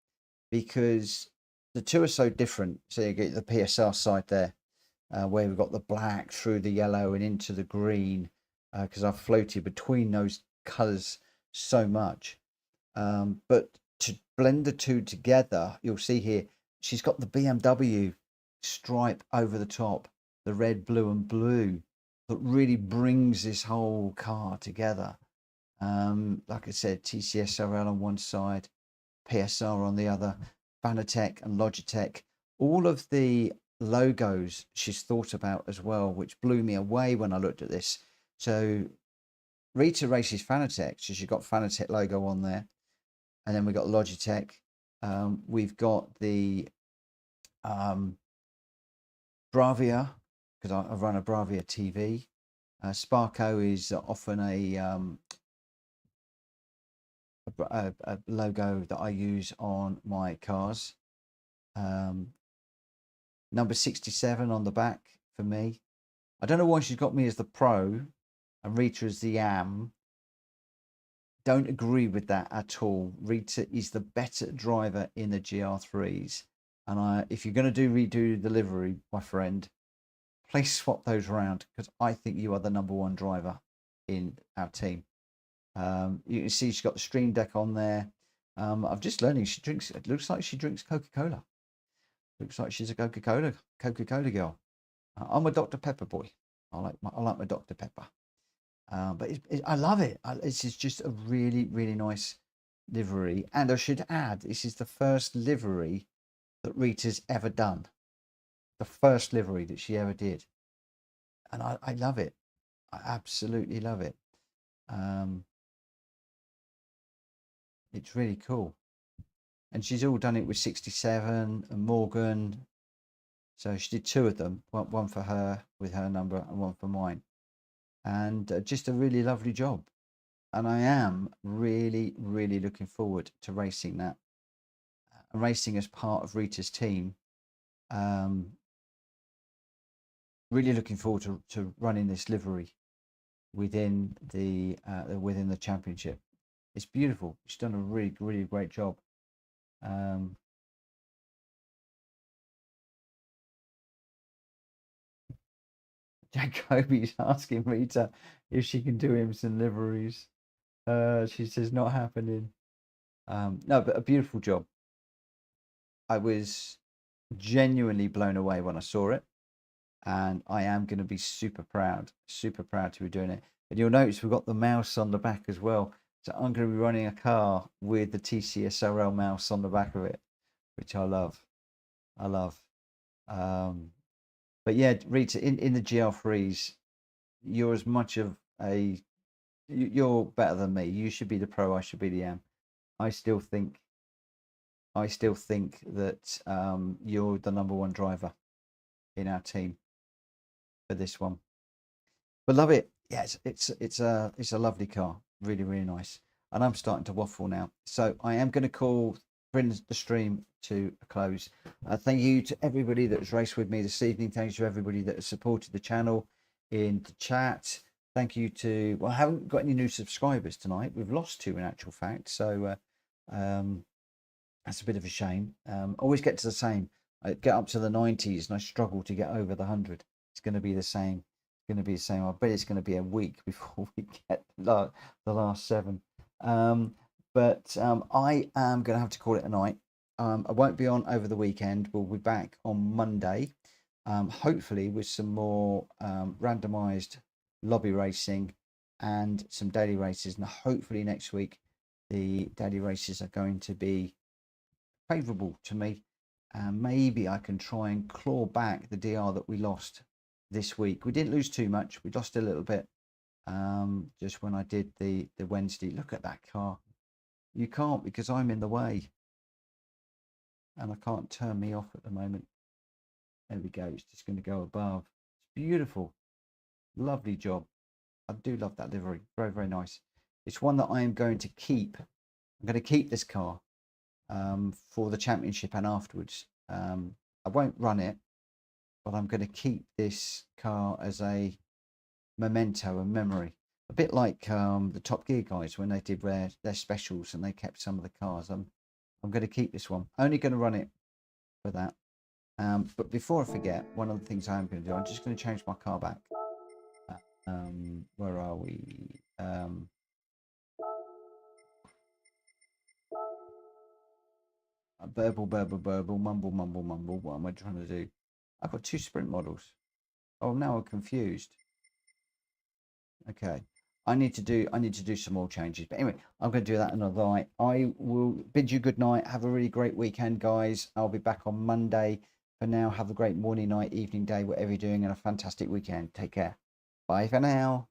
because the two are so different. So you get the PSR side there, where we've got the black through the yellow and into the green, because I've floated between those colours so much. But to blend the two together, you'll see here, she's got the BMW stripe over the top, the red, blue and blue, that really brings this whole car together. Like I said, TCSRL on one side, PSR on the other, Fanatec and Logitech, all of the logos she's thought about as well, which blew me away when I looked at this. So Rita races Fanatec, so she's got Fanatec logo on there, and then we've got Logitech. We've got the Bravia, because I run a Bravia TV. Sparco is often a logo that I use on my cars. Number 67 on the back for me. I don't know why she's got me as the Pro and Rita as the Am. Don't agree with that at all. Rita is the better driver in the Gr.3s, and if you're going to redo the livery, my friend, please swap those around, because I think you are the number one driver in our team. You can see she's got the Stream Deck on there. I'm just learning she drinks. It looks like she drinks Coca-Cola. Looks like she's a Coca-Cola girl. I'm a Dr. Pepper boy. I like my Dr. Pepper. But I love it. This is just a really, really nice livery. And I should add, this is the first livery that Rita's ever done. The first livery that she ever did. And I love it. I absolutely love it. It's really cool. And she's all done it with 67 and Morgan. So she did two of them, one for her with her number and one for mine. And just a really lovely job. And I am really, really looking forward to racing that. Racing as part of Rita's team. Really looking forward to running this livery within the championship. It's beautiful. She's done a really, really great job. Jacoby's asking Rita if she can do him some liveries. She says not happening. No, but a beautiful job. I was genuinely blown away when I saw it, and I am going to be super proud to be doing it. And you'll notice we've got the mouse on the back as well. So I'm going to be running a car with the TCSRL mouse on the back of it, which I love. But yeah, Rita, in the GR3s, you're as much of a you're better than me. You should be the pro. I should be the am. I still think that you're the number one driver in our team for this one. But love it. Yes, it's a lovely car. Really, really nice. And I'm starting to waffle now. So I am going to bring the stream to a close. Thank you to everybody that has raced with me this evening. Thanks to everybody that has supported the channel in the chat. Thank you to, well, I haven't got any new subscribers tonight. We've lost 2 in actual fact. So that's a bit of a shame. Always get to the same. I get up to the 90s and I struggle to get over the 100. It's going to be the same. It's going to be the same. I bet it's going to be a week before we get the last 7. But I am going to have to call it a night. I won't be on over the weekend. We'll be back on Monday, hopefully with some more randomized lobby racing and some daily races. And hopefully next week, the daily races are going to be favourable to me. Maybe I can try and claw back the DR that we lost this week. We didn't lose too much. We lost a little bit just when I did the Wednesday. Look at that car. You can't, because I'm in the way and I can't turn me off at the moment. There we go. It's just going to go above. It's beautiful. Lovely job. I do love that livery. Very, very nice. It's one that I am going to keep. I'm going to keep this car for the championship and afterwards. I won't run it, but I'm going to keep this car as a memento and memory. A bit like the Top Gear guys when they did their specials and they kept some of the cars. I'm going to keep this one. Only going to run it for that. But before I forget, one of the things I am going to do, I'm just going to change my car back. Where are we? Burble, burble, burble, mumble, mumble, mumble. What am I trying to do? I've got 2 sprint models. Oh, now I'm confused. Okay. I need to do some more changes. But anyway, I'm going to do that another night. I will bid you good night. Have a really great weekend, guys. I'll be back on Monday. For now, have a great morning, night, evening, day, whatever you're doing, and a fantastic weekend. Take care. Bye for now.